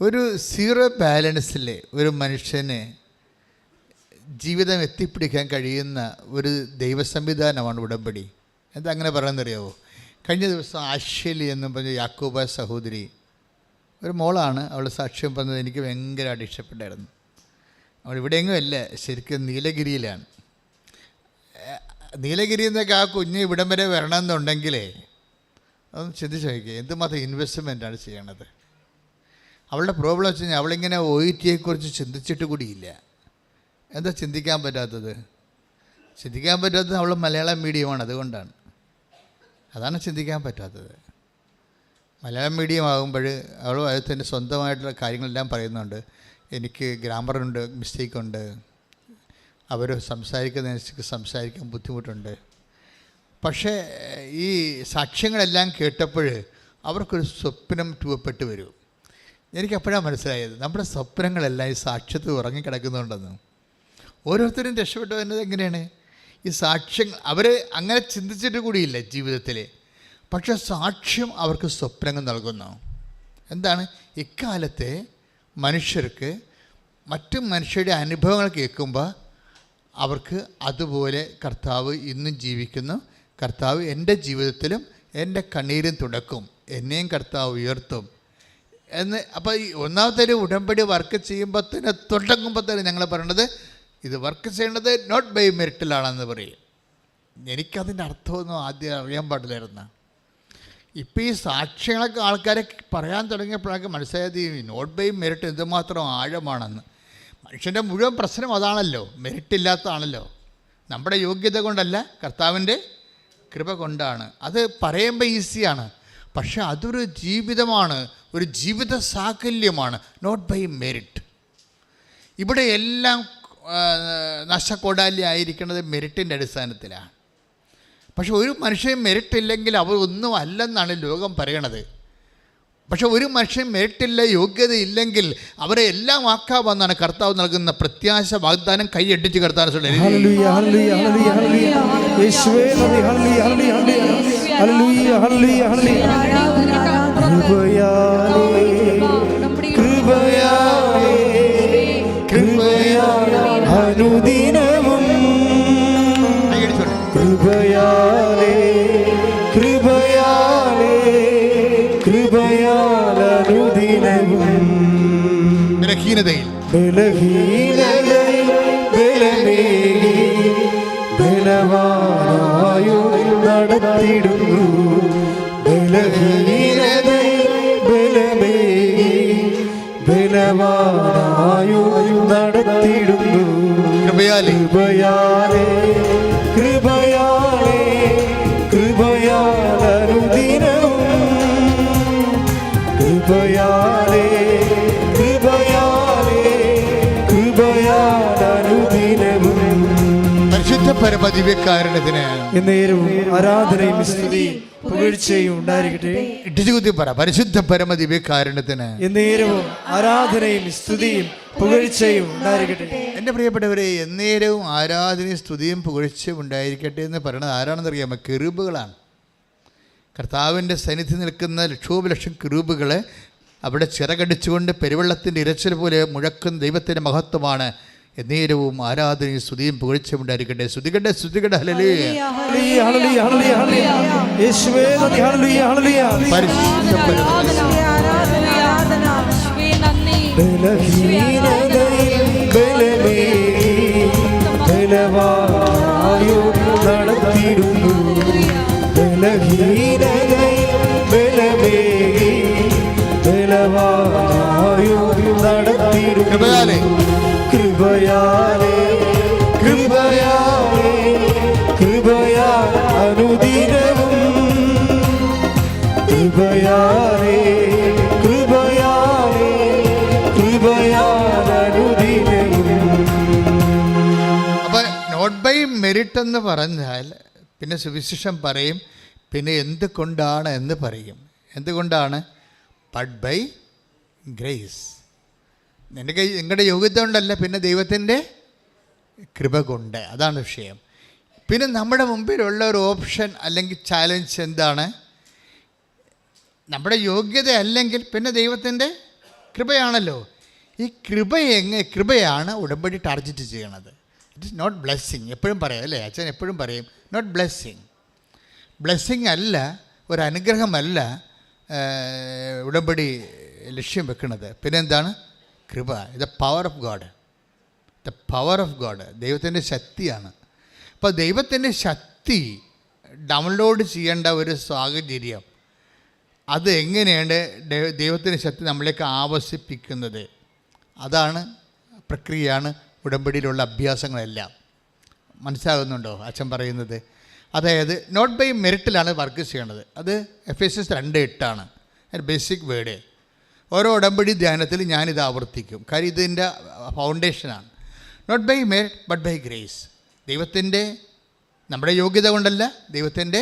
ഒരു സീറോ ബാലൻസിൽ ഒരു മനുഷ്യന് ജീവിതം എത്തിപ്പിടിക്കാൻ കഴിയുന്ന ഒരു ദൈവസംവിധാനമാണ് ഉടമ്പടി. എന്താ അങ്ങനെ പറയാമെന്നറിയാവോ? കഴിഞ്ഞ ദിവസം ആശ്വലി എന്നും പറഞ്ഞ യാക്കോബ സഹോദരി, ഒരു മോളാണ്, അവൾ സാക്ഷ്യം പറഞ്ഞത് എനിക്ക് ഭയങ്കരമായിട്ട് ഇഷ്ടപ്പെട്ടായിരുന്നു. അവൾ ഇവിടെയെങ്കിലും അല്ല, ശരിക്കും നീലഗിരിയിലാണ്. നീലഗിരിയിൽ നിന്നൊക്കെ ആ കുഞ്ഞ് ഇവിടം വരെ വരണമെന്നുണ്ടെങ്കിലേ അതൊന്ന് ചിന്തിച്ച് നോക്കിയേ, എന്തുമാത്രം ഇൻവെസ്റ്റ്മെൻറ്റാണ് ചെയ്യണത്. അവളുടെ പ്രോബ്ലം വെച്ച് കഴിഞ്ഞാൽ അവളിങ്ങനെ OET-യെക്കുറിച്ച് ചിന്തിച്ചിട്ട് കൂടിയില്ല. എന്താ ചിന്തിക്കാൻ പറ്റാത്തത്? ചിന്തിക്കാൻ പറ്റാത്തത് അവൾ മലയാളം മീഡിയമാണ്, അതുകൊണ്ടാണ്. അതാണ് ചിന്തിക്കാൻ പറ്റാത്തത്. മലയാളം മീഡിയം ആകുമ്പോൾ അവൾ അതിൻ്റെ സ്വന്തമായിട്ടുള്ള കാര്യങ്ങളെല്ലാം പറയുന്നുണ്ട്. എനിക്ക് ഗ്രാമറുണ്ട്, മിസ്റ്റേക്കുണ്ട്, അവർ സംസാരിക്കുന്നതനുസരിച്ച് സംസാരിക്കാൻ ബുദ്ധിമുട്ടുണ്ട്. പക്ഷേ ഈ സാക്ഷ്യങ്ങളെല്ലാം കേട്ടപ്പോൾ അവർക്കൊരു സ്വപ്നം രൂപപ്പെട്ട് വരും. എനിക്കപ്പോഴാണ് മനസ്സിലായത് നമ്മുടെ സ്വപ്നങ്ങളെല്ലാം ഈ സാക്ഷ്യത്തിൽ ഉറങ്ങിക്കിടക്കുന്നുണ്ടെന്ന്. ഓരോരുത്തരും രക്ഷപ്പെട്ടു വരുന്നത് എങ്ങനെയാണ്? ഈ സാക്ഷ്യങ്ങൾ അവർ അങ്ങനെ ചിന്തിച്ചിട്ട് കൂടിയില്ല ജീവിതത്തിൽ, പക്ഷേ സാക്ഷ്യം അവർക്ക് സ്വപ്നങ്ങൾ നൽകുന്നു. എന്താണ്? ഇക്കാലത്തെ മനുഷ്യർക്ക് മറ്റു മനുഷ്യരുടെ അനുഭവങ്ങൾ കേൾക്കുമ്പോൾ അവർക്ക് അതുപോലെ കർത്താവ് ഇന്നും ജീവിക്കുന്നു, കർത്താവ് എൻ്റെ ജീവിതത്തിലും എൻ്റെ കണ്ണീരും തുടക്കും, എന്നെയും കർത്താവ് ഉയർത്തും എന്ന്. അപ്പോൾ ഈ ഒന്നാമത്തെ ഉടമ്പടി വർക്ക് ചെയ്യുമ്പോൾ തന്നെ തുടങ്ങുമ്പോൾ തന്നെ ഞങ്ങൾ പറയണത് ഇത് വർക്ക് ചെയ്യേണ്ടത് നോട്ട് ബൈ മെറിറ്റിലാണെന്ന് പറയും. എനിക്കതിൻ്റെ അർത്ഥമൊന്നും ആദ്യം അറിയാൻ പാടില്ലായിരുന്നു. ഇപ്പോൾ ഈ സാക്ഷ്യങ്ങളൊക്കെ ആൾക്കാരെ പറയാൻ തുടങ്ങിയപ്പോഴൊക്കെ മനസ്സിലായത് ഈ നോട്ട് ബൈ മെറിറ്റ് എന്തുമാത്രം ആഴമാണെന്ന്. മനുഷ്യൻ്റെ മുഴുവൻ പ്രശ്നം അതാണല്ലോ, മെറിറ്റില്ലാത്തതാണല്ലോ. നമ്മുടെ യോഗ്യത കൊണ്ടല്ല, കർത്താവിൻ്റെ കൃപ കൊണ്ടാണ്. അത് പറയുമ്പോൾ ഈസിയാണ്, പക്ഷെ അതൊരു ജീവിതമാണ്, ഒരു ജീവിത സാകല്യമാണ്. Not by merit. ഇവിടെ എല്ലാം നഷ്ടക്കൊടാലി ആയിരിക്കുന്നത് മെറിറ്റിൻ്റെ അടിസ്ഥാനത്തിലാണ്. പക്ഷെ ഒരു മനുഷ്യൻ മെറിറ്റ് ഇല്ലെങ്കിൽ അവർ ഒന്നും അല്ലെന്നാണ് ലോകം പറയണത്. പക്ഷെ ഒരു മനുഷ്യൻ മെറിറ്റില്ല, യോഗ്യത ഇല്ലെങ്കിൽ അവരെ എല്ലാം ആക്കാമെന്നാണ് കർത്താവ് നൽകുന്ന പ്രത്യാശ വാഗ്ദാനം. കൈയടിച്ച് കർത്താവ് അനുദിനവും കൃപയാലേ കൃപയാലേ കൃപയാലനുദിനവും ബലഹീനതയിൽ ബലമേകി ബലവാനായോ നടത്തിടുന്നു. ബലഹീനതയിൽ ബലമേകി ബലവാനായോ നടത്തിടുന്നു. കൃപയാലേ കൃപയാലേ കൃപയാലനുദിനവും കൃപയാലേ കൃപയാലേ കൃപയാലനുദിനവും. പരിശുദ്ധ പരമദിവ്യകാരുണ്യത്തിന് എന്നേരവും ആരാധനയും സ്തുതിയും പുകഴ്ചയും ഉണ്ടായിരിക്കട്ടെ. ഇട്ടിച്ചുകുത്തി പറ, പരിശുദ്ധ പരമദിവ്യകാരുണ്യത്തിന് എന്നേരവും ആരാധനയും സ്തുതിയും പുകഴ്ചയും ഉണ്ടായിരിക്കട്ടെ. എൻ്റെ പ്രിയപ്പെട്ടവരെ, എന്നേരവും ആരാധനയും സ്തുതിയും പുകഴ്ചയും ഉണ്ടായിരിക്കട്ടെ എന്ന് പറയുന്നത് ആരാണെന്നറിയാമോ? കെറൂബുകളാണ്. കർത്താവിൻ്റെ സന്നിധി നിൽക്കുന്ന ലക്ഷോപലക്ഷം കെറൂബുകൾ അവിടെ ചിറകടിച്ചുകൊണ്ട് പെരുവെള്ളത്തിൻ്റെ ഇരച്ചിൽ പോലെ മുഴക്കുന്ന ദൈവത്തിൻ്റെ മഹത്വമാണ്. എന്നേരവും ആരാധനയും സ്തുതിയും പുകഴ്ചയും ഉണ്ടായിരിക്കട്ടെ. സ്തുതിക്കട്ടെ, സ്തുതിക്കട്ടെ. ഹല്ലേലൂയ, ഹല്ലേലൂയ, ഹല്ലേലൂയ, ഹല്ലേലൂയ. യേശുവേ നന്ദി, ഹല്ലേലൂയ, ഹല്ലേലൂയ. പരിശുദ്ധ ബലഹീനതയിൽ ബലമേകി ബലവാനായോ നടത്തിടുന്നു. ബലഹീനതയിൽ ബലമേകി ബലവാനായോ നടത്തിടുന്നു. കൃപയാലേ കൃപയാലേ കൃപയാലേ കൃപയാ അനുദിനവും കൃപയാലേ കൃപയാലേ കൃപയാലനുദിനവും. അപ്പം നോട്ട് ബൈ മെറിറ്റ് എന്ന് പറഞ്ഞാൽ പിന്നെ സുവിശേഷം പറയും, പിന്നെ എന്തുകൊണ്ടാണ് എന്ന് പറയും. എന്തുകൊണ്ടാണ്? But by grace. നിങ്ങളുടെ യോഗ്യത കൊണ്ടല്ല, പിന്നെ ദൈവത്തിൻ്റെ കൃപ കൊണ്ട്. അതാണ് വിഷയം. പിന്നെ നമ്മുടെ മുമ്പിലുള്ള ഒരു ഓപ്ഷൻ അല്ലെങ്കിൽ ചാലഞ്ച് എന്താണ്? നമ്മുടെ യോഗ്യത അല്ലെങ്കിൽ പിന്നെ ദൈവത്തിൻ്റെ കൃപയാണല്ലോ. ഈ കൃപയാണ് ഉടമ്പടി ടാർഗറ്റ് ചെയ്യണത്. It is not blessing. എപ്പോഴും പറയാം അല്ലേ, അച്ഛൻ എപ്പോഴും പറയും നോട്ട് ബ്ലെസ്സിങ്. ബ്ലെസ്സിങ് അല്ല, ഒരു അനുഗ്രഹമല്ല ഉടമ്പടി ലക്ഷ്യം വെക്കുന്നത്. പിന്നെ എന്താണ്? കൃപ. The power of God. The power of God ദൈവത്തിൻ്റെ ശക്തിയാണ്. അപ്പോൾ ദൈവത്തിൻ്റെ ശക്തി ഡൗൺലോഡ് ചെയ്യേണ്ട ഒരു സാഹചര്യം, അത് എങ്ങനെയാണ് ദൈവത്തിൻ്റെ ശക്തി നമ്മളിലേക്ക് ആവസിപ്പിക്കുന്നത്? അതാണ് പ്രക്രിയയാണ് ഉടമ്പടിയിലുള്ള അഭ്യാസങ്ങളെല്ലാം. മനസ്സിലാകുന്നുണ്ടോ അച്ഛൻ പറയുന്നത്? അതായത് നോട്ട് ബൈ മെറിറ്റിലാണ് വർക്ക് ചെയ്യണത്. അത് Ephesians 2:8 ബേസിക് വേർഡ്. ഓരോ ഉടമ്പടി ധ്യാനത്തിൽ ഞാനിത് ആവർത്തിക്കും, കാര്യം ഇതിൻ്റെ ഫൗണ്ടേഷനാണ്. Not by merit but by grace. ദൈവത്തിൻ്റെ, നമ്മുടെ യോഗ്യത കൊണ്ടല്ല, ദൈവത്തിൻ്റെ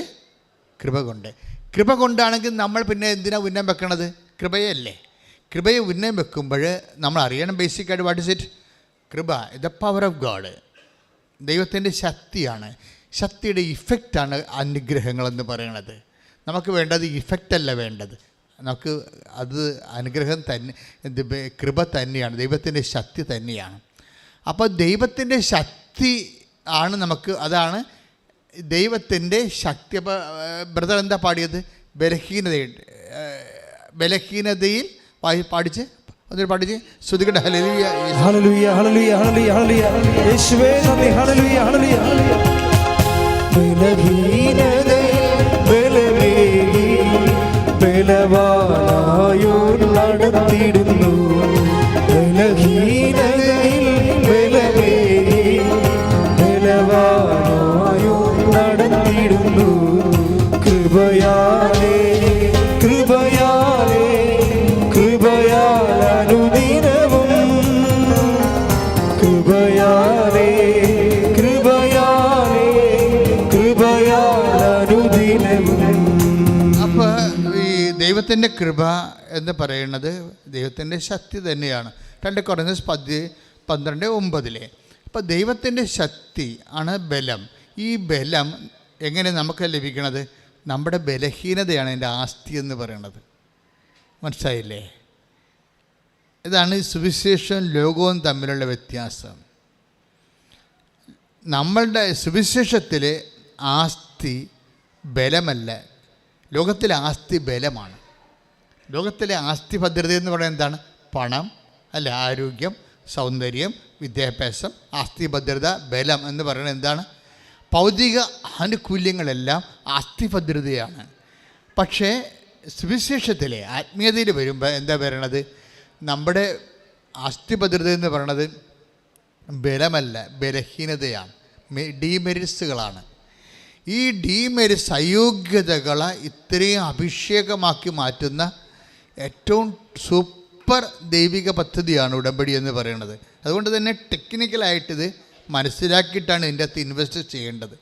കൃപ കൊണ്ട്. കൃപ കൊണ്ടാണെങ്കിൽ നമ്മൾ പിന്നെ എന്തിനാണ് ഉന്നം വെക്കണത്? കൃപയല്ലേ. കൃപയെ ഉന്നം വെക്കുമ്പോൾ നമ്മൾ അറിയണം ബേസിക്കായിട്ട് വാട്ട് ഇസ് ഇറ്റ്? കൃപ ദ പവർ ഓഫ് ഗോഡ്, ദൈവത്തിൻ്റെ ശക്തിയാണ്. ശക്തിയുടെ ഇഫക്റ്റാണ് അനുഗ്രഹങ്ങളെന്ന് പറയണത്. നമുക്ക് വേണ്ടത് ഇഫക്റ്റല്ല വേണ്ടത്, നമുക്ക് അത് അനുഗ്രഹം തന്നെ, കൃപ തന്നെയാണ്, ദൈവത്തിൻ്റെ ശക്തി തന്നെയാണ്. അപ്പോൾ ദൈവത്തിൻ്റെ ശക്തി ആണ് നമുക്ക്, അതാണ് ദൈവത്തിൻ്റെ ശക്തി. അപ്പോൾ ബ്രദർ എന്താ പാടിയത്? ബലഹീനതയിൽ പാടിച്ച് അതിൽ പാടിച്ച് ശ്രുതികട്ടെ. ഹല്ലേലൂയ ഹല്ലേലൂയ ഹല്ലേലൂയ ഹല്ലേലൂയ യേശുവേ നന്ദി. ഹല്ലേലൂയ ഹല്ലേലൂയ. ബലഹീനതയിൽ ബലമേകി ബലവാനായോർ നടത്തിയിടുന്നു. ബലഹീനതയിൽ ബലമേകി ബലവാനായോർ നടത്തിയിടുന്നു. കൃപയാലേ കൃപയാലേ കൃപയാലനുദിനവും കൃപയാലേ കൃപയാലേ കൃപയാലനുദിനവും. അപ്പോൾ ഈ ദൈവത്തിൻ്റെ കൃപ എന്ന് പറയുന്നത് ദൈവത്തിൻ്റെ ശക്തി തന്നെയാണ്. 2 Corinthians 10:12. അപ്പോൾ ദൈവത്തിൻ്റെ ശക്തി ആണ് ബലം. ഈ ബലം എങ്ങനെ നമുക്ക് ലഭിക്കണത്? നമ്മുടെ ബലഹീനതയാണ് എൻ്റെ ആസ്തി എന്ന് പറയണത്. മനസ്സിലായില്ലേ? ഇതാണ് സുവിശേഷവും ലോകവും തമ്മിലുള്ള വ്യത്യാസം. നമ്മളുടെ സുവിശേഷത്തിലെ ആസ്തി ബലമല്ല, ലോകത്തിലെ ആസ്തി ബലമാണ്. ലോകത്തിലെ ആസ്തി ഭദ്രത എന്ന് പറയുന്നത് എന്താണ്? പണം അല്ല, ആരോഗ്യം, സൗന്ദര്യം, വിദ്യാഭ്യാസം. ആസ്തി ഭദ്രത, ബലം എന്ന് പറയുന്നത് എന്താണ്? ഭൗതിക ആനുകൂല്യങ്ങളെല്ലാം ആസ്തി ഭദ്രതയാണ്. പക്ഷേ സുവിശേഷത്തിലെ ആത്മീയതയിൽ വരുമ്പോൾ എന്താ പറയണത്? നമ്മുടെ ആസ്തി ഭദ്രത എന്ന് പറയണത് ബലമല്ല, ബലഹീനതയാണ്, ഡീമെരിറ്റ്സുകളാണ്. ഈ ഡീമെരിറ്റ്സ്, അയോഗ്യതകളെ ഇത്രയും അഭിഷേകമാക്കി മാറ്റുന്ന ഏറ്റവും സൂപ്പർ ദൈവിക പദ്ധതിയാണ് ഉടമ്പടി എന്ന് പറയുന്നത്. അതുകൊണ്ട് തന്നെ ടെക്നിക്കലായിട്ടിത് മനസ്സിലാക്കിയിട്ടാണ് ഇതിൻ്റെ അകത്ത് ഇൻവെസ്റ്റ് ചെയ്യേണ്ടത്.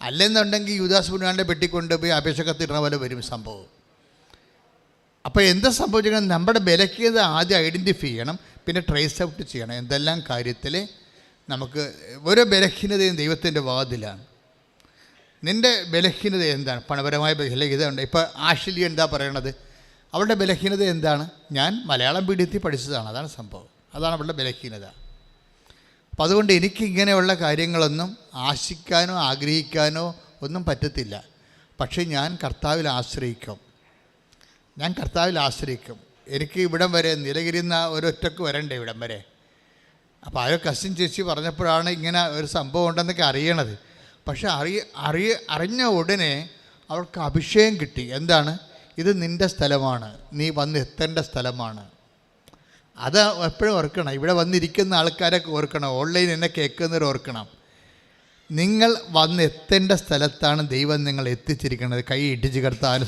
അല്ലെന്നുണ്ടെങ്കിൽ യൂദാസ് പുണ്യാൻ്റെ പെട്ടിക്കൊണ്ടുപോയി അപേക്ഷ കത്തിടുന്ന പോലെ വരും സംഭവം. അപ്പോൾ എന്താ സംഭവിച്ചിരിക്കുന്നത്? നമ്മുടെ ബലഹീനത ആദ്യം ഐഡൻറ്റിഫൈ ചെയ്യണം, പിന്നെ ട്രേസ് ഔട്ട് ചെയ്യണം. എന്തെല്ലാം കാര്യത്തിൽ നമുക്ക് ഓരോ ബലഹീനതയും ദൈവത്തിൻ്റെ വാതിലാണ്. നിൻ്റെ ബലഹീനത എന്താണ്? പണപരമായ ബലഹീനത ഉണ്ട്. ഇപ്പോൾ ആഷിലി എന്താ പറയണത്? അവളുടെ ബലഹീനത എന്താണ്? ഞാൻ മലയാളം മീഡിയത്തിൽ പഠിച്ചതാണ്, അതാണ് സംഭവം, അതാണ് അവളുടെ ബലഹീനത. അപ്പം അതുകൊണ്ട് എനിക്ക് ഇങ്ങനെയുള്ള കാര്യങ്ങളൊന്നും ആശിക്കാനോ ആഗ്രഹിക്കാനോ ഒന്നും പറ്റത്തില്ല. പക്ഷേ ഞാൻ കർത്താവിൽ ആശ്രയിക്കും, ഞാൻ കർത്താവിൽ ആശ്രയിക്കും. എനിക്ക് ഇവിടം വരെ നീലഗിരിയിൽ നിന്ന് ഒരൊറ്റക്ക് വരണ്ടേ ഇവിടം വരെ. അപ്പോൾ ആ കസിൻ ചേച്ചി പറഞ്ഞപ്പോഴാണ് ഇങ്ങനെ ഒരു സംഭവം ഉണ്ടെന്നൊക്കെ അറിയണത്. പക്ഷെ അറിഞ്ഞ ഉടനെ അവൾക്ക് അഭിഷേകം കിട്ടി. എന്താണ്? ഇത് നിൻ്റെ സ്ഥലമാണ്, നീ വന്ന് എത്തേണ്ട സ്ഥലമാണ്. അത് എപ്പോഴും ഓർക്കണം. ഇവിടെ വന്നിരിക്കുന്ന ആൾക്കാരൊക്കെ ഓർക്കണം, ഓൺലൈൻ എന്നെ കേൾക്കുന്നവർ ഓർക്കണം. നിങ്ങൾ വന്ന് എത്തേണ്ട സ്ഥലത്താണ് ദൈവം നിങ്ങൾ എത്തിച്ചിരിക്കുന്നത്. കൈ ഇടിച്ച് കർത്താവിനെ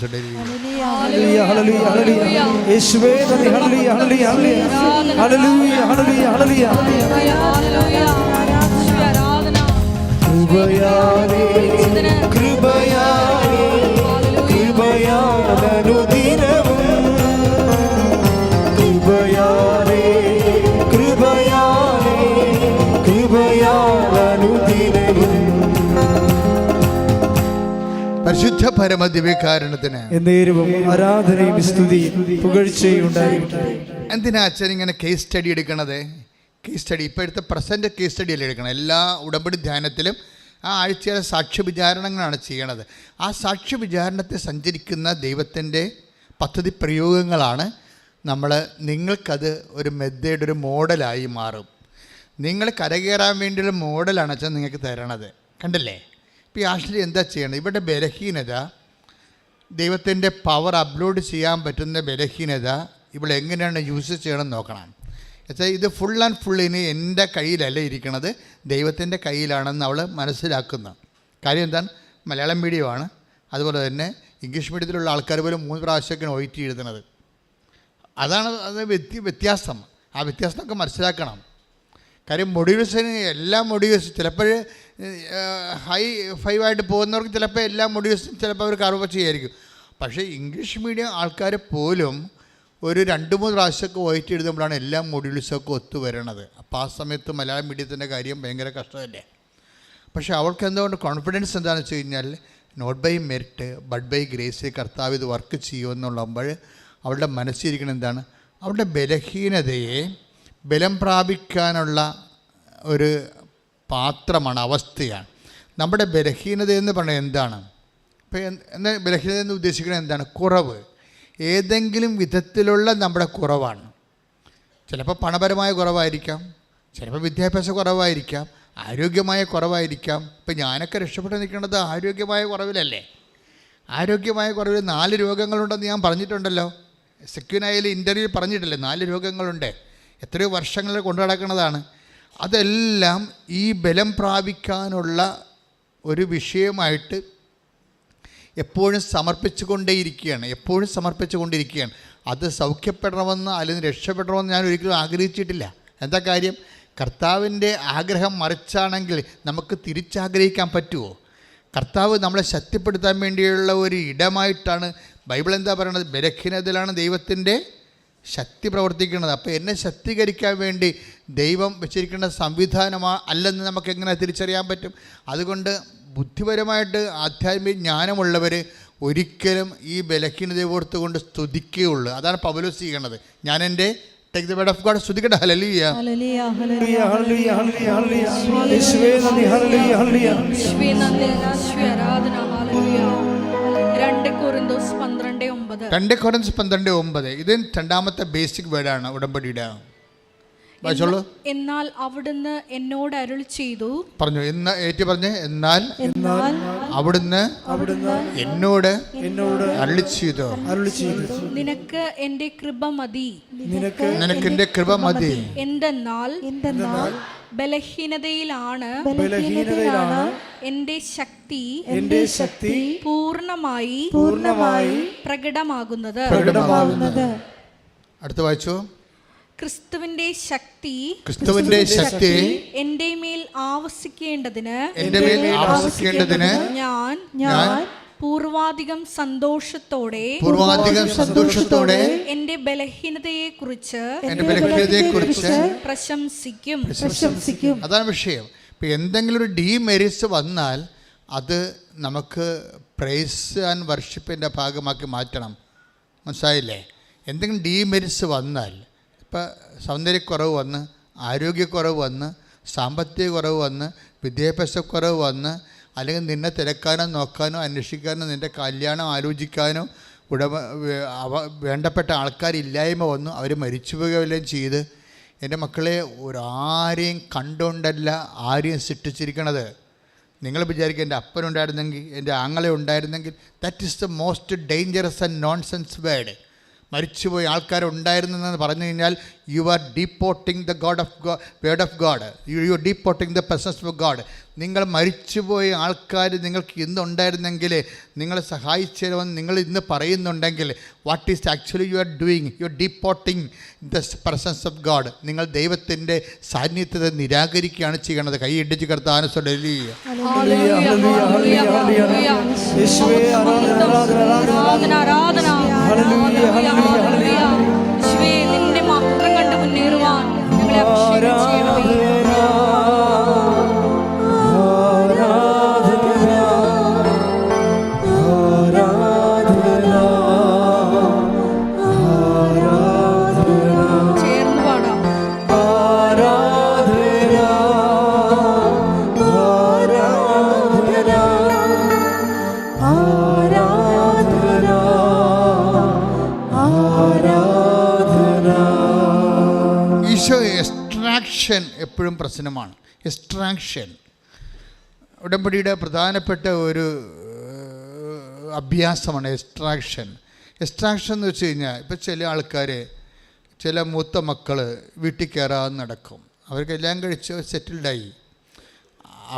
പരിശുദ്ധ പരമദിവ്യകാരുണ്യത്തിന് എന്നേരവും ആരാധനയും സ്തുതിയും പുകഴ്ചയും ഉണ്ടായിരിക്കട്ടെ. എന്തിനാ അച്ഛൻ ഇങ്ങനെ കേസ് സ്റ്റഡി എടുക്കണത്? കേസ് സ്റ്റഡി ഇപ്പോഴത്തെ പ്രസൻറ്റ് കേസ് സ്റ്റഡി അല്ലേ എടുക്കണം. എല്ലാ ഉടമ്പടി ധ്യാനത്തിലും ആ ആഴ്ചയിലെ സാക്ഷ്യ വിചാരണങ്ങളാണ് ചെയ്യണത്. ആ സാക്ഷ്യ വിചാരണത്തെ സഞ്ചരിക്കുന്ന ദൈവത്തിൻ്റെ പദ്ധതി പ്രയോഗങ്ങളാണ് നിങ്ങൾക്കത് ഒരു മെത്തേഡ്, ഒരു മോഡലായി മാറും. നിങ്ങൾ കരകയറാൻ വേണ്ടിയുള്ള മോഡലാണ് അച്ഛൻ നിങ്ങൾക്ക് തരണത്. കണ്ടില്ലേ? ഇപ്പോൾ ഈ ആശ്രയം എന്താ ചെയ്യണത്? ഇവിടെ ബലഹീനത, ദൈവത്തിൻ്റെ പവർ അപ്ലോഡ് ചെയ്യാൻ പറ്റുന്ന ബലഹീനത ഇവിടെ എങ്ങനെയാണ് യൂസ് ചെയ്യണമെന്ന് നോക്കണം. എന്നുവെച്ചാൽ ഇത് ഫുൾ ആൻഡ് ഫുൾ ഇനി എൻ്റെ കയ്യിലല്ല ഇരിക്കണത്, ദൈവത്തിൻ്റെ കയ്യിലാണെന്ന് അവൾ മനസ്സിലാക്കുന്ന കാര്യം എന്താണ്? മലയാളം മീഡിയമാണ്, അതുപോലെ തന്നെ ഇംഗ്ലീഷ് മീഡിയത്തിലുള്ള ആൾക്കാർ പോലും 3 പ്രാവശ്യമൊക്കെയാണ് OIT എഴുതുന്നത്. അതാണ് അത് വ്യത്യാസം. ആ വ്യത്യാസമൊക്കെ മനസ്സിലാക്കണം. കാര്യം മൊഡ്യൂൾസിന് എല്ലാ മൊഡ്യൂൾസും ചിലപ്പോൾ ഹൈ 5 ആയിട്ട് പോകുന്നവർക്ക് ചിലപ്പോൾ എല്ലാ മൊഡ്യൂൾസും ചിലപ്പോൾ അവർ കർവ് ചെയ്യായിരിക്കും. പക്ഷേ ഇംഗ്ലീഷ് മീഡിയം ആൾക്കാർ പോലും ഒരു 2-3 പ്രാവശ്യമൊക്കെ OIT എഴുതുമ്പോഴാണ് എല്ലാ മൊഡ്യൂൾസൊക്കെ ഒത്തുവരണത്. അപ്പോൾ ആ സമയത്ത് മലയാളം മീഡിയത്തിൻ്റെ കാര്യം ഭയങ്കര കഷ്ടമല്ലേ. പക്ഷേ അവൾക്ക് എന്തുകൊണ്ട് കോൺഫിഡൻസ് എന്താണെന്ന് വെച്ച് കഴിഞ്ഞാൽ not by merit but by grace കർത്താവ് ഇത് വർക്ക് ചെയ്യുമെന്നുള്ളപ്പോൾ അവളുടെ മനസ്സിരിക്കണം എന്താണ്? അവളുടെ ബലഹീനതയെ ബലം പ്രാപിക്കാനുള്ള ഒരു പാത്രമാണ്, അവസ്ഥയാണ്. നമ്മുടെ ബലഹീനത എന്ന് പറഞ്ഞാൽ എന്താണ്? ഇപ്പോൾ എന്താ ബലഹീനത എന്ന് ഉദ്ദേശിക്കുന്നത്? എന്താണ്? കുറവ്, ഏതെങ്കിലും വിധത്തിലുള്ള നമ്മുടെ കുറവാണ്. ചിലപ്പോൾ പണപരമായ കുറവായിരിക്കാം, ചിലപ്പോൾ വിദ്യാഭ്യാസ കുറവായിരിക്കാം, ആരോഗ്യമായ കുറവായിരിക്കാം. ഇപ്പം ഞാനൊക്കെ രക്ഷപ്പെട്ട് നിൽക്കേണ്ടത് ആരോഗ്യമായ കുറവിലല്ലേ? ആരോഗ്യമായ കുറവിൽ 4 രോഗങ്ങളുണ്ടെന്ന് ഞാൻ പറഞ്ഞിട്ടുണ്ടല്ലോ. സെക്യൂനായിൽ ഇൻ്റർവ്യൂ പറഞ്ഞിട്ടില്ലേ? 4 രോഗങ്ങളുണ്ട്. എത്രയോ വർഷങ്ങൾ കൊണ്ടു നടക്കുന്നതാണ്. അതെല്ലാം ഈ ബലം പ്രാപിക്കാനുള്ള ഒരു വിഷയമായിട്ട് എപ്പോഴും സമർപ്പിച്ചുകൊണ്ടേയിരിക്കുകയാണ്. അത് സൗഖ്യപ്പെടണമെന്ന് അല്ലെങ്കിൽ രക്ഷപ്പെടണമെന്ന് ഞാൻ ഒരിക്കലും ആഗ്രഹിച്ചിട്ടില്ല. എന്താ കാര്യം? കർത്താവിൻ്റെ ആഗ്രഹം മറിച്ചാണെങ്കിൽ നമുക്ക് തിരിച്ചാഗ്രഹിക്കാൻ പറ്റുമോ? കർത്താവ് നമ്മളെ ശക്തിപ്പെടുത്താൻ വേണ്ടിയുള്ള ഒരു ഇടമായിട്ടാണ് ബൈബിൾ എന്താ പറയണത്? ബലഹീനതയിലാണ് ദൈവത്തിൻ്റെ ശക്തി പ്രവർത്തിക്കുന്നത്. അപ്പോൾ എന്നെ ശക്തീകരിക്കാൻ വേണ്ടി ദൈവം വെച്ചിരിക്കുന്ന അല്ലെന്ന് നമുക്ക് എങ്ങനെ തിരിച്ചറിയാൻ പറ്റും? അതുകൊണ്ട് ബുദ്ധിപരമായിട്ട് ആധ്യാത്മിക ജ്ഞാനമുള്ളവർ ഒരിക്കലും ഈ ബലഹീനത ഓർത്തുകൊണ്ട് സ്തുതിക്കുകയുള്ളൂ. അതാണ് പൗലോസ് ചെയ്യണത്. ഞാൻ എൻ്റെ take the word of God സ്തുതിക്കട്ടെ. ഹല്ലേലൂയ ഹല്ലേലൂയ ഹല്ലേലൂയ ഹല്ലേലൂയ ഹല്ലേലൂയ യേശുവേ നന്ദി. ഹല്ലേലൂയ ഹല്ലേലൂയ യേശുവേ നന്ദി. യേശുവേ ആരാധന. ഹല്ലേലൂയ. 2 കൊരിന്തോസ് 12:9 ഇത് രണ്ടാമത്തെ ബേസിക് വേർഡാണ് ഉടമ്പടിയുടെ. വായിച്ചോളൂ. എന്നാൽ അവിടുന്ന് എന്നോട് അരുളി ചെയ്തു. പറഞ്ഞു. എന്നാൽ അവിടുന്ന് എന്നോട് അരുളി ചെയ്തു. നിനക്ക് എൻ്റെ കൃപ മതി. എന്തെന്നാൽ ബലഹീനതയിലാണ് എൻ്റെ ശക്തി പൂർണ്ണമായി പ്രകടമാകുന്നത്. അടുത്ത വായിച്ചു. ക്രിസ്തുവിന്റെ ശക്തി എൻ്റെ മേൽ ആവസിക്കേണ്ടതിന് ഞാൻ പൂർവാധികം സന്തോഷത്തോടെ എന്റെ ബലഹീനതയെ കുറിച്ച് പ്രശംസിക്കും. അതാണ് വിഷയം. ഇപ്പം എന്തെങ്കിലും ഒരു ഡീമെറിറ്റ്സ് വന്നാൽ അത് നമുക്ക് പ്രൈസ് ആൻഡ് വർഷിപ്പിൻ്റെ ഭാഗമാക്കി മാറ്റണം. മനസ്സിലായില്ലേ? എന്തെങ്കിലും ഡീമെറിറ്റ്സ് വന്നാൽ, ഇപ്പം സൗന്ദര്യക്കുറവ് വന്ന്, ആരോഗ്യക്കുറവ് വന്ന്, സാമ്പത്തിക കുറവ് വന്ന്, വിദ്യാഭ്യാസക്കുറവ് വന്ന്, അല്ലെങ്കിൽ നിന്നെ തിരക്കാനോ നോക്കാനോ അന്വേഷിക്കാനോ നിൻ്റെ കല്യാണം ആലോചിക്കാനോ വേണ്ടപ്പെട്ട ആൾക്കാരില്ലായ്മ വന്നു, അവർ മരിച്ചു പോകുകയെല്ലാം ചെയ്ത്, എൻ്റെ മക്കളെ ആരെയും കണ്ടുകൊണ്ടല്ല ആരെയും സൃഷ്ടിച്ചിരിക്കണത്. നിങ്ങൾ വിചാരിക്കുക എൻ്റെ അപ്പനുണ്ടായിരുന്നെങ്കിൽ, എൻ്റെ ആങ്ങളെ ഉണ്ടായിരുന്നെങ്കിൽ. That is the most dangerous and nonsense word. മരിച്ചുപോയി ആൾക്കാരുണ്ടായിരുന്നെന്ന് പറഞ്ഞു കഴിഞ്ഞാൽ you are deporting the word of God. You are deporting the presence of God. നിങ്ങൾ മരിച്ചുപോയ ആൾക്കാർ നിങ്ങൾക്ക് ഇന്നുണ്ടായിരുന്നെങ്കിൽ, നിങ്ങളെ സഹായിച്ചതെന്ന് നിങ്ങൾ ഇന്ന് പറയുന്നുണ്ടെങ്കിൽ, what is actually you are doing? You are deporting the presence of God. നിങ്ങൾ ദൈവത്തിൻ്റെ സാന്നിധ്യത്തെ നിരാകരിക്കുകയാണ് ചെയ്യണത്. കൈ ഇടിച്ച് കർത്താവിനെ സ്തുതിക്കുക. നിന്റെ മാത്രം കണ്ട് മുന്നേറുവാൻ ഞങ്ങളെ അഭിഷേകം ചെയ്യണമേ. എക്സ്ട്രാക്ഷൻ എപ്പോഴും പ്രശ്നമാണ്. എക്സ്ട്രാക്ഷൻ ഉടമ്പടിയുടെ പ്രധാനപ്പെട്ട ഒരു അഭ്യാസമാണ് എക്സ്ട്രാക്ഷൻ. എക്സ്ട്രാക്ഷൻ എന്ന് വെച്ച് കഴിഞ്ഞാൽ ഇപ്പോൾ ചില ആൾക്കാർ, ചില മൂത്ത മക്കൾ വീട്ടിൽ കയറാതെ നടക്കും. അവർക്കെല്ലാം കഴിച്ച് സെറ്റിൽഡായി.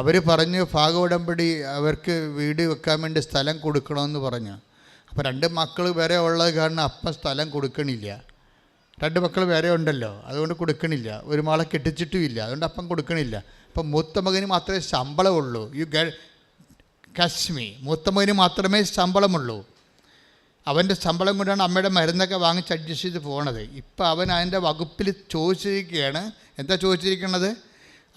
അവർ പറഞ്ഞു ഭാഗ ഉടമ്പടി അവർക്ക് വീട് വെക്കാൻ വേണ്ടി സ്ഥലം കൊടുക്കണമെന്ന് പറഞ്ഞു. അപ്പോൾ 2 മക്കൾ വേറെ ഉള്ളത് കാരണം അപ്പം സ്ഥലം കൊടുക്കണില്ല. 2 മക്കൾ വേറെ ഉണ്ടല്ലോ, അതുകൊണ്ട് കൊടുക്കണില്ല. ഒരു മകളെ കെട്ടിച്ചിട്ടുമില്ല, അതുകൊണ്ട് അപ്പം കൊടുക്കണില്ല. അപ്പം മൂത്ത മകന് മാത്രമേ ശമ്പളമുള്ളൂ. കാശ്മി മൂത്ത മകന് മാത്രമേ ശമ്പളമുള്ളൂ. അവൻ്റെ ശമ്പളം കൊണ്ടാണ് അമ്മയുടെ മരുന്നൊക്കെ വാങ്ങിച്ച് അഡ്ജസ്റ്റ് ചെയ്ത് പോകണത്. ഇപ്പം അവൻ അതിൻ്റെ വകുപ്പിൽ ചോദിച്ചിരിക്കുകയാണ്. എന്താ ചോദിച്ചിരിക്കുന്നത്?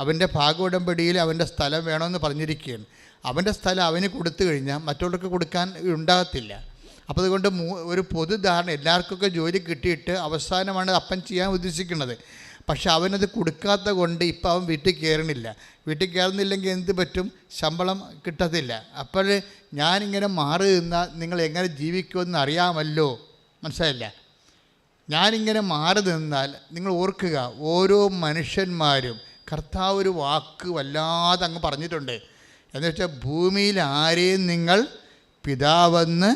അവൻ്റെ ഭാഗ ഉടമ്പടിയിൽ അവൻ്റെ സ്ഥലം വേണമെന്ന് പറഞ്ഞിരിക്കുകയാണ്. അവൻ്റെ സ്ഥലം അവന് കൊടുത്തു കഴിഞ്ഞാൽ മറ്റുള്ളവർക്ക് കൊടുക്കാൻ ഉണ്ടാകത്തില്ല. അപ്പോൾ അതുകൊണ്ട് ഒരു പൊതുധാരണ, എല്ലാവർക്കൊക്കെ ജോലി കിട്ടിയിട്ട് അവസാനമാണ് അപ്പൻ ചെയ്യാൻ ഉദ്ദേശിക്കുന്നത്. പക്ഷെ അവനത് കൊടുക്കാത്ത കൊണ്ട് ഇപ്പം അവൻ വീട്ടിൽ കയറണില്ല. വീട്ടിൽ കയറുന്നില്ലെങ്കിൽ എന്ത് പറ്റും? ശമ്പളം കിട്ടത്തില്ല. അപ്പോൾ ഞാനിങ്ങനെ മാറി നിന്നാൽ നിങ്ങൾ എങ്ങനെ ജീവിക്കുമെന്ന് അറിയാമല്ലോ. മനസ്സിലായില്ല? ഞാനിങ്ങനെ മാറി നിന്നാൽ നിങ്ങൾ ഓർക്കുക, ഓരോ മനുഷ്യന്മാരും കർത്താവ് ഒരു വാക്ക് വല്ലാതെ അങ്ങ് പറഞ്ഞിട്ടുണ്ട്. എന്ന് വെച്ചാൽ ഭൂമിയിൽ ആരെയും നിങ്ങൾ പിതാവെന്ന്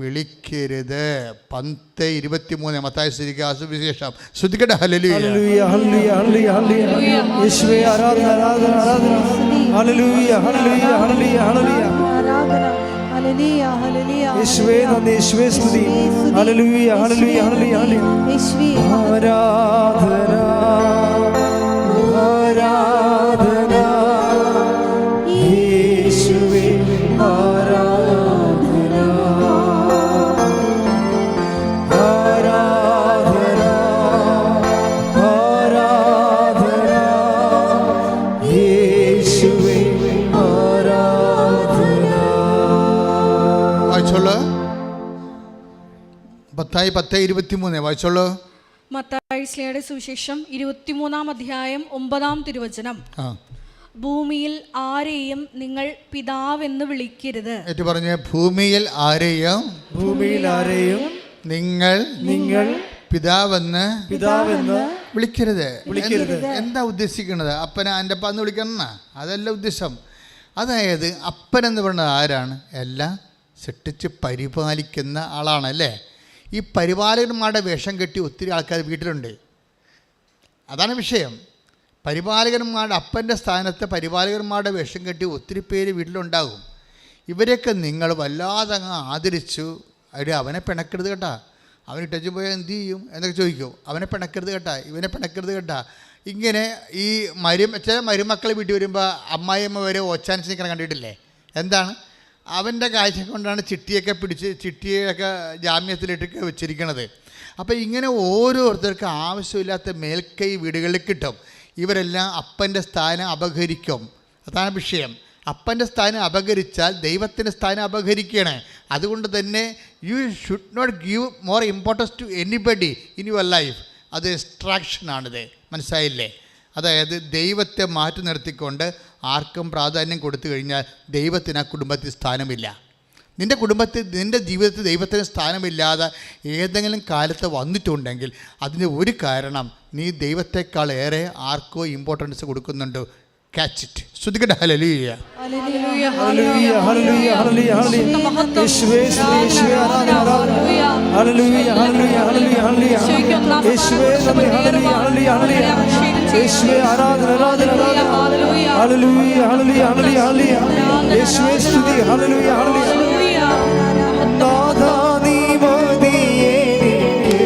വിളിക്കരുത്. 10:23 മത്തായി സുവിശേഷം. ശ്രദ്ധിക്കട്ടെ. ഹല്ലേലൂയ ഹല്ലേലൂയ ഹല്ലേലൂയ ഹല്ലേലൂയ. യേശുവേ ആരാധന ആരാധന ആരാധന. ഹല്ലേലൂയ ഹല്ലേലൂയ ഹല്ലേലൂയ ഹല്ലേലൂയ. ഹല്ലേലൂയ ഹല്ലേലൂയ. യേശുവേ നന്ദി, യേശുവേ സ്തുതി. ഹല്ലേലൂയ ഹല്ലേലൂയ ഹല്ലേലൂയ ഹല്ലേലൂയ. യേശുവേ ആരാധന ആരാധന. യേശുവേ ആരാധന ആരാധന ആരാധന. യേശുവേ ആരാധന. വായിച്ചോളൂ. മത്തായി 10:23 വായിച്ചോളൂ. മത്തായി ശ്ലീഹയുടെ സുവിശേഷം 23-ാം അധ്യായം 9-ാം തിരുവചനം. ഭൂമിയിൽ ആരെയും നിങ്ങൾ പിതാവെന്ന് വിളിക്കരുത്. ഏറ്റു പറഞ്ഞ ഭൂമിയിൽ ആരെയും നിങ്ങൾ പിതാവെന്ന് വിളിക്കരുത്. എന്താ ഉദ്ദേശിക്കുന്നത്? അപ്പനെ എൻ്റെ അപ്പാന്ന് വിളിക്കണം, അതല്ല ഉദ്ദേശം. അതായത് അപ്പനെന്ന് പറയുന്നത് ആരാണ്? എല്ലാം സൃഷ്ടിച്ച് പരിപാലിക്കുന്ന ആളാണല്ലേ. ഈ പരിപാലകന്മാരുടെ വേഷം കെട്ടി ഒത്തിരി ആൾക്കാർ വീട്ടിലുണ്ട്. അതാണ് വിഷയം. പരിപാലകന്മാരുടെ അപ്പൻ്റെ സ്ഥാനത്ത് പരിപാലകന്മാരുടെ വേഷം കെട്ടി ഒത്തിരി പേര് വീട്ടിലുണ്ടാകും. ഇവരെയൊക്കെ നിങ്ങൾ വല്ലാതെ അങ്ങ് ആദരിച്ചു. അവനെ പിണക്കരുത് കേട്ടാ, അവന് ടച്ച് പോയാൽ എന്ത് ചെയ്യും എന്നൊക്കെ ചോദിക്കും. അവനെ പിണക്കരുത് കേട്ടാ, ഇവനെ പിണക്കരുത് കേട്ടാ. ഇങ്ങനെ ഈ ചില മരുമക്കൾ വീട്ടിൽ വരുമ്പോൾ അമ്മായിയമ്മ വരെ ഓച്ചാനിച്ച് നിൽക്കണം കണ്ടിട്ടില്ലേ? എന്താണ്? അവൻ്റെ കാഴ്ച കൊണ്ടാണ് ചിട്ടിയൊക്കെ ജാമ്യത്തിലിട്ടൊക്കെ വെച്ചിരിക്കണത്. അപ്പോൾ ഇങ്ങനെ ഓരോരുത്തർക്ക് ആവശ്യമില്ലാത്ത മേൽക്കൈ വീടുകളിൽ കിട്ടും. ഇവരെല്ലാം അപ്പൻ്റെ സ്ഥാനം അപഹരിക്കും. അതാണ് വിഷയം. അപ്പൻ്റെ സ്ഥാനം അപഹരിച്ചാൽ ദൈവത്തിൻ്റെ സ്ഥാനം അപഹരിക്കുകയാണ്. അതുകൊണ്ട് തന്നെ you should not give more importance to anybody in your life. അത് എക്സ്ട്രാക്ഷനാണിത്. മനസ്സിലായില്ലേ? അതായത് ദൈവത്തെ മാറ്റി നിർത്തിക്കൊണ്ട് ആർക്കും പ്രാധാന്യം കൊടുത്തു കഴിഞ്ഞാൽ ദൈവത്തിന് ആ കുടുംബത്തിൽ സ്ഥാനമില്ല. നിൻ്റെ കുടുംബത്തിൽ, നിൻ്റെ ജീവിതത്തിൽ ദൈവത്തിന് സ്ഥാനമില്ലാതെ ഏതെങ്കിലും കാലത്ത് വന്നിട്ടുണ്ടെങ്കിൽ അതിന് ഒരു കാരണം നീ ദൈവത്തെക്കാൾ ഏറെ ആർക്കോ ഇമ്പോർട്ടൻസ് കൊടുക്കുന്നുണ്ട്. Catch it. ശ്രദ്ധിക്കട്ടെ. ഹല്ലേലൂയ ഹല്ലേലൂയ ഹല്ലേലൂയ ഹല്ലേലൂയ ഹല്ലേലൂയ. യേശുവേ യേശുവേ ആരാധന ആരാധന. ഹല്ലേലൂയ ഹല്ലേലൂയ ഹല്ലേലൂയ ഹല്ലേലൂയ. യേശുവേ നന്ദി. ഹല്ലേലൂയ ഹല്ലേലൂയ ഹല്ലേലൂയ. യേശുവേ ആരാധന ആരാധന ആരാധന. ഹല്ലേലൂയ ഹല്ലേലൂയ ഹല്ലേലൂയ ഹല്ലേലൂയ. യേശുവേ സ്തുതി. ഹല്ലേലൂയ ഹല്ലേലൂയ. നാഥാ നീ മതിയേ എനിക്ക്,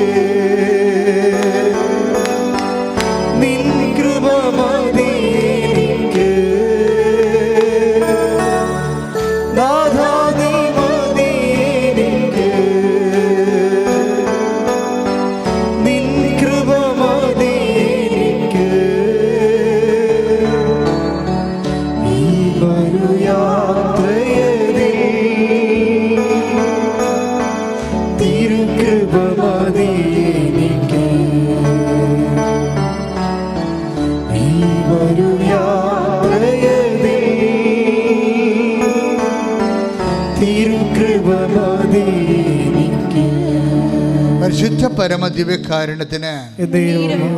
നിൻ കൃപ മതി എനിക്ക്. നാഥാ നീ മതിയേ എനിക്ക്, നിൻ കൃപ മതി എനിക്ക്. ഈ വരുയാത്രയിൽ പരിശുദ്ധ പരമദിവ്യകാരുണ്യത്തിന്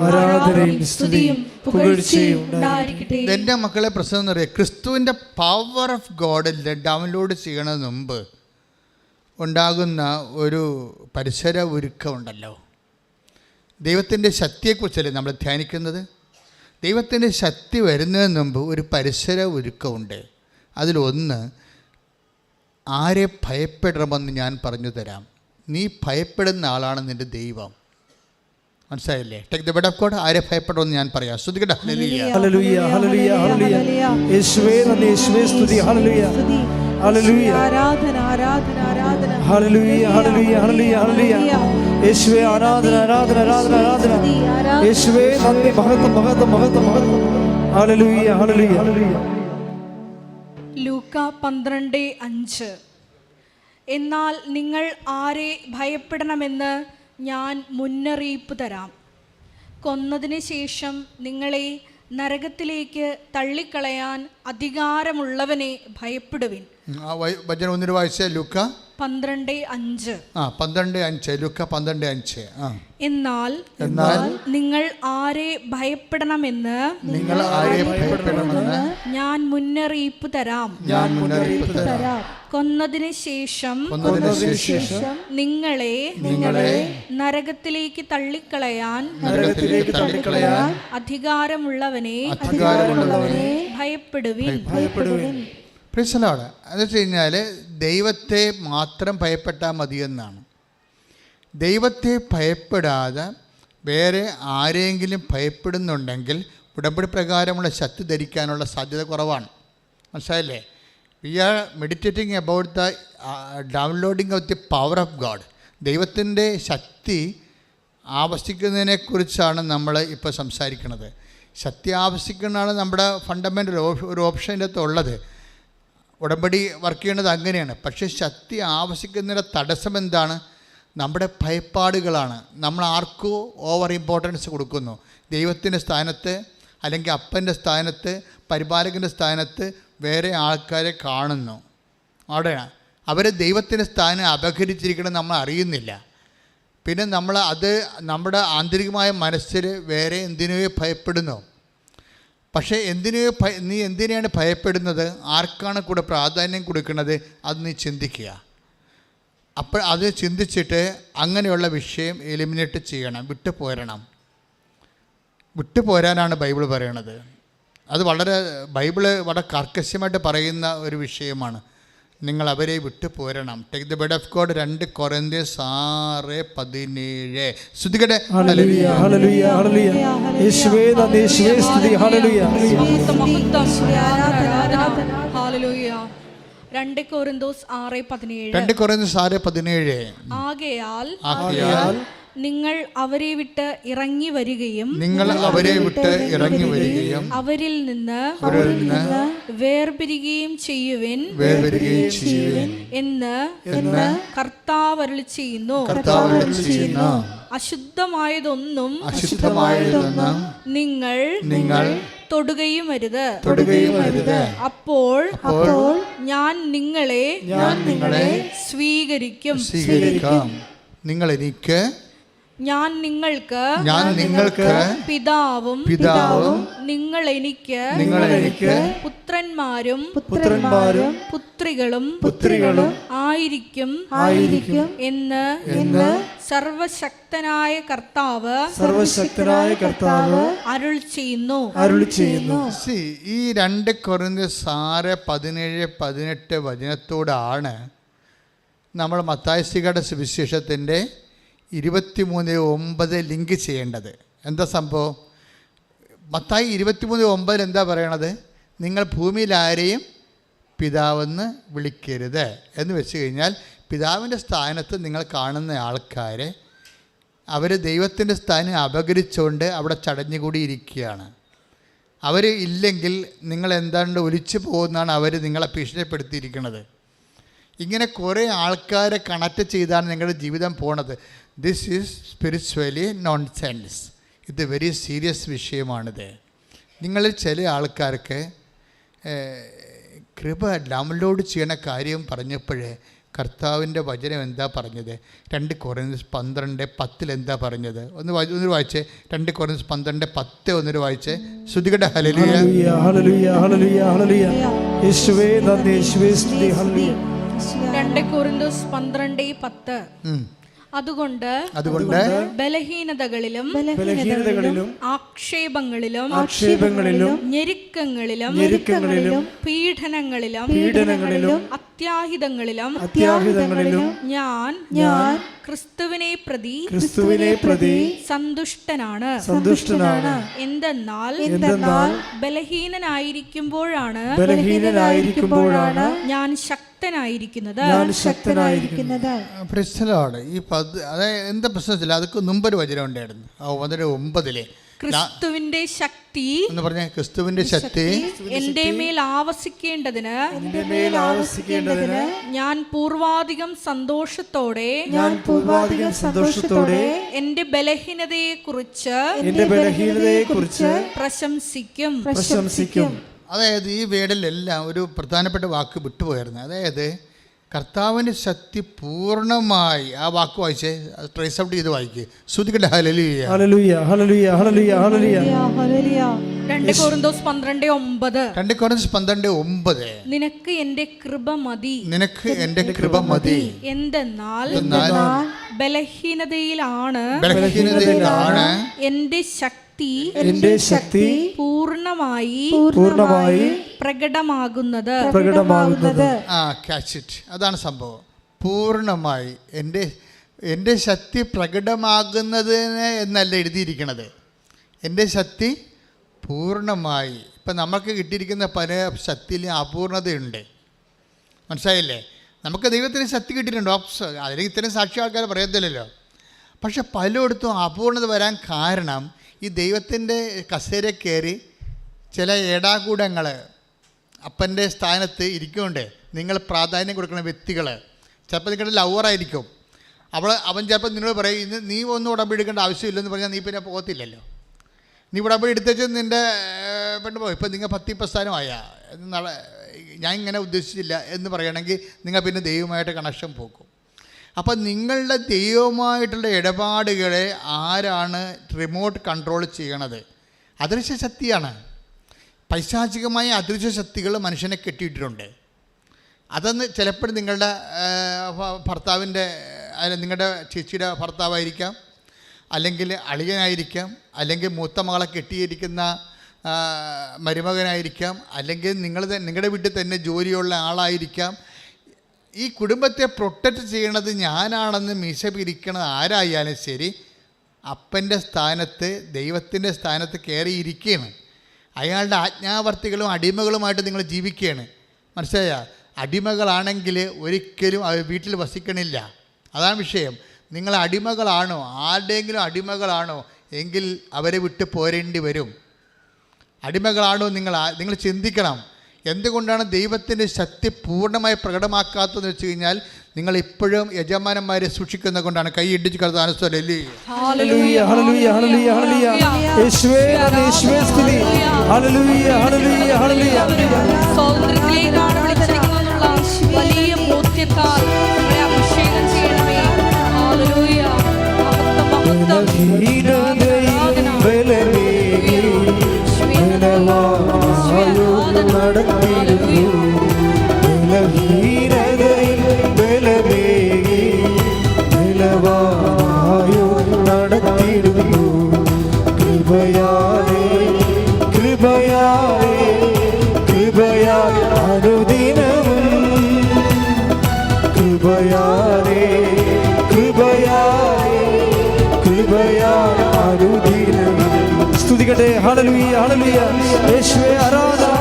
ആരാധനയും സ്തുതിയും പുകഴ്ചയും ഉണ്ടായിരിക്കട്ടെ. എൻ്റെ മക്കളെ പ്രശ്നം എന്ന് പറയുക, ക്രിസ്തുവിൻ്റെ പവർ ഓഫ് ഗോഡിൽ ഡൗൺലോഡ് ചെയ്യണതിന് മുമ്പ് ഉണ്ടാകുന്ന ഒരു പരിസര ഒരുക്കമുണ്ടല്ലോ. ദൈവത്തിൻ്റെ ശക്തിയെക്കുറിച്ചല്ലേ നമ്മൾ ധ്യാനിക്കുന്നത്. ദൈവത്തിൻ്റെ ശക്തി വരുന്നതിന് മുമ്പ് ഒരു പരിസര ഒരുക്കമുണ്ട്. അതിലൊന്ന്, ആരെ ഭയപ്പെടണമെന്ന് ഞാൻ പറഞ്ഞു തരാം. നീ ഭയപ്പെടുന്ന ആളാണ് നിൻ്റെ ദൈവം. മനസ്സിലായില്ലേ? Take the word of God. ആരെ ഭയപ്പെടണമെന്ന് ഞാൻ പറയാം. ശ്രദ്ധിക്കട്ടെ. ഹല്ലേലൂയ ഹല്ലേലൂയ ഹല്ലേലൂയ. യേശുവേ നന്ദി, യേശുവേ സ്തുതി. ഹല്ലേലൂയ ഹല്ലേലൂയ. ആരാധന ആരാധന ആരാധന. ഹല്ലേലൂയ ഹല്ലേലൂയ ഹല്ലേലൂയ ഹല്ലേലൂയ. യേശുവേ ആരാധന ആരാധന ആരാധന ആരാധന. യേശുവേ നന്ദി, മഹത്വം മഹത്വം മഹത്വം മഹത്വം. ഹല്ലേലൂയ ഹല്ലേലൂയ ഹല്ലേലൂയ. ലൂക്ക 12:5. എന്നാൽ നിങ്ങൾ ആരെ ഭയപ്പെടണമെന്ന് ഞാൻ മുന്നറിയിപ്പ് തരാം. കൊന്നതിന് ശേഷം നിങ്ങളെ നരകത്തിലേക്ക് തള്ളിക്കളയാൻ അധികാരമുള്ളവനെ ഭയപ്പെടുവിൻ. വചനം ഒന്നിന് വായിച്ച ലൂക്ക 12:5. 12:5. ലൂക്ക 12:5. എന്നാൽ നിങ്ങൾ ആരെ ഭയപ്പെടണമെന്ന് ഞാൻ മുന്നറിയിപ്പ് തരാം. കൊന്നതിന് ശേഷം നിങ്ങളെ നരകത്തിലേക്ക് തള്ളിക്കളയാൻ അധികാരമുള്ളവനെ ഭയപ്പെടുവിൻ. പ്രിയപ്പെട്ടവരെ, എന്ന് വെച്ച് കഴിഞ്ഞാൽ ദൈവത്തെ മാത്രം ഭയപ്പെട്ടാൽ മതിയെന്നാണ്. ദൈവത്തെ ഭയപ്പെടാതെ വേറെ ആരെങ്കിലും ഭയപ്പെടുന്നുണ്ടെങ്കിൽ ഉടമ്പടി പ്രകാരമുള്ള ശക്തി ധരിക്കാനുള്ള സാധ്യത കുറവാണ്. മനസ്സിലായില്ലേ? We are meditating about the downloading of the power of God. ദൈവത്തിൻ്റെ ശക്തി ആവശ്യിക്കുന്നതിനെക്കുറിച്ചാണ് നമ്മൾ ഇപ്പോൾ സംസാരിക്കുന്നത്. ശക്തി ആവശ്യിക്കുന്നതാണ് നമ്മുടെ ഫണ്ടമെൻ്റൽ ഒരു ഓപ്ഷൻ്റെ അകത്ത് ഉള്ളത്. ഉടമ്പടി വർക്ക് ചെയ്യേണ്ടത് അങ്ങനെയാണ്. പക്ഷേ ശക്തി ആവശ്യിക്കുന്നതിൻ്റെ തടസ്സം എന്താണ്? നമ്മുടെ ഭയപ്പാടുകളാണ്. നമ്മൾ ആർക്കോ ഓവർ ഇമ്പോർട്ടൻസ് കൊടുക്കുന്നു. ദൈവത്തിൻ്റെ സ്ഥാനത്ത്, അല്ലെങ്കിൽ അപ്പൻ്റെ സ്ഥാനത്ത്, പരിപാലകൻ്റെ സ്ഥാനത്ത് വേറെ ആൾക്കാരെ കാണുന്നു. അവിടെയാണ് അവർ ദൈവത്തിൻ്റെ സ്ഥാനം അപഹരിച്ചിരിക്കണം, നമ്മൾ അറിയുന്നില്ല. പിന്നെ നമ്മൾ അത് നമ്മുടെ ആന്തരികമായ മനസ്സിൽ വേറെ എന്തിനെയോ ഭയപ്പെടുന്നു. പക്ഷേ നീ എന്തിനെയാണ് ഭയപ്പെടുന്നത്? ആർക്കാണ് കൂടെ പ്രാധാന്യം കൊടുക്കുന്നത്? അത് നീ ചിന്തിക്കുക. അപ്പോൾ അത് ചിന്തിച്ചിട്ട് അങ്ങനെയുള്ള വിഷയം എലിമിനേറ്റ് ചെയ്യണം, വിട്ടുപോരാനാണ് ബൈബിൾ പറയണത്. അത് ബൈബിള് വളരെ കർക്കശമായിട്ട് പറയുന്ന ഒരു വിഷയമാണ്. നിങ്ങൾ അവരെ വിട്ടുപോരണം. Take the word of God. 2 Corinthians 6:17. ശ്രദ്ധിക്കട്ടെ. ഹല്ലേലൂയ ഹല്ലേലൂയ ഹല്ലേലൂയ. യേശുവേ നന്ദി, യേശുവേ സ്തുതി. ഹല്ലേലൂയ ഹല്ലേലൂയ. 2 കൊരിന്ത്യൻസ് 6:17. 2 കൊരിന്ത്യൻസ് 6:17. ആകയാൽ നിങ്ങൾ അവരെ വിട്ട് ഇറങ്ങി വരികയും അവരിൽ നിന്ന് വേർപിരിയുകയും ചെയ്യുവിൻ എന്ന് കർത്താവ് അരുളി ചെയ്യുന്നു. അശുദ്ധമായതൊന്നും നിങ്ങൾ തൊടുകയും അരുത്. അപ്പോൾ ഞാൻ നിങ്ങളെ സ്വീകരിക്കും. ഞാൻ നിങ്ങൾക്ക് പിതാവും നിങ്ങൾ എനിക്ക് പുത്രന്മാരും പുത്രികളും ആയിരിക്കും എന്ന് സർവശക്തനായ കർത്താവ് അരുൾ ചെയ്യുന്നു. ഈ 2 കൊരിന്ത്യൻസ് 6:17-18 വചനത്തോടാണ് നമ്മൾ മത്തായിയുടെ സുവിശേഷത്തിൻ്റെ 23:9 ലിങ്ക് ചെയ്യേണ്ടത്. എന്താ സംഭവം? മത്തായി 23:9 എന്താ പറയണത്? നിങ്ങൾ ഭൂമിയിൽ ആരെയും പിതാവെന്ന് വിളിക്കരുത് എന്ന് വെച്ച് കഴിഞ്ഞാൽ, പിതാവിൻ്റെ സ്ഥാനത്ത് നിങ്ങൾ കാണുന്ന ആൾക്കാരെ അവർ ദൈവത്തിൻ്റെ സ്ഥാനം അപകരിച്ചുകൊണ്ട് അവിടെ ചടഞ്ഞുകൂടിയിരിക്കുകയാണ്. അവർ ഇല്ലെങ്കിൽ നിങ്ങൾ എന്താണ്ട് ഒലിച്ചു പോകുന്നതാണ് അവർ നിങ്ങളെ ഭീഷണിപ്പെടുത്തിയിരിക്കുന്നത്. ഇങ്ങനെ കുറേ ആൾക്കാരെ കണക്ട് ചെയ്താണ് നിങ്ങളുടെ ജീവിതം പോണത്. This is spiritually nonsense. ഇത് വെരി സീരിയസ് വിഷയമാണിത്. നിങ്ങളിൽ ചില ആൾക്കാർക്ക് കൃപ ഡൗൺലോഡ് ചെയ്യണ കാര്യം പറഞ്ഞപ്പോഴേ കർത്താവിൻ്റെ വചനം എന്താ പറഞ്ഞത്? 2 കൊറിന്ത്യർ 12:10 എന്താ പറഞ്ഞത്? ഒന്ന് വായിച്ചേ. 2 കൊറിന്ത്യർ 12:10 ഒന്നൊരു വായിച്ചേ. ശ്രുതികട ഹല്ലേലൂയ. ഹല്ലേലൂയ ഹല്ലേലൂയ ഹല്ലേലൂയ. യേശുവേ നന്ദി, യേശുവേ സ്തുതി. ഹല്ലേലൂയ. 2 കൊരിന്ത്യർ 12:10. അതുകൊണ്ട് ബലഹീനതകളിലും ആക്ഷേപങ്ങളിലും ഞെരുക്കങ്ങളിലും പീഡനങ്ങളിലും അത്യാഹിതങ്ങളിലും ഞാൻ ക്രിസ്തുവിനെ പ്രതി സന്തുഷ്ടനാണ്. എന്തെന്നാൽ ബലഹീനനായിരിക്കുമ്പോഴാണ് ഞാൻ ശക്തനായിരിക്കുന്നത്. ഈ അതായത് എന്താ പ്രശ്നത്തില്ല, അതൊക്കെ മുമ്പൊരു വചനം ഉണ്ടായിരുന്നു. 9 ക്രിസ്തുവിന്റെ ശക്തി എന്ന് പറഞ്ഞ ക്രിസ്തുവിന്റെ ശക്തി എന്റെ മേൽ ആവസിക്കേണ്ടതിന് ഞാൻ പൂർവാധികം സന്തോഷത്തോടെ എന്റെ ബലഹീനതയെ കുറിച്ച് പ്രശംസിക്കും. അതായത് ഈ വേടിലെല്ലാം ഒരു പ്രധാനപ്പെട്ട വാക്ക് വിട്ടുപോയിരുന്നു. അതായത് കർത്താവിൻ്റെ ശക്തി പൂർണ്ണമായി, ആ വാക്ക് വായിച്ചേ, ട്രേസ് ഔട്ട് ചെയ്ത് വായിക്കുക. ശ്രുതികട ഹല്ലേലൂയ ഹല്ലേലൂയ ഹല്ലേലൂയ ഹല്ലേലൂയ ഹല്ലേലൂയ. 2 കൊരിന്ത്യർ 12:9. നിനക്ക് എന്റെ കൃപ മതി. എന്തെന്നാൽ ബലഹീനതയിലാണ് എന്റെ ശക്തി പൂർണ്ണമായി പ്രകടമാകുന്നത്. അതാണ് സംഭവം. പൂർണ്ണമായി എൻ്റെ ശക്തി പ്രകടമാകുന്നതിന് എന്നല്ല എഴുതിയിരിക്കണത്. എൻ്റെ ശക്തി പൂർണ്ണമായി. ഇപ്പം നമുക്ക് കിട്ടിയിരിക്കുന്ന പല ശക്തിയിലും അപൂർണതയുണ്ട്. മനസ്സിലായില്ലേ? നമുക്ക് ദൈവത്തിന് ശക്തി കിട്ടിയിട്ടുണ്ട്. അതിൽ ഇത്തരം സാക്ഷി ആൾക്കാർ പറയത്തില്ലല്ലോ. പക്ഷെ പലയിടത്തും അപൂർണത വരാൻ കാരണം ഈ ദൈവത്തിൻ്റെ കസേര കയറി ചില ഏടാകൂടങ്ങൾ അപ്പൻ്റെ സ്ഥാനത്ത് ഇരിക്കുന്നുണ്ട്. നിങ്ങൾ പ്രാധാന്യം കൊടുക്കുന്ന വ്യക്തികൾ, ചിലപ്പോൾ നിങ്ങളുടെ ലവറായിരിക്കും. അവൻ ചിലപ്പോൾ നിന്നോട് പറയും, ഇന്ന് നീ ഒന്നും ഉടമ്പടി എടുക്കേണ്ട ആവശ്യമില്ലെന്ന് പറഞ്ഞാൽ നീ പിന്നെ പോകത്തില്ലല്ലോ. നീ ഉടമ്പടി എടുത്തേച്ച് നിൻ്റെ പെണ്ണ് പോകും. ഇപ്പം നിങ്ങൾ 10 സ്ഥാനമായ ഞാൻ ഇങ്ങനെ ഉദ്ദേശിച്ചില്ല എന്ന് പറയുകയാണെങ്കിൽ നിങ്ങൾ പിന്നെ ദൈവമായിട്ട് കണക്ഷൻ പോകും. അപ്പം നിങ്ങളുടെ ദൈവമായിട്ടുള്ള ഇടപാടുകളെ ആരാണ് റിമോട്ട് കൺട്രോൾ ചെയ്യണത്? അദൃശ്യ ശക്തിയാണ്. പൈശാചികമായ അദൃശ്യ ശക്തികൾ മനുഷ്യനെ കെട്ടിയിട്ടിട്ടുണ്ട്. അതൊന്ന് ചിലപ്പോൾ നിങ്ങളുടെ ഭർത്താവിൻ്റെ, നിങ്ങളുടെ ചേച്ചിയുടെ ഭർത്താവായിരിക്കാം, അല്ലെങ്കിൽ അളിയനായിരിക്കാം, അല്ലെങ്കിൽ മൂത്ത മകളെ കെട്ടിയിരിക്കുന്ന മരുമകനായിരിക്കാം, അല്ലെങ്കിൽ നിങ്ങളുടെ വീട്ടിൽ തന്നെ ജോലിയുള്ള ആളായിരിക്കാം. ഈ കുടുംബത്തെ പ്രൊട്ടക്റ്റ് ചെയ്യണത് ഞാനാണെന്ന് മീശ പിരിക്കണത് ആരായാലും ശരി, അപ്പൻ്റെ സ്ഥാനത്ത് ദൈവത്തിൻ്റെ സ്ഥാനത്ത് കയറിയിരിക്കുകയാണ്. അയാളുടെ ആജ്ഞാവർത്തികളും അടിമകളുമായിട്ട് നിങ്ങൾ ജീവിക്കുകയാണ്. മനസ്സിലായ? അടിമകളാണെങ്കിൽ ഒരിക്കലും അവർ വീട്ടിൽ വസിക്കണില്ല. അതാണ് വിഷയം. നിങ്ങൾ അടിമകളാണോ, ആരുടെയെങ്കിലും അടിമകളാണോ എങ്കിൽ അവരെ വിട്ട് പോരേണ്ടി വരും. അടിമകളാണോ നിങ്ങൾ ചിന്തിക്കണം. എന്തുകൊണ്ടാണ് ദൈവത്തിൻ്റെ ശക്തി പൂർണ്ണമായി പ്രകടമാക്കാത്തതെന്ന് വെച്ച് കഴിഞ്ഞാൽ നിങ്ങൾ ഇപ്പോഴും യജമാനന്മാരെ സൂക്ഷിക്കുന്നത് കൊണ്ടാണ്. കൈ ഇടിച്ച് കർത്താവിനെ സ്തുതി. ഹല്ലേലൂയ ഹല്ലേലൂയ ഹല്ലേലൂയ ഹല്ലേലൂയ. യേശുവേ നന്ദി, യേശുവേ സ്തുതി. ഹല്ലേലൂയ ഹല്ലേലൂയ ഹല്ലേലൂയ. സ്വാതന്ത്ര്യത്തിലേക്കാണ് വിളിച്ചിരിക്കുന്നതെന്നുള്ള വലിയ ബോധ്യത്താൽ നമ്മളെ അഭിഷേകം ചെയ്യണമേ. ഹല്ലേലൂയ. സ്തുതിക്കട്ടെ. ഹല്ലേലൂയ ഹല്ലേലൂയ. യേശുവേ ആരാധന.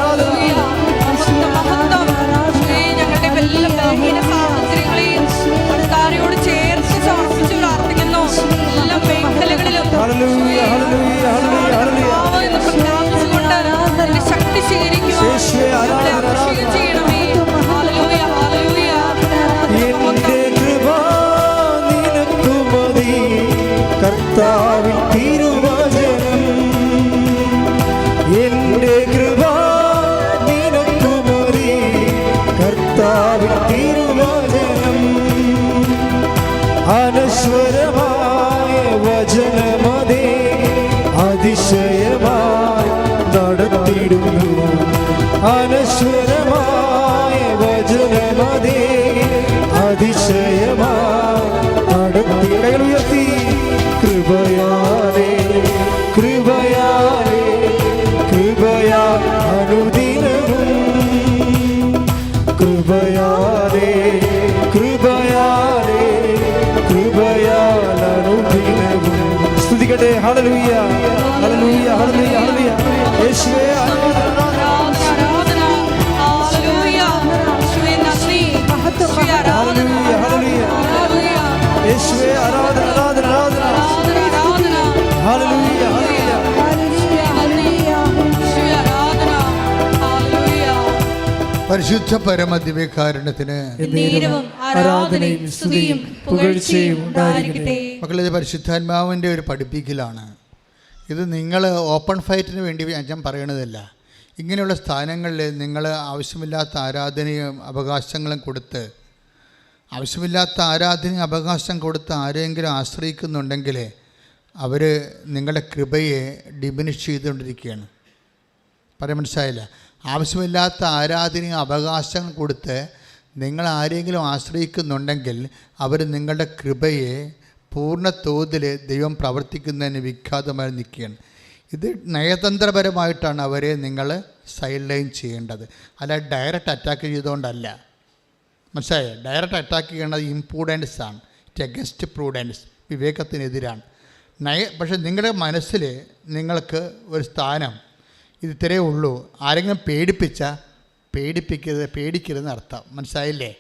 ഞങ്ങളുടെ എല്ലാ ബലഹീന സാഹചര്യങ്ങളെയും കർത്താവിനോട് ചേർത്ത് സമർപ്പിച്ച് പ്രാർത്ഥിക്കുന്നു. എല്ലാ മേഖലകളിലും ഹല്ലേലൂയ ഹല്ലേലൂയ ഹല്ലേലൂയ ഹല്ലേലൂയ. പ്രാർത്ഥിച്ചുകൊണ്ട് നിന്റെ ശക്തി സ്വീകരിക്കുവാൻ നമ്മളെ അഭിഷേകം ചെയ്യണമേ. Hallelujah hallelujah. എന്റെ കൃപ നിനക്കു മതി, കർത്താവിൻ തിരുവചനം. എന്റെ കൃപ അതിശയമായി നടത്തിടുന്നു. അനശ്വരമായ വചനമതേ അതിശയമായി നടത്തി. കൈകൾ ഉയർത്തി. കൃപയാലേ കൃപയാലേ കൃപയാ അനുദിനവും കൃപയാലേ കൃപയാലേ കൃപയാൽ അനുദിനവും. സ്തുതിക്കട്ടെ. ഹല്ലേലൂയ ഹല്ലേലൂയ ഹല്ലേലൂയ ഹല്ലേലൂയ. യേശുവേ യേശുവേ ആരാധന ആരാധന ആരാധന. ഹല്ലേലൂയ ഹല്ലേലൂയ. പരിശുദ്ധ പരമദിവ്യകാരുണ്യത്തിന് ആരാധനയും സ്തുതിയും പുകഴ്ചയും ഉണ്ടായിരിക്കട്ടെ. മക്കളെ, പരിശുദ്ധാത്മാവിൻ്റെ ഒരു പഠിപ്പിക്കലാണ് ഇത്. നിങ്ങൾ ഓപ്പൺ ഫൈറ്റിന് വേണ്ടി ഞാൻ പറയണതല്ല. ഇങ്ങനെയുള്ള സ്ഥാനങ്ങളിൽ നിങ്ങൾ ആവശ്യമില്ലാത്ത ആരാധനയും അവകാശങ്ങളും കൊടുത്ത് ആരെങ്കിലും ആശ്രയിക്കുന്നുണ്ടെങ്കിൽ അവർ നിങ്ങളുടെ കൃപയെ ഡിമിനിഷ് ചെയ്തുകൊണ്ടിരിക്കുകയാണ്. പറയാൻ മനസ്സിലായില്ല? ആവശ്യമില്ലാത്ത ആരാധനയും അവകാശം കൊടുത്ത് നിങ്ങൾ ആരെങ്കിലും ആശ്രയിക്കുന്നുണ്ടെങ്കിൽ അവർ നിങ്ങളുടെ കൃപയെ പൂർണ്ണ തോതിൽ ദൈവം പ്രവർത്തിക്കുന്നതിന് വിഖ്യാതമായി നിൽക്കുകയാണ്. ഇത് നയതന്ത്രപരമായിട്ടാണ് അവരെ നിങ്ങൾ സൈഡ് ലൈൻ ചെയ്യേണ്ടത്, അല്ല ഡയറക്റ്റ് അറ്റാക്ക് ചെയ്തുകൊണ്ടല്ല. മനസ്സിലായോ? ഡയറക്റ്റ് അറ്റാക്ക് ചെയ്യേണ്ടത് ഇംപ്രൂഡൻസ് ആണ്. ഇറ്റ് അഗൻസ്റ്റ് പ്രൂഡൻസ്, വിവേകത്തിനെതിരാണ്. പക്ഷേ നിങ്ങളുടെ മനസ്സിൽ നിങ്ങൾക്ക് ഒരു സ്ഥാനം ഇത് ഇത്രയേ ഉള്ളൂ. ആരെങ്കിലും പേടിക്കരുതെന്ന് അർത്ഥം. മനസ്സിലായില്ലേ?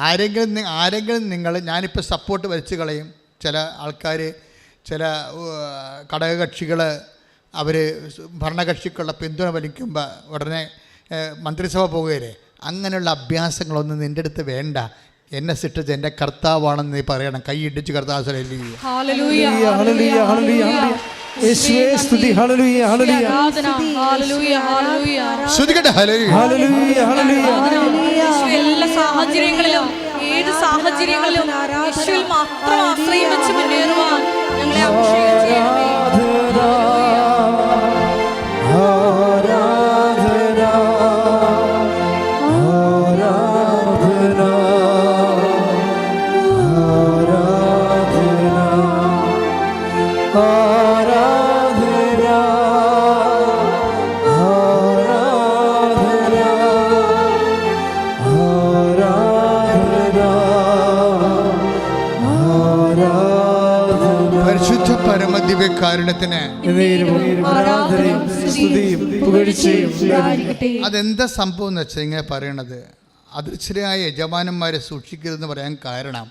ആരെങ്കിലും നിങ്ങൾ ഞാനിപ്പോൾ സപ്പോർട്ട് വലിച്ചു കളയും. ചില ആൾക്കാർ, ചില ഘടകകക്ഷികൾ അവർ ഭരണകക്ഷിക്കുള്ള പിന്തുണ വലിക്കുമ്പോൾ ഉടനെ മന്ത്രിസഭ പോകുകയല്ലേ. അങ്ങനെയുള്ള അഭ്യാസങ്ങളൊന്നും നിൻ്റെ അടുത്ത് വേണ്ട. എന്നെ സൃഷ്ടിച്ച എൻ്റെ കർത്താവാണെന്ന് നീ പറയണം. കൈ ഇടിച്ച് കർത്താവ് എല്ലാ സാഹചര്യങ്ങളിലും ഏത് സാഹചര്യങ്ങളിലും യേശുവിൽ മാത്രം ആശ്രയം വെച്ച് മുന്നേറുവാൻ ഞങ്ങളെ അഭിഷേകം ചെയ്യണമേ. പരിശുദ്ധ പരമദിവ്യകാരുണ്യത്തിന് അതെന്താ സംഭവം എന്ന് വെച്ചാൽ ഇങ്ങനെ പറയണത്, അദൃശ്യരായ യജമാനന്മാരെ സൂക്ഷിക്കരുതെന്ന് പറയാൻ കാരണം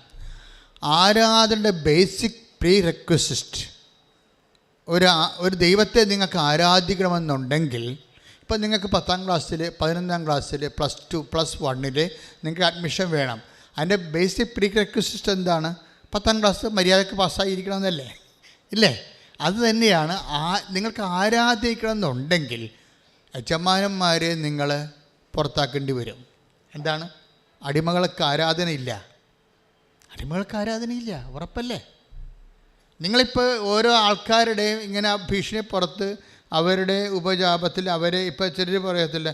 ആരാധനയുടെ ബേസിക് പ്രീ റിക്വസിസ്റ്റ് ഒരു ദൈവത്തെ നിങ്ങൾക്ക് ആരാധിക്കണമെന്നുണ്ടെങ്കിൽ, ഇപ്പം നിങ്ങൾക്ക് 10ാം ക്ലാസ്സിൽ 11ാം ക്ലാസ്സിൽ +2 +1 നിങ്ങൾക്ക് അഡ്മിഷൻ വേണം. അതിൻ്റെ ബേസിക് പ്രീ റിക്വസിസ്റ്റ് എന്താണ്? 10ാം ക്ലാസ് മര്യാദയ്ക്ക് പാസ്സായിരിക്കണമെന്നല്ലേ? ഇല്ലേ? അത് തന്നെയാണ്. നിങ്ങൾക്ക് ആരാധിക്കണമെന്നുണ്ടെങ്കിൽ യജമാനന്മാരെ നിങ്ങൾ പുറത്താക്കേണ്ടി വരും. എന്താണ്? അടിമകൾക്ക് ആരാധനയില്ല. ഉറപ്പല്ലേ? നിങ്ങളിപ്പോൾ ഓരോ ആൾക്കാരുടെയും ഇങ്ങനെ ഭീഷണി പുറത്ത് അവരുടെ ഉപജാപത്തിൽ അവരെ ഇപ്പോൾ ചിലർ പറയത്തില്ല,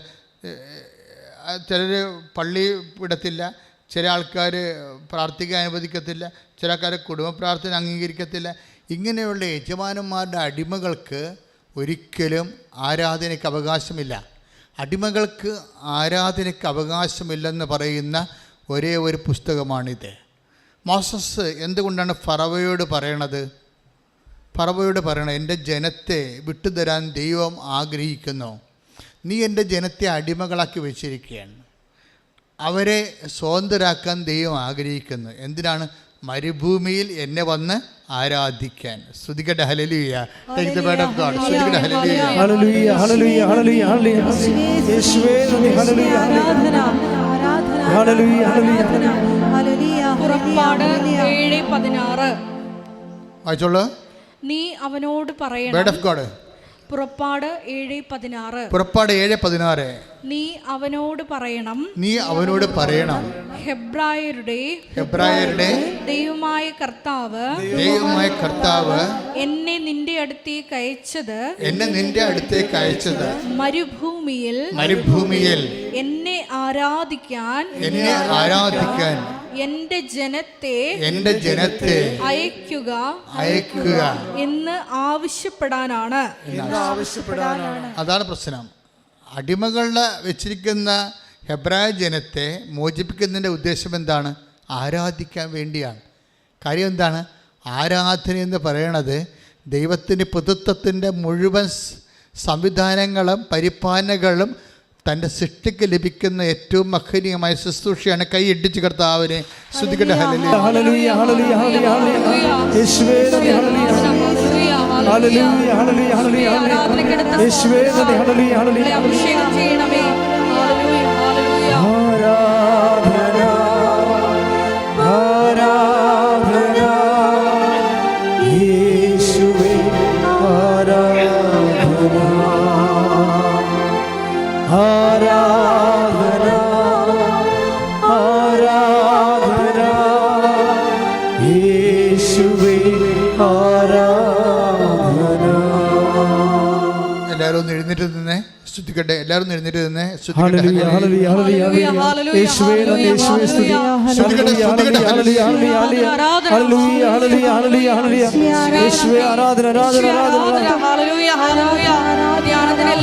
ചിലർ പള്ളി വിടത്തില്ല, ചില ആൾക്കാർ പ്രാർത്ഥിക്കാൻ അനുവദിക്കത്തില്ല, ചില ആൾക്കാർ കുടുംബ പ്രാർത്ഥന അംഗീകരിക്കത്തില്ല. ഇങ്ങനെയുള്ള യജമാനന്മാരുടെ അടിമകൾക്ക് ഒരിക്കലും ആരാധനയ്ക്ക് അവകാശമില്ല. അടിമകൾക്ക് ആരാധനയ്ക്ക് അവകാശമില്ലെന്ന് പറയുന്ന ഒരേ ഒരു പുസ്തകമാണിത്. മോസസ് എന്തുകൊണ്ടാണ് ഫറവോയോട് പറയണത്? എൻ്റെ ജനത്തെ വിട്ടുതരാൻ ദൈവം ആഗ്രഹിക്കുന്നു. നീ എൻ്റെ ജനത്തെ അടിമകളാക്കി വെച്ചിരിക്കുകയാണ്. അവരെ സ്വതന്ത്രരാക്കാൻ ദൈവം ആഗ്രഹിക്കുന്നു. എന്തിനാണ്? മരുഭൂമിയിൽ എന്നെ വന്ന് ആരാധിക്കാൻ. സ്തുതിക്കട്ടെ. ഹല്ലേലൂയ. Take the word of God. സ്തുതിക്കട്ടെ. ഹല്ലേലൂയ. ഹല്ലേലൂയ ഹല്ലേലൂയ ഹല്ലേലൂയ ഹല്ലേലൂയ. യേശുവേ നന്ദി. ഹല്ലേലൂയ ആരാധന ഹല്ലേലൂയ ഹല്ലേലൂയ ഹല്ലേലൂയ. പുറപ്പാട് 7:16. വായിച്ചോളൂ. നീ അവനോട് പറയണം. Word of God. പുറപ്പാട് 7:16. പുറപ്പാട് 7:16. നീ അവനോട് പറയണം, നീ അവനോട് പറയണം, ഹെബ്രായരുടെ ദൈവമായ കർത്താവ് എന്നെ നിന്റെ അടുത്തേക്ക് അയച്ചത് മരുഭൂമിയിൽ എന്നെ ആരാധിക്കാൻ എന്റെ ജനത്തെ അയക്കുക എന്ന് ആവശ്യപ്പെടാനാണ്. അതാണ് പ്രശ്നം. അടിമകളുടെ വെച്ചിരിക്കുന്ന ഹെബ്രായ ജനത്തെ മോചിപ്പിക്കുന്നതിൻ്റെ ഉദ്ദേശം എന്താണ്? ആരാധിക്കാൻ വേണ്ടിയാണ്. കാര്യം എന്താണ്? ആരാധന എന്ന് പറയണത് ദൈവത്തിൻ്റെ പുതുത്വത്തിൻ്റെ മുഴുവൻ സംവിധാനങ്ങളും പരിപാലനകളും തൻ്റെ സൃഷ്ടിക്ക് ലഭിക്കുന്ന ഏറ്റവും മഹനീയമായ ശുശ്രൂഷയാണ്. കൈ ഇടിച്ച് കർത്താവിനെ സ്തുതിക്കട്ടെ. ഹല്ലേലൂയ ഹല്ലേലൂയ ഹല്ലേലൂയ ഹല്ലേലൂയ യേശുവേ നന്ദി. ഹല്ലേലൂയ ഹല്ലേലൂയ ഹല്ലേലൂയ ഹല്ലേലൂയ യേശുവേ നന്ദി. ഹല്ലേലൂയ ഹല്ലേലൂയ അഭിഷേകം ചെയ്യണമേ. ഹല്ലേലൂയ ഹല്ലേലൂയ ആരാധന ആരാധന യേശുവേ ആരാധന ആരാധന ആരാധന യേശുവേ ആരാധന. എല്ലാവരും ഒന്ന് എഴുന്നേറ്റ് നിന്നേ സ്തുതിക്കട്ടെ. എല്ലാവരും എഴുന്നേറ്റ് നിന്നേ ഹല്ലേലൂയ ഹല്ലേലൂയ ഹല്ലേലൂയ യേശുവേ നന്ദി. യേശുവേ സ്തുതി. ഹല്ലേലൂയ ഹല്ലേലൂയ ഹല്ലേലൂയ ഹല്ലേലൂയ ഹല്ലേലൂയ ഹല്ലേലൂയ ഹല്ലേലൂയ യേശുവേ ആരാധന ആരാധന ആരാധന. ഹല്ലേലൂയ ഹല്ലേലൂയ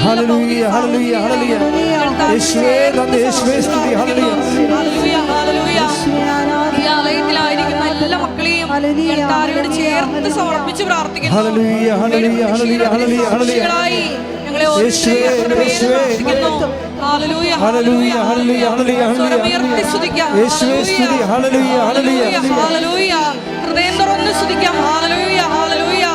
ഹല്ലേലൂയ ഹല്ലേലൂയ ഹല്ലേലൂയ യേശുവേ നന്ദി. യേശുവേ സ്തുതി. ഹല്ലേലൂയ ഹല്ലേലൂയ ഹല്ലേലൂയ. ഈ ആലയത്തിലായിരിക്കുന്ന എല്ലാ മക്കളെയും കർത്താവിനോട് ചേർത്ത് സമർപ്പിച്ച് പ്രാർത്ഥിക്കുന്നു. ഹല്ലേലൂയ ഹല്ലേലൂയ ഹല്ലേലൂയ ഹല്ലേലൂയ ഹല്ലേലൂയ ഞങ്ങളെ ഓരോരുത്തരെയും ഹല്ലേലൂയ ഹല്ലേലൂയ ഹല്ലേലൂയ ഉയർത്തി സ്തുതിക്കാം. യേശുവേ സ്തുതി. ഹല്ലേലൂയ ഹല്ലേലൂയ ഹല്ലേലൂയ. ഹൃദയം തുറന്ന് സ്തുതിക്കാം. ഹല്ലേലൂയ ഹല്ലേലൂയ.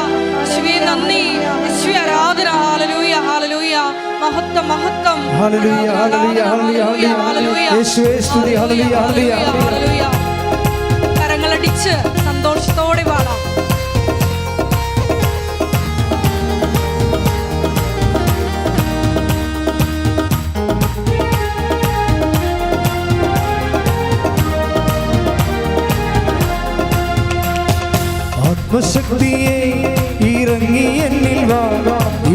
യേശുവേ നന്ദി, യേശുവേ ആരാധന. ഹല്ലേലൂയ ഹല്ലേലൂയ. മഹത്വം മഹത്വം. ഹല്ലേലൂയ ഹല്ലേലൂയ ഹല്ലേലൂയ ഹല്ലേലൂയ യേശുവേ സ്തുതി. ഹല്ലേലൂയ ഹല്ലേലൂയ ഹല്ലേലൂയ. കരങ്ങളടിച്ച് സന്തോഷത്തോടെ പാടാം. ആത്മശക്തിയെ ഇറങ്ങി എന്നിൽ വാ,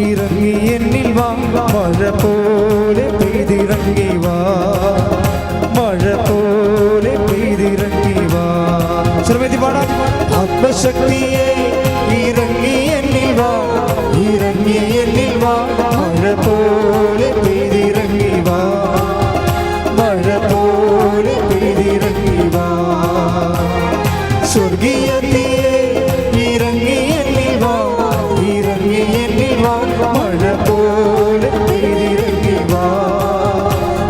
ഇറങ്ങി എന്നിൽ വാ, മഴ പോലെ പെയ്തിറങ്ങി വാ, മഴ പോലെ പെയ്തിറങ്ങി വാ. ശ്രമേതി പാടാം. ആത്മശക്തിയെ ഇറങ്ങി എന്നിൽ വാ, ഇറങ്ങി എന്നിൽ വാ, മഴ പോലെ പെയ്തിറങ്ങി വാ, മഴ പോലെ പെയ്തിറങ്ങി വാ. സ്വർഗീയതയെ ഇറങ്ങി എന്നിൽ വാ, ഇറങ്ങി എന്നിൽ വാ, മഴ പോലെ പെയ്തിറങ്ങി വാ,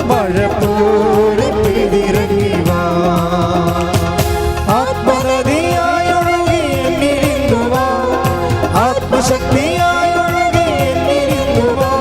മഴ പോലെ പെയ്തിറങ്ങി വാ. ആത്മനദിയായി ഒഴുകി എന്നിലിരുന്നു വാ, ആത്മശക്തിയായി ഒഴുകി എന്നിലിരുന്നു വാ,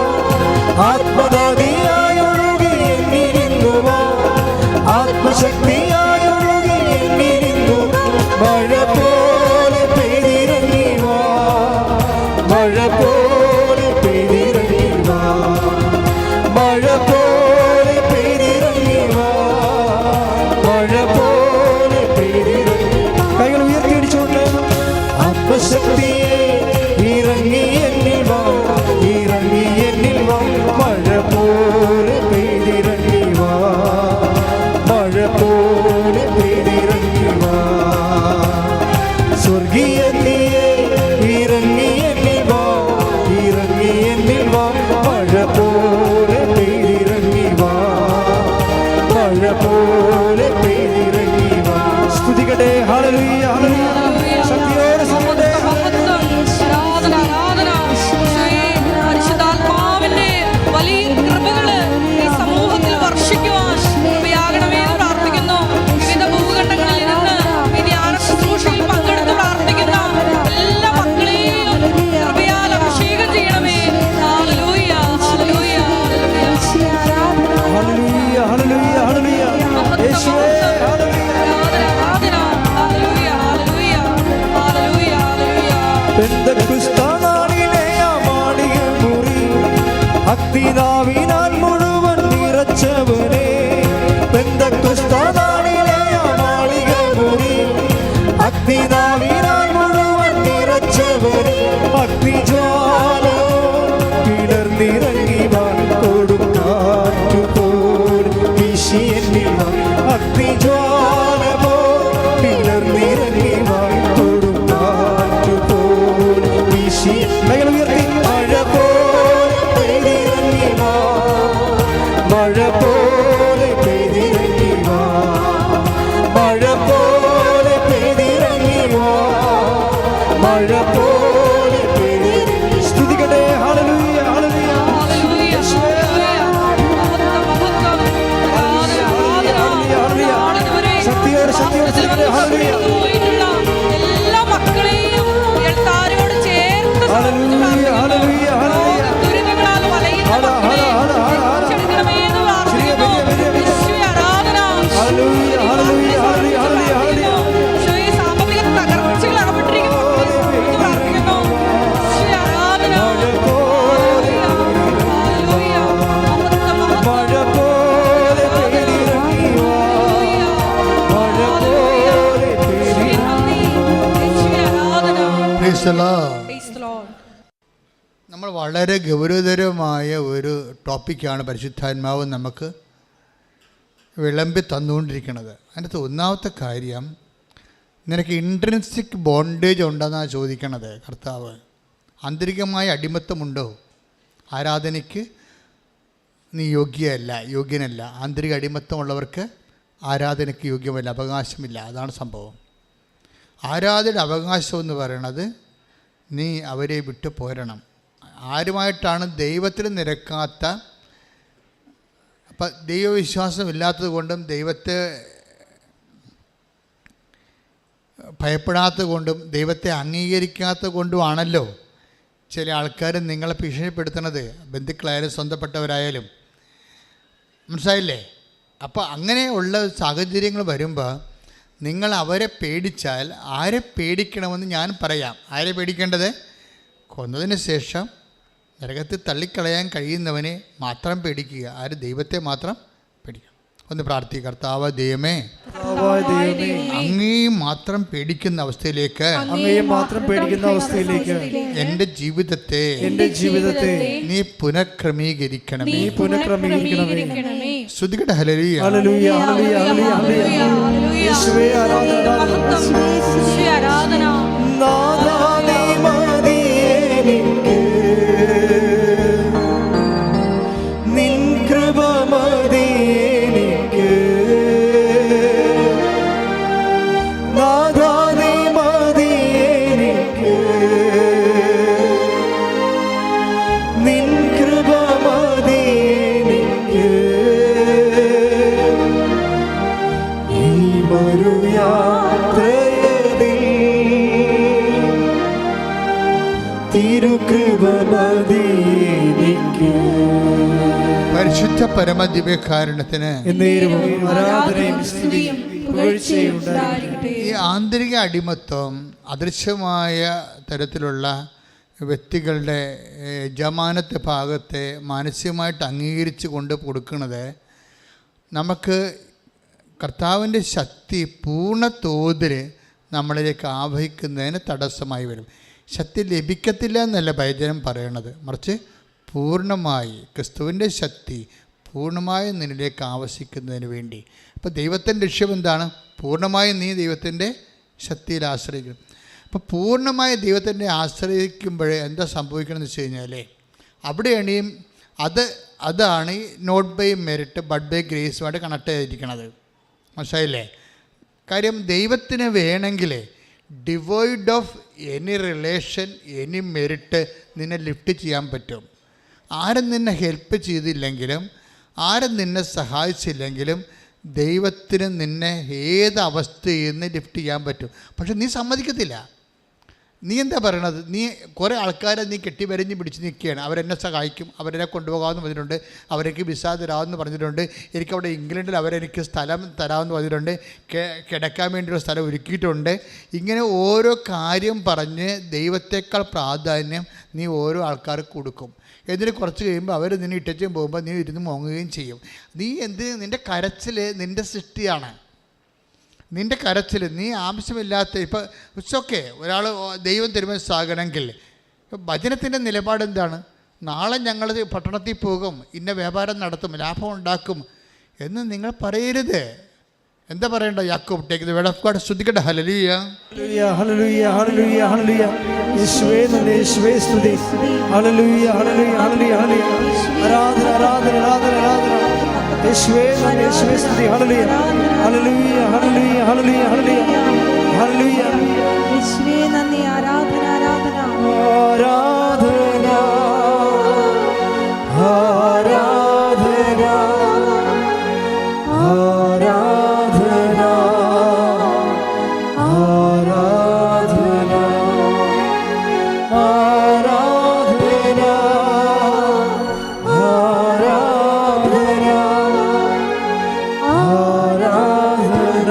അഗ്നിനാവിനാൽ മുഴുവൻ നിറച്ചവനെ പെന്തക്കോസ്താനാളിലെ മാളികമുറി അഗ്നിനാവിനാൽ മുഴുവൻ നിറച്ചവനെ അഗ്നിജ്വാല പിളർന്നിറങ്ങി കൊടുക്കാറ്റുപോൽ വീശിയെന്നിൽ അഗ്നിജ്വാല പിളർന്നിറങ്ങി കൊടുക്കാറ്റുപോൽ വീശി ഉയർത്തി മഴ പോലെ പെയ്തിറങ്ങി മഴ പോലെ പെയ്തിറങ്ങി മഴ പോലെ പെയ്തിറങ്ങി മഴ പോലെ പെയ്തിറങ്ങി സ്തുതിക്കട്ടെ ഹല്ലേലൂയ ഹല്ലേലൂയ ശക്തിയോടെ ശക്തിയോടെ ഹല്ലേലൂയ എല്ലാ മക്കളെയും താരോട് ചേർത്ത് ഹല്ലേലൂയ ഹല്ലേലൂയ ഹല്ലേലൂയ ദുരിതങ്ങളാൽ വലയുന്ന മക്കളെ രക്ഷിക്കണമേ എന്ന് പ്രാർത്ഥിക്കുന്നു. യേശുവേ ആരാധന. ഹല്ലേലൂയ ഹല്ലേലൂയ ഹല്ലേലൂയ ഹല്ലേലൂയ യേശുവേ സാമ്പത്തിക തകർച്ചയിൽ അകപ്പെട്ടിരിക്കുന്ന മക്കളെ ഓർത്ത് പ്രാർത്ഥിക്കുന്നു. യേശുവേ ആരാധന. ഹല്ലേലൂയ. മഹത്വം മഹത്വം. മഴ പോലെ പെയ്തിറങ്ങി മഴ പോലെ യേശുവേ നന്ദി. യേശുവേ ആരാധന. Praise the Lord. Praise the Lord. നമ്മൾ വളരെ ഗൗരവതരമായ ഒരു ടോപ്പിക്കാണ് പരിശുദ്ധാത്മാവ് നമുക്ക് വിളമ്പി തന്നുകൊണ്ടിരിക്കുന്നത്. അതിനകത്ത് ഒന്നാമത്തെ കാര്യം, നിനക്ക് ഇൻട്രിൻസിക് ബോണ്ടേജ് ഉണ്ടെന്നാണ് ചോദിക്കണത് കർത്താവ്. ആന്തരികമായ അടിമത്തമുണ്ടോ? ആരാധനയ്ക്ക് നീ യോഗ്യനല്ല. ആന്തരിക അടിമത്തമുള്ളവർക്ക് ആരാധനയ്ക്ക് യോഗ്യമല്ല, അവകാശമില്ല. അതാണ് സംഭവം. ആരാധനയുടെ അവകാശം എന്ന് പറയണത് നീ അവരെ വിട്ടു പോരണം. ആരുമായിട്ടാണ് ദൈവത്തിന് നിരക്കാത്ത, അപ്പം ദൈവവിശ്വാസം ഇല്ലാത്തത് കൊണ്ടും ദൈവത്തെ ഭയപ്പെടാത്തത് കൊണ്ടും ദൈവത്തെ അംഗീകരിക്കാത്തത് കൊണ്ടുമാണല്ലോ ചില ആൾക്കാർ നിങ്ങളെ ഭീഷണിപ്പെടുത്തുന്നത്, ബന്ധുക്കളായാലും സ്വന്തപ്പെട്ടവരായാലും. മനസ്സിലായില്ലേ? അപ്പോൾ അങ്ങനെയുള്ള സാഹചര്യങ്ങൾ വരുമ്പോൾ നിങ്ങൾ അവരെ പേടിച്ചാൽ, ആരെ പേടിക്കണമെന്ന് ഞാൻ പറയാം. ആരെ പേടിക്കേണ്ടത്? കൊന്നതിന് ശേഷം നരകത്തിൽ തള്ളിക്കളയാൻ കഴിയുന്നവനെ മാത്രം പേടിക്കുക. ആര്? ദൈവത്തെ മാത്രം പേടിക്കുക. ഒന്ന് പ്രാർത്ഥിക്കുക. കർത്താവ് ദൈവമേ, അങ്ങേ മാത്രം പേടിക്കുന്ന അവസ്ഥയിലേക്ക് എൻ്റെ ജീവിതത്തെ നീ പുനഃക്രമീകരിക്കണമേ. ശ്രുതികട്ടെ ഹല്ലേലൂയ. യേശുവേ ആരാധന നാദാനേ മതിയെനിക്ക് നിൻ കൃപ മതിയെനിക്ക് നാദാനേ മതിയെനിക്ക് നിൻ കൃപ മതിയെനിക്ക് ഈ മരുയാത്രയതിൽ തിരുകൃപ മതിയെനിക്ക്. പരിശുദ്ധ പരമദിവ്യകാരുണ്യത്തിന് ഈ ആന്തരിക അടിമത്വം അദൃശ്യമായ തരത്തിലുള്ള വ്യക്തികളുടെ യജമാനത്തെ ഭാഗത്തെ മാനസികമായിട്ട് അംഗീകരിച്ച് കൊണ്ട് കൊടുക്കുന്നത് നമുക്ക് കർത്താവിൻ്റെ ശക്തി പൂർണ്ണ തോതിൽ നമ്മളിലേക്ക് ആവഹിക്കുന്നതിന് തടസ്സമായി വരും. ശക്തി ലഭിക്കത്തില്ല എന്നല്ല വചനം പറയണത്, മറിച്ച് പൂർണ്ണമായി ക്രിസ്തുവിൻ്റെ ശക്തി പൂർണ്ണമായി നിന്നിലേക്ക് ആവശിക്കുന്നതിന് വേണ്ടി. അപ്പോൾ ദൈവത്തിൻ്റെ ലക്ഷ്യം എന്താണ്? പൂർണ്ണമായും നീ ദൈവത്തിൻ്റെ ശക്തിയിൽ ആശ്രയിക്കണം. അപ്പോൾ പൂർണ്ണമായി ദൈവത്തിൻ്റെ ആശ്രയിക്കുമ്പോഴേ എന്താ സംഭവിക്കണമെന്ന് വെച്ച് കഴിഞ്ഞാൽ അവിടെയാണ് അതാണ് ഈ not by merit but by ഗ്രേസുമായിട്ട് കണക്ട് ചെയ്തിരിക്കുന്നത്. മനസ്സിലായില്ലേ? കാര്യം ദൈവത്തിന് വേണമെങ്കിൽ devoid of any relation any merit നിന്നെ ലിഫ്റ്റ് ചെയ്യാൻ പറ്റും. ആരും നിന്നെ ഹെൽപ്പ് ചെയ്തില്ലെങ്കിലും ആരും നിന്നെ സഹായിച്ചില്ലെങ്കിലും ദൈവത്തിന് നിന്നെ ഏത് അവസ്ഥയിൽ നിന്ന് ലിഫ്റ്റ് ചെയ്യാൻ പറ്റും. പക്ഷെ നീ സമ്മതിക്കത്തില്ല. നീ എന്താ പറയണത്? നീ കുറേ ആൾക്കാരെ നീ കെട്ടിവരഞ്ഞ് പിടിച്ച് നിൽക്കുകയാണ്. അവരെന്നെ സഹായിക്കും, അവരെന്നെ കൊണ്ടുപോകാമെന്ന് പറഞ്ഞിട്ടുണ്ട്, അവർക്ക് വിസ തരാമെന്ന് പറഞ്ഞിട്ടുണ്ട്, എനിക്കവിടെ ഇംഗ്ലണ്ടിൽ അവരെനിക്ക് സ്ഥലം തരാമെന്ന് പറഞ്ഞിട്ടുണ്ട്, കിടക്കാൻ വേണ്ടിയുള്ള സ്ഥലം ഒരുക്കിയിട്ടുണ്ട്. ഇങ്ങനെ ഓരോ കാര്യം പറഞ്ഞ് ദൈവത്തേക്കാൾ പ്രാധാന്യം നീ ഓരോ ആൾക്കാർക്ക് കൊടുക്കും. എന്നിട്ട് കുറച്ച് കഴിയുമ്പോൾ അവർ നിന്നെ ഇട്ടച്ചും പോകുമ്പോൾ നീ ഇരുന്ന് മോങ്ങുകയും ചെയ്യും. നീ നിൻ്റെ കരച്ചിൽ നിൻ്റെ സൃഷ്ടിയാണ്. നിൻ്റെ കരച്ചിൽ നീ ആവശ്യമില്ലാത്ത ഇപ്പോൾ ഇറ്റ്സ് ഒരാൾ ദൈവം തിരുമനസ്സാകണമെങ്കിൽ വചനത്തിൻ്റെ നിലപാട് എന്താണ്? നാളെ ഞങ്ങൾ പട്ടണത്തിൽ പോകും, ഇന്ന വ്യാപാരം നടത്തും, ലാഭം ഉണ്ടാക്കും എന്ന് നിങ്ങൾ പറയരുത്. എന്താ പറയണ്ട? യാക്കോബ് take the word of God. സ്തുതിക്കട്ടെ. ഹല്ലേലൂയ ഹല്ലേലൂയ ഹല്ലേലൂയ ഹല്ലേലൂയ. യേശുവേ നന്ദി, യേശുവേ സ്തുതി. ഹല്ലേലൂയ ഹല്ലേലൂയ ഹല്ലേലൂയ ഹല്ലേലൂയ. ആരാധന ആരാധന ആരാധന ആരാധന. യേശുവേ നന്ദി, യേശുവേ സ്തുതി. ഹല്ലേലൂയ ഹല്ലേലൂയ ഹല്ലേലൂയ ഹല്ലേലൂയ ഹല്ലേലൂയ ഹല്ലേലൂയ. യേശുവേ നന്ദി. ആരാധന ആരാധന ആരാധന ആരാധന ആരാധന ആരാധന ആരാധന ആരാധന ആരാധന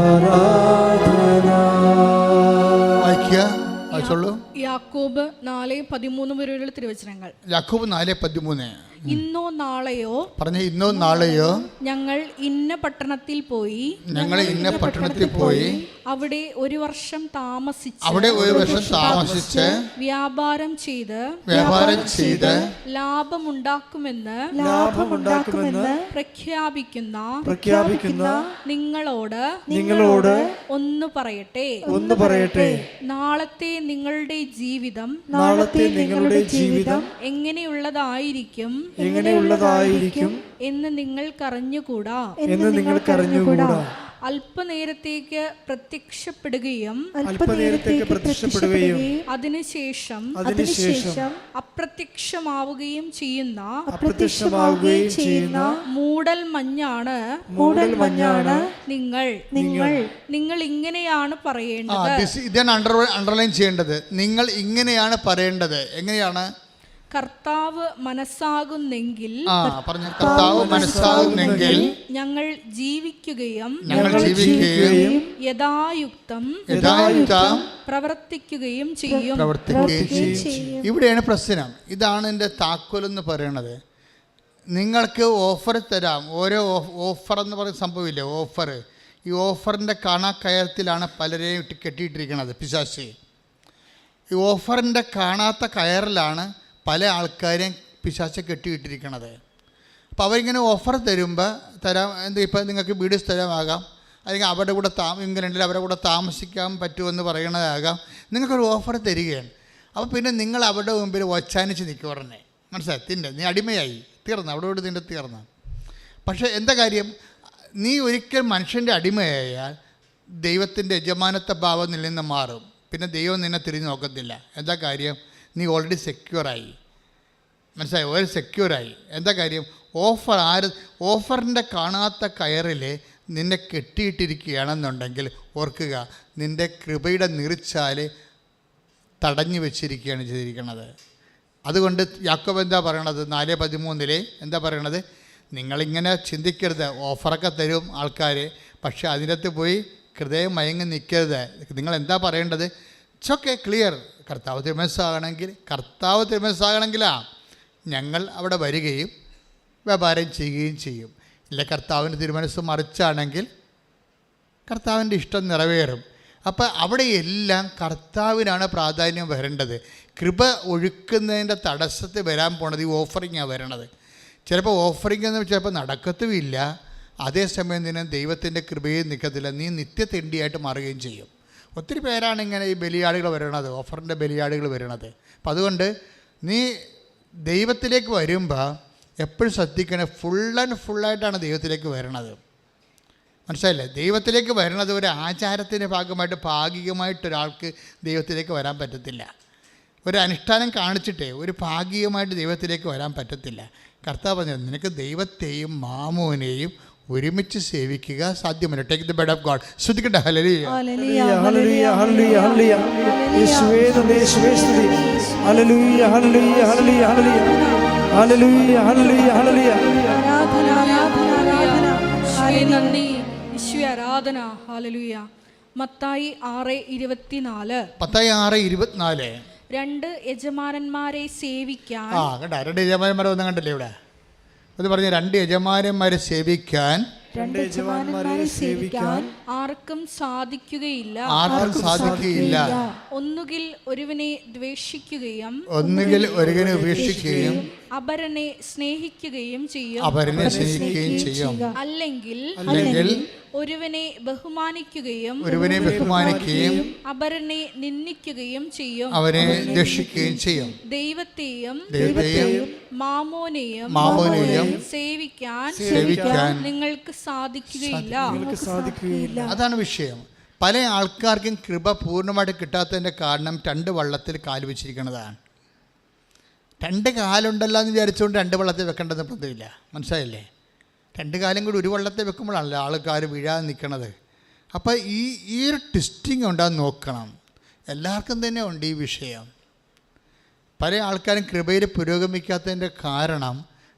ആരാധന. വായിക്കുക, വായിച്ചോളൂ. യാക്കോബ് 4:13 വരെയുള്ള തിരുവചനങ്ങൾ. യാക്കോബ് 4:13. ഇന്നോ നാളെയോ പറഞ്ഞ ഇന്നോ നാളെയോ ഞങ്ങൾ ഇന്ന പട്ടണത്തിൽ പോയി അവിടെ ഒരു വർഷം താമസിച്ച് വ്യാപാരം ചെയ്ത് ലാഭമുണ്ടാക്കുമെന്ന് പ്രഖ്യാപിക്കുന്ന നിങ്ങളോട് ഒന്ന് പറയട്ടെ. നാളത്തെ നിങ്ങളുടെ ജീവിതം എങ്ങനെയുള്ളതായിരിക്കും എന്ന് നിങ്ങൾക്കറിഞ്ഞുകൂടാ. അല്പനേരത്തേക്ക് പ്രത്യക്ഷപ്പെടുകയും അതിനുശേഷം അപ്രത്യക്ഷമാവുകയും ചെയ്യുന്ന മൂടൽമഞ്ഞാണ് നിങ്ങൾ ഇങ്ങനെയാണ് പറയേണ്ടത്. ഇതാണ് അണ്ടർലൈൻ ചെയ്യേണ്ടത്. നിങ്ങൾ ഇങ്ങനെയാണ് പറയേണ്ടത്. എങ്ങനെയാണ്? കർത്താവ് മനസ്സാകുന്നെങ്കിൽ ഞങ്ങൾ ജീവിക്കുകയും യഥായുക്തം പ്രവർത്തിക്കുകയും ചെയ്യും. ഇവിടെയാണ് പ്രശ്നം. ഇതാണ് എൻ്റെ താക്കോലെന്ന് പറയണത്. നിങ്ങൾക്ക് ഓഫർ തരാം. ഓരോ ഓഫർ എന്ന് പറയുന്ന സംഭവമില്ലേ, ഓഫർ. ഈ ഓഫറിൻ്റെ കാണാക്കയറത്തിലാണ് പലരെയും കെട്ടിയിട്ടിരിക്കുന്നത് പിശാച്. ഈ ഓഫറിൻ്റെ കാണാത്ത കയറിലാണ് പല ആൾക്കാരെയും പിശാച് കെട്ടിയിട്ടിരിക്കണത്. അപ്പോൾ അവരിങ്ങനെ ഓഫർ തരുമ്പോൾ ഇപ്പോൾ നിങ്ങൾക്ക് വീട് സ്ഥലമാകാം, അല്ലെങ്കിൽ അവരുടെ കൂടെ ഇംഗ്ലണ്ടിൽ അവരുടെ കൂടെ താമസിക്കാൻ പറ്റുമെന്ന് പറയണതാകാം. നിങ്ങൾക്കൊരു ഓഫർ തരികയാണ്. അപ്പോൾ പിന്നെ നിങ്ങൾ അവരുടെ മുമ്പിൽ ഒച്ചാനിച്ച് നിൽക്കുക. ഉടനെ മനസ്സിലായി, നീ അടിമയായി, തീർന്നു, അവിടെ നിൻ്റെ തീർന്നു. പക്ഷേ എന്താ കാര്യം? നീ ഒരിക്കൽ മനുഷ്യൻ്റെ അടിമയായാൽ ദൈവത്തിൻ്റെ യജമാനത്വ ഭാവം നിന്നിൽ നിന്ന് മാറും. പിന്നെ ദൈവം നിന്നെ തിരിഞ്ഞു നോക്കത്തില്ല. എന്താ കാര്യം? നീ ഓൾറെഡി സെക്യൂറായി. മനസ്സിലായി? ഒരു സെക്യൂറായി. എന്താ കാര്യം? ഓഫറിൻ്റെ കാണാത്ത കയറിൽ നിന്നെ കെട്ടിയിട്ടിരിക്കുകയാണെന്നുണ്ടെങ്കിൽ ഓർക്കുക, നിൻ്റെ കൃപയുടെ നീർച്ചാൽ തടഞ്ഞു വെച്ചിരിക്കുകയാണ് ചെയ്തിരിക്കുന്നത്. അതുകൊണ്ട് യാക്കോബ് എന്താ പറയണത്? 4:13 എന്താ പറയണത്? നിങ്ങളിങ്ങനെ ചിന്തിക്കരുത്. ഓഫറൊക്കെ തരും ആൾക്കാർ, പക്ഷേ അതിനകത്ത് പോയി ഹൃദയം മയങ്ങി നിൽക്കരുത്. നിങ്ങൾ എന്താ പറയേണ്ടത്? It's clear. കർത്താവ് തിരുമനസ്സാകണമെങ്കിലാ ഞങ്ങൾ അവിടെ വരികയും വ്യാപാരം ചെയ്യുകയും ചെയ്യും. ഇല്ല, കർത്താവിൻ്റെ തിരുമനസ്സ് മറിച്ചാണെങ്കിൽ കർത്താവിൻ്റെ ഇഷ്ടം നിറവേറും. അപ്പോൾ അവിടെയെല്ലാം കർത്താവിനാണ് പ്രാധാന്യം വരേണ്ടത്. കൃപ ഒഴുക്കുന്നതിൻ്റെ തടസ്സത്തിൽ വരാൻ പോണത് ഈ ഓഫറിങ്ങാണ് വരണത്. ചിലപ്പോൾ ഓഫറിംഗ് എന്ന് ചിലപ്പോൾ നടക്കത്തുമില്ല. അതേസമയം തന്നെ ദൈവത്തിൻ്റെ കൃപയും നിൽക്കത്തില്ല. നീ നിത്യതെണ്ടിയായിട്ട് മാറുകയും ചെയ്യും. ഒത്തിരി പേരാണ് ഇങ്ങനെ ഈ ബലിയാടുകൾ വരണത്, ഓഫറിൻ്റെ ബലിയാടുകൾ വരണത്. അപ്പം അതുകൊണ്ട് നീ ദൈവത്തിലേക്ക് വരുമ്പോൾ എപ്പോഴും ശ്രദ്ധിക്കണേ, ഫുള്ളായിട്ടാണ് ദൈവത്തിലേക്ക് വരണത്. മനസ്സിലായില്ലേ? ദൈവത്തിലേക്ക് വരണത് ഒരു ആചാരത്തിൻ്റെ ഭാഗമായിട്ട് ഭാഗികമായിട്ടൊരാൾക്ക് ദൈവത്തിലേക്ക് വരാൻ പറ്റത്തില്ല. ഒരു അനുഷ്ഠാനം കാണിച്ചിട്ടേ ഒരു ഭാഗികമായിട്ട് ദൈവത്തിലേക്ക് വരാൻ പറ്റത്തില്ല. കർത്താവ് പറഞ്ഞു, നിനക്ക് ദൈവത്തെയും മാമോനെയും ഒരുമിച്ച് സേവിക്കുക സാധ്യമല്ല. Take the word of God. ശ്രദ്ധിക്കട്ടെ. ഹല്ലേലൂയ. ഹല്ലേലൂയ ഹല്ലേലൂയ ഹല്ലേലൂയ ഹല്ലേലൂയ. യേശുവേ നന്ദി, യേശുവേ സ്തുതി. ഹല്ലേലൂയ ഹല്ലേലൂയ ഹല്ലേലൂയ ഹല്ലേലൂയ ഹല്ലേലൂയ ഹല്ലേലൂയ ഹല്ലേലൂയ. ആരാധന ആരാധന ആരാധന. യേശുവേ നന്ദി, യേശുവേ ആരാധന. ഹല്ലേലൂയ. മത്തായി 6:24. മത്തായി 6:24. രണ്ട് യജമാനന്മാരെ സേവിക്കാൻ. കണ്ട 2 യജമാനന്മാരെ ഒന്നും കണ്ടില്ലേ ഇവിടെ? അത് പറഞ്ഞ 2 യജമാനന്മാരെ സേവിക്കാൻ, 2 യജമാനന്മാരെ സേവിക്കാൻ ആർക്കും സാധിക്കുകയില്ല. ഒന്നുകിൽ ഒരുവനെ ദ്വേഷിക്കുകയും ഉപേക്ഷിക്കുകയും അപരനെ സ്നേഹിക്കുകയും ചെയ്യും. അല്ലെങ്കിൽ ഒരുവനെ ബഹുമാനിക്കുകയും അപരനെ നിന്ദിക്കുകയും ചെയ്യും. ദൈവത്തെയും മാമോനെയും സേവിക്കാൻ നിങ്ങൾക്ക് സാധിക്കുകയില്ല. അതാണ് വിഷയം. പല ആൾക്കാർക്കും കൃപ പൂർണ്ണമായിട്ട് കിട്ടാത്തതിൻ്റെ കാരണം 2 വള്ളത്തിൽ കാല് വെച്ചിരിക്കുന്നതാണ്. 2 കാലുണ്ടല്ലോ എന്ന് വിചാരിച്ചുകൊണ്ട് 2 വള്ളത്തിൽ വെക്കേണ്ടത് പതിവില്ല. മനസ്സിലായില്ലേ? 2 കാലം കൂടി ഒരു വള്ളത്തിൽ വെക്കുമ്പോഴാണല്ലോ ആൾക്കാർ വീഴാതെ നിൽക്കണത്. അപ്പോൾ ഈ ഒരു ട്വിസ്റ്റിംഗ് ഉണ്ടാകുന്ന നോക്കണം. എല്ലാവർക്കും തന്നെ ഉണ്ട് ഈ വിഷയം. പല ആൾക്കാരും കൃപയിൽ പുരോഗമിക്കാത്തതിൻ്റെ കാരണം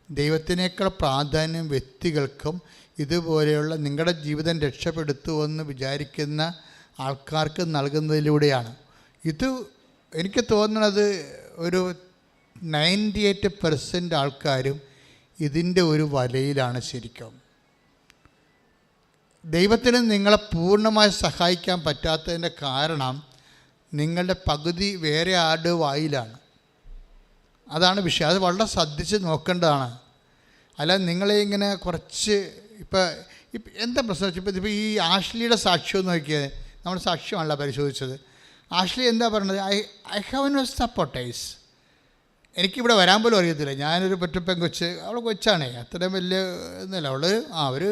ദൈവത്തിനേക്കാൾ പ്രാധാന്യം വ്യക്തികൾക്കും ഇതുപോലെയുള്ള നിങ്ങളുടെ ജീവിതം രക്ഷപ്പെടുത്തുമെന്ന് വിചാരിക്കുന്ന ആൾക്കാർക്ക് നൽകുന്നതിലൂടെയാണ്. ഇത് എനിക്ക് തോന്നുന്നത് ഒരു 98% ആൾക്കാരും ഇതിൻ്റെ ഒരു വലയിലാണ് ശരിക്കും. ദൈവത്തിന് നിങ്ങളെ പൂർണ്ണമായി സഹായിക്കാൻ പറ്റാത്തതിൻ്റെ കാരണം നിങ്ങളുടെ പകുതി വേറെ ആരുടെ വായിലാണ്. അതാണ് വിഷയം. അത് വളരെ ശ്രദ്ധിച്ച് നോക്കേണ്ടതാണ്. അല്ല നിങ്ങളെ ഇങ്ങനെ കുറച്ച് ഇപ്പം എന്താ പ്രശ്നം വെച്ചാൽ ഇപ്പോൾ ഈ ആഷ്ലിയുടെ സാക്ഷ്യം നോക്കിയത് നമ്മൾ സാക്ഷ്യമാണല്ലോ പരിശോധിച്ചത്. ആഷ്ലി എന്താ പറയുന്നത്? I have no supporters. എനിക്കിവിടെ വരാൻ പോലും അറിയത്തില്ല. ഞാനൊരു പെൺകൊച്ച്, അവൾ കൊച്ചാണേ, അത്രയും വലിയ ഒന്നുമില്ല. അവൾ ഒരു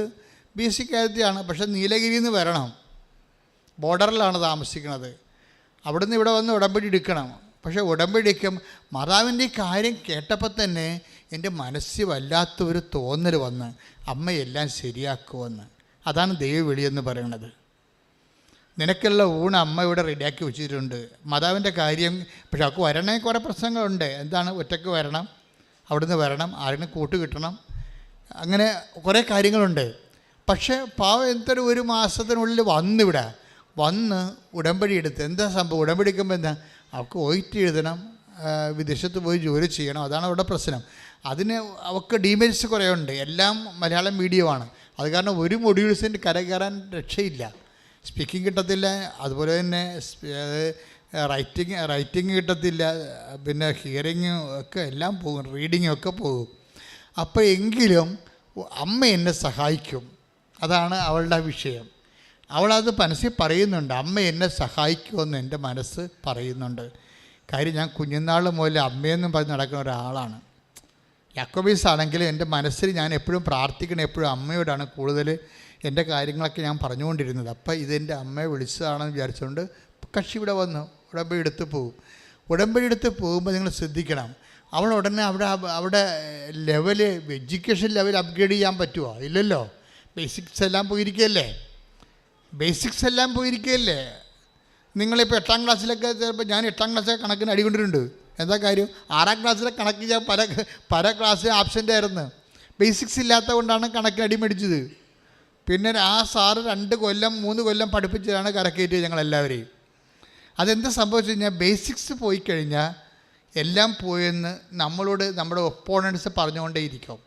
ബേസിക്കാരത്തിയാണ്. പക്ഷേ നീലഗിരിയിൽ നിന്ന് വരണം, ബോർഡറിലാണ് താമസിക്കുന്നത്. അവിടെ നിന്ന് ഇവിടെ വന്ന് ഉടമ്പടി എടുക്കണം. പക്ഷേ ഉടമ്പടിക്കും മാതാവിൻ്റെ കാര്യം കേട്ടപ്പോൾ തന്നെ എൻ്റെ മനസ്സിൽ വല്ലാത്തൊരു തോന്നൽ വന്ന് അമ്മയെല്ലാം ശരിയാക്കുമെന്ന്. അതാണ് ദൈവവിളിയെന്ന് പറയുന്നത്. നിനക്കുള്ള ഊണ് അമ്മ ഇവിടെ റെഡിയാക്കി വെച്ചിട്ടുണ്ട്. മാതാവിൻ്റെ കാര്യം പക്ഷെ അവൾക്ക് വരണേ കുറേ പ്രശ്നങ്ങളുണ്ട്. എന്താണ്? ഒറ്റയ്ക്ക് വരണം, അവിടുന്ന് വരണം, ആരെങ്കിലും കൂട്ട് കിട്ടണം, അങ്ങനെ കുറേ കാര്യങ്ങളുണ്ട്. പക്ഷേ പാവം എന്തൊരു 1 മാസത്തിനുള്ളിൽ വന്ന് ഉടമ്പടി എടുത്ത് എന്താ സംഭവം? ഉടമ്പടി എടുക്കുമ്പോൾ എന്താ? അവൾക്ക് OIT എഴുതണം, വിദേശത്ത് പോയി ജോലി ചെയ്യണം. അതാണ് അവിടെ പ്രശ്നം. അതിന് അവൾക്ക് ഡീമെറിറ്റ്സ് കുറേ ഉണ്ട്. എല്ലാം മലയാളം മീഡിയമാണ്. അത് കാരണം ഒരു മൊഡ്യൂൾസിൻ്റെ കയറാൻ രക്ഷയില്ല. സ്പീക്കിംഗ് കിട്ടത്തില്ല, അതുപോലെ തന്നെ റൈറ്റിംഗ് കിട്ടത്തില്ല, പിന്നെ ഹിയറിങ്ങും ഒക്കെ എല്ലാം പോകും, റീഡിങ്ങും ഒക്കെ പോകും. അപ്പോൾ എങ്കിലും അമ്മ എന്നെ സഹായിക്കും. അതാണ് അവളുടെ വിഷയം. അവളത് മനസ്സിൽ പറയുന്നുണ്ട്, അമ്മ എന്നെ സഹായിക്കുമെന്ന് എൻ്റെ മനസ്സ് പറയുന്നുണ്ട്. കാര്യം ഞാൻ കുഞ്ഞുനാൾ മുതൽ അമ്മയെന്നും പറഞ്ഞ് നടക്കുന്ന ഒരാളാണ്. യാക്കോബീസ് ആണെങ്കിലും എൻ്റെ മനസ്സിൽ ഞാൻ എപ്പോഴും പ്രാർത്ഥിക്കണം, എപ്പോഴും അമ്മയോടാണ് കൂടുതൽ എൻ്റെ കാര്യങ്ങളൊക്കെ ഞാൻ പറഞ്ഞുകൊണ്ടിരുന്നത്. അപ്പം ഇതെൻ്റെ അമ്മയെ വിളിച്ചതാണെന്ന് വിചാരിച്ചുകൊണ്ട് കക്ഷി ഇവിടെ വന്നു ഉടമ്പടി എടുത്ത് പോകും. ഉടമ്പടി എടുത്ത് പോകുമ്പോൾ നിങ്ങൾ ശ്രദ്ധിക്കണം, അവൾ ഉടനെ അവിടെ എഡ്യൂക്കേഷൻ ലെവൽ അപ്ഗ്രേഡ് ചെയ്യാൻ പറ്റുമോ? ഇല്ലല്ലോ. ബേസിക്സ് എല്ലാം പോയിരിക്കുകയല്ലേ. നിങ്ങളിപ്പോൾ 8ാം ക്ലാസ്സിലൊക്കെ ചിലപ്പോൾ ഞാൻ 8ാം ക്ലാസ്സിലെ കണക്കിന് അടികൊണ്ടിട്ടുണ്ട്. എന്താ കാര്യം? 6ാം ക്ലാസ്സിലെ കണക്ക് ഞാൻ പല ക്ലാസ്സിൽ ആബ്സെൻ്റ് ആയിരുന്നു. ബേസിക്സ് ഇല്ലാത്ത കൊണ്ടാണ് കണക്കിന് അടിമേടിച്ചത്. പിന്നെ ആ സാറ് 2 കൊല്ലം 3 കൊല്ലം പഠിപ്പിച്ചതാണ് കരക്കയറ്റിയത് ഞങ്ങളെല്ലാവരെയും. അതെന്താ സംഭവിച്ചു കഴിഞ്ഞാൽ ബേസിക്സ് പോയി കഴിഞ്ഞാൽ എല്ലാം പോയെന്ന് നമ്മളോട് നമ്മുടെ ഒപ്പോണൻസ് പറഞ്ഞുകൊണ്ടേയിരിക്കും.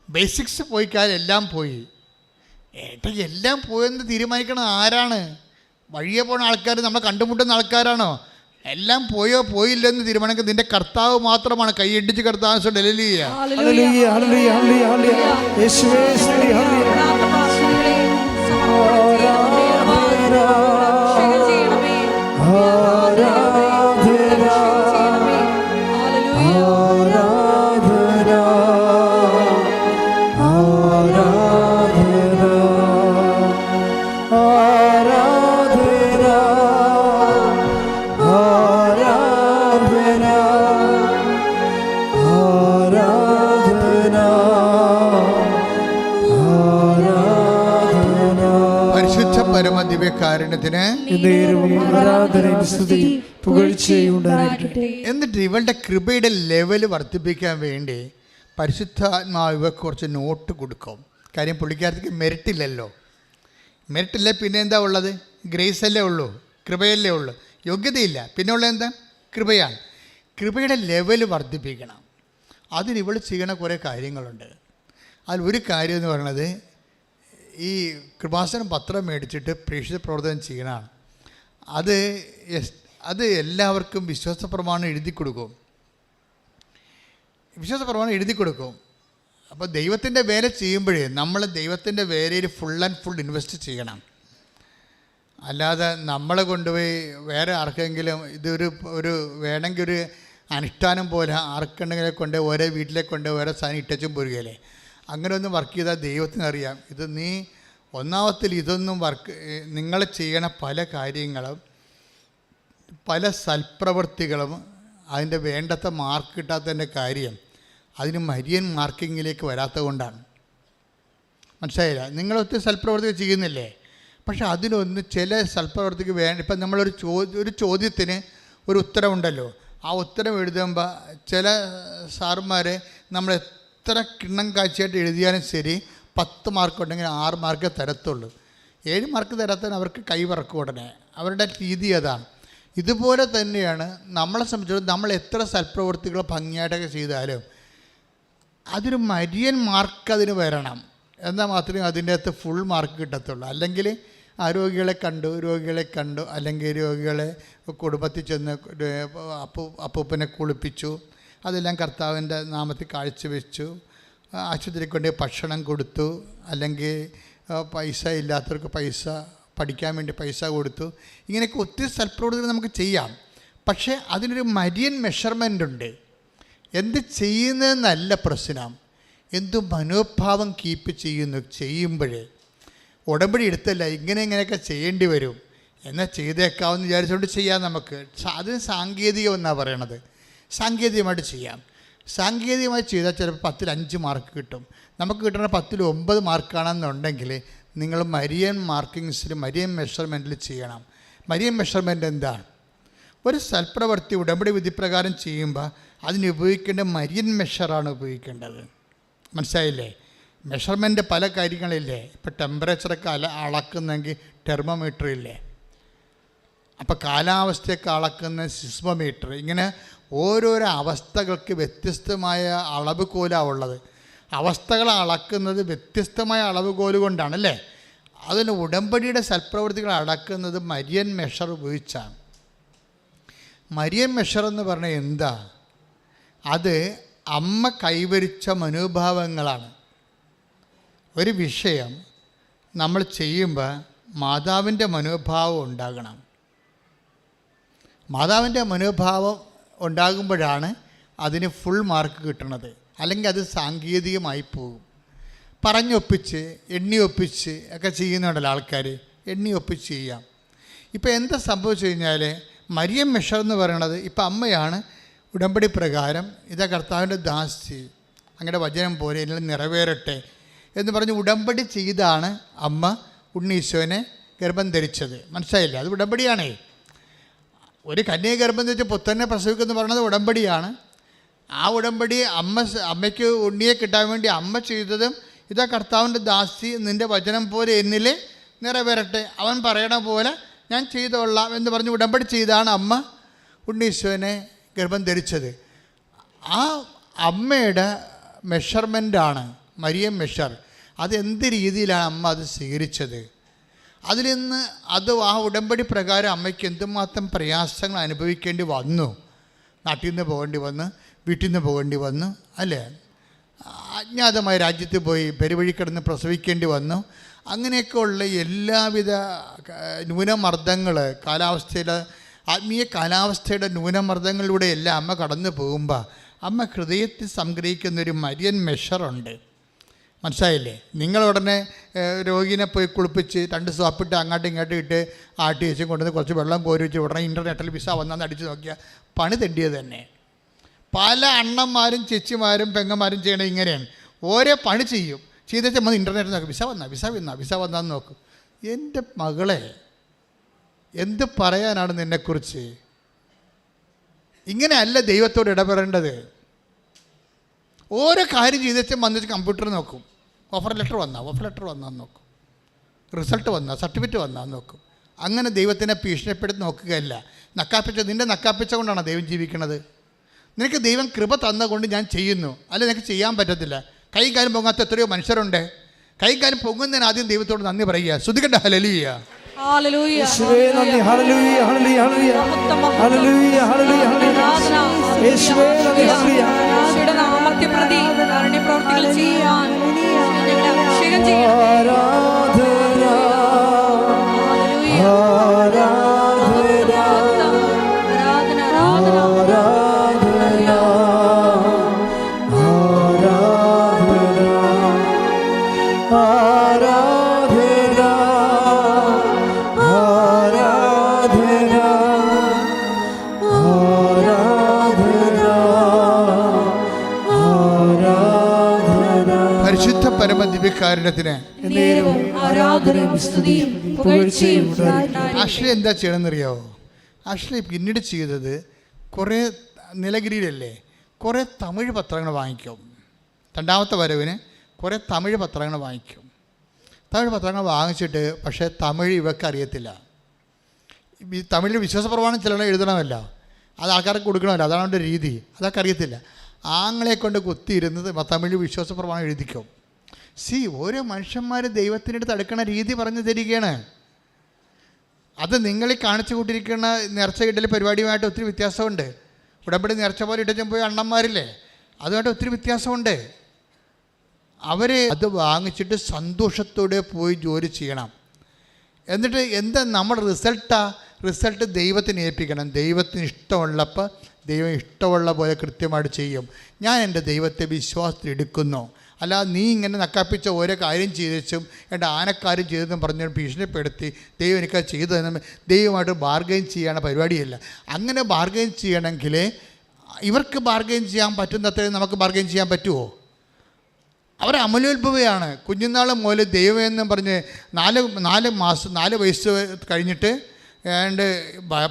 ബേസിക്സ് പോയി കഴിഞ്ഞാൽ എല്ലാം പോയി. എല്ലാം പോയെന്ന് തീരുമാനിക്കണം ആരാണ്? വഴിയെ പോകുന്ന ആൾക്കാർ, നമ്മൾ കണ്ടുമുട്ടുന്ന ആൾക്കാരാണോ? എല്ലാം പോയോ പോയില്ലെന്ന് തീരുമാനിക്കുന്നത് നിന്റെ കർത്താവ് മാത്രമാണ്. കൈയടിച്ച് കർത്താവ് ദിവ്യകാരുണ്യത്തിന് എന്നേരവും ആരാധനയും സ്തുതിയും പുകഴ്ചയും ഉണ്ടാകട്ടെ. എന്നിട്ട് ഇവളുടെ കൃപയുടെ ലെവൽ വർദ്ധിപ്പിക്കാൻ വേണ്ടി പരിശുദ്ധാത്മാവ് ഇവർക്ക് കുറച്ച് നോട്ട് കൊടുക്കും. കാര്യം പുള്ളിക്കാരത്തേക്ക് മെറിറ്റില്ലല്ലോ. മെറിറ്റില്ല, പിന്നെ എന്താ ഉള്ളത്? ഗ്രേസ് അല്ലേ ഉള്ളൂ, കൃപയല്ലേ ഉള്ളൂ, യോഗ്യതയില്ല. പിന്നെ ഉള്ളത് എന്താ? കൃപയാണ്. കൃപയുടെ ലെവൽ വർദ്ധിപ്പിക്കണം. അതിന് ഇവൾ ചെയ്യണ കുറേ കാര്യങ്ങളുണ്ട്. അതിലൊരു കാര്യം എന്ന് പറയുന്നത് ഈ കൃപാസനം പത്രം മേടിച്ചിട്ട് പ്രേക്ഷിത പ്രവർത്തനം ചെയ്യണമാണ്. അത് എല്ലാവർക്കും വിശ്വാസപ്രമാണം എഴുതി കൊടുക്കും. വിശ്വാസപ്രമാണം എഴുതി കൊടുക്കും. അപ്പോൾ ദൈവത്തിൻ്റെ വേല ചെയ്യുമ്പോഴേ നമ്മൾ ദൈവത്തിൻ്റെ വേലയിൽ ഫുൾ ആൻഡ് ഫുൾ ഇൻവെസ്റ്റ് ചെയ്യണം. അല്ലാതെ നമ്മളെ കൊണ്ടുപോയി വേറെ ആർക്കെങ്കിലും ഒരു വേണമെങ്കിൽ ഒരു അനുഷ്ഠാനം പോലെ ആർക്കുണ്ടെങ്കിലെ കൊണ്ട് ഓരോ വീട്ടിലേക്ക് കൊണ്ട് ഓരോ സാധനം ഇട്ടും പോരുകയല്ലേ. അങ്ങനെ ഒന്നും വർക്ക് ചെയ്താൽ ദൈവത്തിനറിയാം. ഇത് നീ ഒന്നാമത്തിൽ ഇതൊന്നും നിങ്ങൾ ചെയ്യണ പല കാര്യങ്ങളും പല സൽപ്രവൃത്തികളും അതിൻ്റെ വേണ്ടത്ര മാർക്ക് കിട്ടാത്തതിൻ്റെ കാര്യം അതിന് മരിയൻ മാർക്കിങ്ങിലേക്ക് വരാത്തത് കൊണ്ടാണ്. മനസ്സിലായില്ല? നിങ്ങളൊത്തിരി സൽപ്രവൃത്തി ചെയ്യുന്നില്ലേ, പക്ഷെ അതിനൊന്ന് ചില സൽപ്രവൃത്തിക്ക് ഇപ്പം നമ്മളൊരു ചോദ്യത്തിന് ഒരു ഉത്തരവുണ്ടല്ലോ, ആ ഉത്തരം എഴുതുമ്പോൾ ചില സാറുമാർ നമ്മൾ എത്ര കിണ്ണം കാഴ്ചയായിട്ട് എഴുതിയാലും ശരി 10 മാർക്ക് ഉണ്ടെങ്കിൽ 6 മാർക്ക് തരത്തുള്ളൂ. 7 മാർക്ക് തരാത്തതിന് അവർക്ക് കൈവറക്കും ഉടനെ. അവരുടെ രീതി അതാണ്. ഇതുപോലെ തന്നെയാണ് നമ്മളെ സംബന്ധിച്ചിടത്തോളം നമ്മൾ എത്ര സൽപ്രവൃത്തികൾ ഭംഗിയായിട്ടൊക്കെ ചെയ്താലും അതൊരു മരിയൻ മാർക്ക് അതിന് വരണം. എന്നാൽ മാത്രമേ അതിൻ്റെ അകത്ത് ഫുൾ മാർക്ക് കിട്ടത്തുള്ളൂ. അല്ലെങ്കിൽ രോഗികളെ കണ്ടു അല്ലെങ്കിൽ രോഗികളെ കുടുംബത്തിൽ ചെന്ന് അപ്പൂപ്പനെ കുളിപ്പിച്ചു, അതെല്ലാം കർത്താവിൻ്റെ നാമത്തിൽ കാഴ്ചവെച്ചു, ആശുപത്രിയിൽ കൊണ്ട് ഭക്ഷണം കൊടുത്തു, അല്ലെങ്കിൽ പൈസ ഇല്ലാത്തവർക്ക് പൈസ പഠിക്കാൻ വേണ്ടി പൈസ കൊടുത്തു. ഇങ്ങനെയൊക്കെ ഒത്തിരി സൽപ്രവൃത്തികൾ നമുക്ക് ചെയ്യാം. പക്ഷേ അതിനൊരു മരിയൻ മെഷർമെൻ്റ് ഉണ്ട്. എന്ത് ചെയ്യുന്നതെന്നല്ല പ്രശ്നം, എന്തു മനോഭാവം കീപ്പ് ചെയ്യുമ്പോഴേ ഉടമ്പടി എടുത്തല്ല ഇങ്ങനെയൊക്കെ ചെയ്യേണ്ടി വരും എന്നാൽ ചെയ്തേക്കാമെന്ന് വിചാരിച്ചുകൊണ്ട് ചെയ്യാം. നമുക്ക് അതിന് സാങ്കേതികം എന്നാണ് പറയണത്. സാങ്കേതികമായിട്ട് ചെയ്യാം. സാങ്കേതികമായി ചെയ്താൽ ചിലപ്പോൾ 10ൽ 5 മാർക്ക് കിട്ടും. നമുക്ക് കിട്ടുന്ന 10ൽ 9 മാർക്കാണെന്നുണ്ടെങ്കിൽ നിങ്ങൾ മരിയൻ മാർക്കിങ്സിൽ മരിയൻ മെഷർമെൻറ്റിൽ ചെയ്യണം. മരിയൻ മെഷർമെൻറ്റ് എന്താണ്? ഒരു സൽപ്രവൃത്തി ഉടമ്പടി വിധിപ്രകാരം ചെയ്യുമ്പോൾ അതിന് ഉപയോഗിക്കേണ്ട മരിയൻ മെഷറാണ് ഉപയോഗിക്കേണ്ടത്. മനസ്സിലായില്ലേ? മെഷർമെൻറ്റ് പല കാര്യങ്ങളില്ലേ. ഇപ്പോൾ ടെമ്പറേച്ചറൊക്കെ അളക്കുന്നെങ്കിൽ തെർമോമീറ്റർ ഇല്ലേ, അപ്പോൾ കാലാവസ്ഥയൊക്കെ അളക്കുന്ന സിസ്മോമീറ്റർ. ഇങ്ങനെ ഓരോരോ അവസ്ഥകൾക്ക് വ്യത്യസ്തമായ അളവുകോലാണ് ഉള്ളത്. അവസ്ഥകൾ അളക്കുന്നത് വ്യത്യസ്തമായ അളവുകോല് കൊണ്ടാണല്ലേ. അതിന് ഉടമ്പടിയുടെ സൽപ്രവൃത്തികൾ അളക്കുന്നത് മരിയൻ മെഷർ ഉപയോഗിച്ചാണ്. മരിയൻ മെഷർ എന്ന് പറഞ്ഞാൽ എന്താ? അത് അമ്മ കൈവരിച്ച മനോഭാവങ്ങളാണ്. ഒരു വിഷയം നമ്മൾ ചെയ്യുമ്പോൾ മാതാവിൻ്റെ മനോഭാവം ഉണ്ടാകണം. മാതാവിൻ്റെ മനോഭാവം ഉണ്ടാകുമ്പോഴാണ് അതിന് ഫുൾ മാർക്ക് കിട്ടുന്നത്. അല്ലെങ്കിൽ അത് സാങ്കേതികമായി പോകും. പറഞ്ഞൊപ്പിച്ച് എണ്ണിയൊപ്പിച്ച് ഒക്കെ ചെയ്യുന്നുണ്ടല്ലോ ആൾക്കാർ. എണ്ണിയൊപ്പിച്ച് ചെയ്യാം. ഇപ്പോൾ എന്താ സംഭവിച്ചു കഴിഞ്ഞാൽ മരിയൻ മെഷർ എന്ന് പറയണത് ഇപ്പം അമ്മയാണ് ഉടമ്പടി പ്രകാരം ഇതാ കർത്താവിൻ്റെ ദാസി, അങ്ങനെ വചനം പോലെ എല്ലാം നിറവേറട്ടെ എന്ന് പറഞ്ഞ് ഉടമ്പടി ചെയ്താണ് അമ്മ ഉണ്ണീശോനെ ഗർഭം ധരിച്ചത്. മനസ്സിലായില്ലേ? അത് ഉടമ്പടിയാണേ. ഒരു കന്യയെ ഗർഭം ധരിച്ച് പുത്രനെ പ്രസവിക്കുമെന്ന് പറയുന്നത് ഉടമ്പടിയാണ്. ആ ഉടമ്പടി അമ്മയ്ക്ക് ഉണ്ണിയെ കിട്ടാൻ വേണ്ടി അമ്മ ചെയ്തതും ഇതാ കർത്താവിൻ്റെ ദാസി നിൻ്റെ വചനം പോലെ എന്നിൽ നിറവേറട്ടെ, അവൻ പറയണ പോലെ ഞാൻ ചെയ്തോളാം എന്ന് പറഞ്ഞ് ഉടമ്പടി ചെയ്താണ് അമ്മ ഉണ്ണീശോനെ ഗർഭം ധരിച്ചത്. ആ അമ്മയുടെ മെഷർമെൻ്റാണ് മരിയൻ മെഷർ. അതെന്ത് രീതിയിലാണ് അമ്മ അത് സ്വീകരിച്ചത്? അതിൽ നിന്ന് ആ ഉടമ്പടി പ്രകാരം അമ്മയ്ക്ക് എന്തുമാത്രം പ്രയാസങ്ങൾ അനുഭവിക്കേണ്ടി വന്നു. നാട്ടിൽ നിന്ന് പോകേണ്ടി വന്നു, വീട്ടിൽ നിന്ന് പോകേണ്ടി വന്നു, അല്ലേ? അജ്ഞാതമായ രാജ്യത്ത് പോയി പെരുവഴി കിടന്ന് പ്രസവിക്കേണ്ടി വന്നു. അങ്ങനെയൊക്കെയുള്ള എല്ലാവിധ ന്യൂനമർദ്ദങ്ങൾ, ആത്മീയ കാലാവസ്ഥയുടെ ന്യൂനമർദ്ദങ്ങളിലൂടെ എല്ലാം അമ്മ കടന്നു പോകുമ്പോൾ അമ്മ ഹൃദയത്തിൽ സംഗ്രഹിക്കുന്നൊരു മരിയൻ മെഷറുണ്ട്. മനസ്സിലായില്ലേ? നിങ്ങളുടനെ രോഗീനെ പോയി കുളിപ്പിച്ച് 2 സോപ്പിട്ട് അങ്ങോട്ടും ഇങ്ങോട്ടും ഇട്ട് ആട്ടി വെച്ചും കൊണ്ടുവന്ന് കുറച്ച് വെള്ളം കോരി വെച്ച് ഉടനെ ഇൻ്റർനെറ്റിൽ വിസ വന്നാന്ന് അടിച്ച് നോക്കിയാൽ പണി തെണ്ടിയത് തന്നെ. പല അണ്ണന്മാരും ചേച്ചിമാരും പെങ്ങന്മാരും ചെയ്യണത് ഇങ്ങനെയാണ്. ഓരോ പണി ചെയ്യും. ചെയ്തേച്ചാൽ മതി ഇൻ്റർനെറ്റിൽ നോക്കും, വിസ വന്നാന്ന് നോക്കും. എൻ്റെ മകളെ, എന്ത് പറയാനാണ് നിന്നെക്കുറിച്ച്? ഇങ്ങനെയല്ല ദൈവത്തോട് ഇടപെടേണ്ടത്. ഓരോ കാര്യം ചെയ്തിട്ട് വന്നിട്ട് കമ്പ്യൂട്ടർ നോക്കും, ഓഫർ ലെറ്റർ വന്നാൽ നോക്കും, റിസൾട്ട് വന്നാൽ, സർട്ടിഫിക്കറ്റ് വന്നാൽ നോക്കും. അങ്ങനെ ദൈവത്തിനെ ഭീഷണിപ്പെടുത്തി നോക്കുകയല്ല. നിൻ്റെ നക്കാപ്പിച്ച കൊണ്ടാണ് ദൈവം ജീവിക്കുന്നത്. നിനക്ക് ദൈവം കൃപ തന്നുകൊണ്ട് ഞാൻ ചെയ്യുന്നു, അല്ല നിനക്ക് ചെയ്യാൻ പറ്റത്തില്ല. കൈയും കാര്യം പൊങ്ങാത്ത എത്രയോ മനുഷ്യരുണ്ട്. കൈയും കാര്യം പൊങ്ങുന്നതിന് ആദ്യം ദൈവത്തോട് നന്ദി പറയുക. ശ്രുതികണ്ട ഹല്ലേലൂയ. യേശുവേ നന്ദി. ഹല്ലേലൂയ ഹല്ലേലൂയ ഹല്ലേലൂയ ഹല്ലേലൂയ ഹല്ലേലൂയ ഹല്ലേലൂയ. യേശുവേ നന്ദി. ഹല്ലേലൂയ. യേശുവിന്റെ നാമത്തെ പ്രതി കാരുണ്യ പ്രവർത്തികൾ ചെയ്യാൻ ഞങ്ങളെ അഭിഷേകം ചെയ്യണം. ആരാധന ആരാധന പരിശുദ്ധ പരമദിവ്യകാരുണ്യത്തിന് ആഷ്ലി എന്താ ചെയ്യണമെന്നറിയാവോ? ആഷ്ലി പിന്നീട് ചെയ്തത് കുറേ നിലഗിരിയിലല്ലേ കുറേ തമിഴ് പത്രങ്ങൾ വാങ്ങിക്കും. രണ്ടാമത്തെ വരവിന് കുറേ തമിഴ് പത്രങ്ങൾ വാങ്ങിക്കും. തമിഴ് പത്രങ്ങൾ വാങ്ങിച്ചിട്ട് പക്ഷേ തമിഴ് ഇവർക്ക് അറിയത്തില്ല. ഈ തമിഴിൽ വിശ്വാസപ്രമാണം ചിലർ എഴുതണമല്ല, അത് ആൾക്കാർക്ക് കൊടുക്കണമല്ലോ, അതാണ് അവൻ്റെ രീതി. അതൊക്കെ അറിയത്തില്ല. ആങ്ങളെ കൊണ്ട് കുത്തിയിരുന്നത് തമിഴ് വിശ്വാസപ്രമാണം എഴുതിക്കും. ഓരോ മനുഷ്യന്മാർ ദൈവത്തിൻ്റെ അടുത്ത് അടുക്കണ രീതി പറഞ്ഞു തരികയാണ്. അത് നിങ്ങളീ കാണിച്ചു കൂട്ടിയിരിക്കുന്ന നേർച്ച ഇടൽ പരിപാടിയുമായിട്ട് ഒത്തിരി വ്യത്യാസമുണ്ട്. ഉടമ്പടി നേർച്ച പോലെ ഇട്ടച്ചും പോയി അണ്ണന്മാരില്ലേ, അതുമായിട്ട് ഒത്തിരി വ്യത്യാസമുണ്ട്. അവർ അത് വാങ്ങിച്ചിട്ട് സന്തോഷത്തോടെ പോയി ജോലി ചെയ്യണം. എന്നിട്ട് എന്താ നമ്മുടെ റിസൾട്ട് ദൈവത്തിന് ഏൽപ്പിക്കണം. ദൈവത്തിന് ഇഷ്ടമുള്ളപ്പോൾ ദൈവം ഇഷ്ടമുള്ള പോലെ കൃത്യമായിട്ട് ചെയ്യും. ഞാൻ എൻ്റെ ദൈവത്തെ വിശ്വാസത്തിൽ എടുക്കുന്നു. അല്ലാതെ നീ ഇങ്ങനെ നക്കാപ്പിച്ച ഓരോ കാര്യം ചെയ്തും എൻ്റെ ആനക്കാര്യം ചെയ്തെന്നും പറഞ്ഞ് ഭീഷണിപ്പെടുത്തി ദൈവം എനിക്കത് ചെയ്തതെന്നും ദൈവമായിട്ട് ബാർഗെയിൻ ചെയ്യണ പരിപാടിയല്ല. അങ്ങനെ ബാർഗെയിൻ ചെയ്യണമെങ്കിൽ ഇവർക്ക് ബാർഗെയിൻ ചെയ്യാൻ പറ്റുന്നത്രയും നമുക്ക് ബാർഗെയിൻ ചെയ്യാൻ പറ്റുമോ? അവർ അമലോത്ഭവയാണ്. കുഞ്ഞുനാൾ മുതൽ ദൈവം എന്നും പറഞ്ഞ് 4 വയസ്സ് കഴിഞ്ഞിട്ട് ഏതാണ്ട്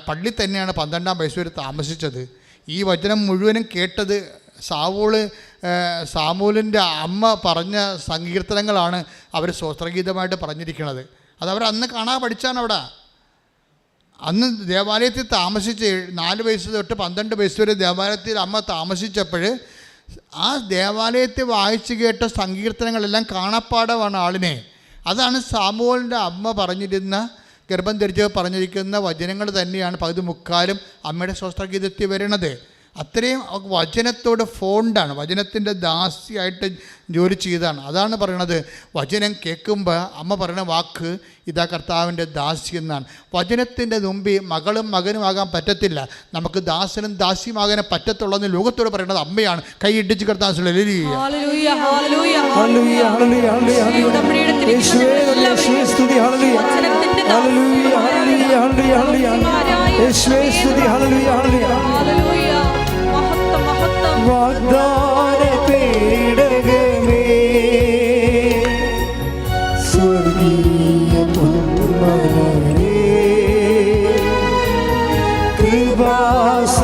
പള്ളി തന്നെയാണ് 12-ാം വയസ്സ് വരെ താമസിച്ചത്. ഈ വചനം മുഴുവനും കേട്ടത് സാമൂലിൻ്റെ അമ്മ പറഞ്ഞ സങ്കീർത്തനങ്ങളാണ് അവർ സ്വസ്ത്രഗീതമായിട്ട് പറഞ്ഞിരിക്കുന്നത്. അതവർ അന്ന് കാണാൻ പഠിച്ചാണ്. അവിടെ അന്ന് ദേവാലയത്തിൽ താമസിച്ച് 4 വയസ്സ് തൊട്ട് 12 വയസ്സ് വരെ ദേവാലയത്തിൽ അമ്മ താമസിച്ചപ്പോൾ ആ ദേവാലയത്തിൽ വായിച്ചു കേട്ട സങ്കീർത്തനങ്ങളെല്ലാം കാണാപ്പാടമാണ് ആളിനെ. അതാണ് സാമുവേലിൻ്റെ അമ്മ പറഞ്ഞിരുന്ന ഗർഭം ധരിച്ച് പറഞ്ഞിരിക്കുന്ന വചനങ്ങൾ തന്നെയാണ് പകുതി മുക്കാലും അമ്മയുടെ സ്വസ്ത്രഗീതത്തിൽ വരുന്നത്. അത്രയും വചനത്തോട് ഫോണ്ടാണ്, വചനത്തിൻ്റെ ദാസിയായിട്ട് ജോലി ചെയ്തതാണ്. അതാണ് പറയണത്. വചനം കേൾക്കുമ്പോൾ അമ്മ പറയുന്ന വാക്ക് ഇതാ കർത്താവിൻ്റെ ദാസി എന്നാണ്. വചനത്തിൻ്റെ മുമ്പിൽ മകളും മകനും ആകാൻ പറ്റത്തില്ല. നമുക്ക് ദാസനും ദാസിയുമാകാൻ പറ്റത്തുള്ളതെന്ന് ലോകത്തോട് പറയുന്നത് അമ്മയാണ്. കൈ ഇടിച്ച് കർത്താവ് വാഗ്ദാന പേടകമേ സ്വർഗീയ പൊന്മലരേ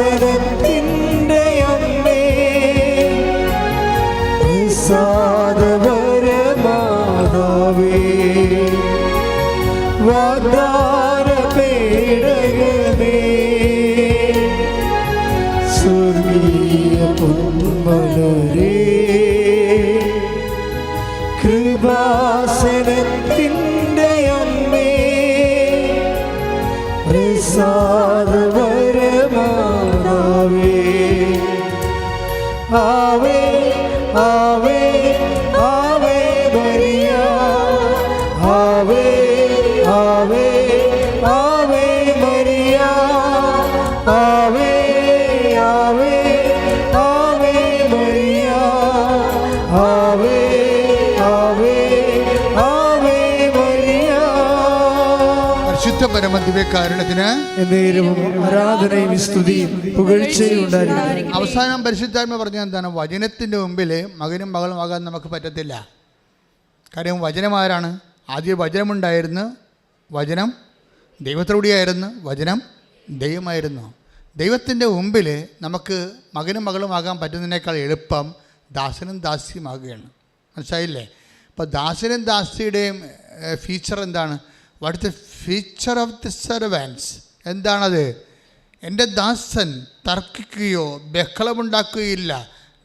കൃപാസനത്തിൻ്റെ അമ്മേ പ്രസാദപരമാതാവേ വാഗ്ദാന പേടകമേ സ്വർഗീയ പൊന്മലരേ കൃപാസനത്തിൻ്റെ അമ്മേ പ്രസാദപരമാതാവേ ആവേ ആവേ ആവേ മരിയ ആവേ ആവേ ആവേ മരിയ ആവേ ആവേ ആവേ മരിയ ആവേ ആവേ ആവേ മരിയ. പരിശുദ്ധ പരമദിവ്യകാരുണ്യത്തിന് എന്നേരവും ആരാധനയും സ്തുതിയും പുകഴ്ചയും ഉണ്ടായിരിക്കും. അവസാനം പരിശുദ്ധാത്മ പറഞ്ഞ എന്താണ്? വചനത്തിൻ്റെ മുമ്പിൽ മകനും മകളും ആകാൻ നമുക്ക് പറ്റത്തില്ല. കാര്യം വചനമാരാണ്? ആദ്യം വചനമുണ്ടായിരുന്നു, വചനം ദൈവത്തോടെയായിരുന്നു, വചനം ദൈവമായിരുന്നു. ദൈവത്തിൻ്റെ മുമ്പിൽ നമുക്ക് മകനും മകളും ആകാൻ പറ്റുന്നതിനേക്കാൾ എളുപ്പം ദാസനും ദാസിയുമാകുകയാണ്. മനസ്സിലായില്ലേ? അപ്പോൾ ദാസനും ദാസിയുടെയും ഫീച്ചർ എന്താണ്? What is the feature of the servants? എന്താണത്? എൻ്റെ ദാസൻ തർക്കിക്കുകയോ ബഹളമുണ്ടാക്കുകയില്ല.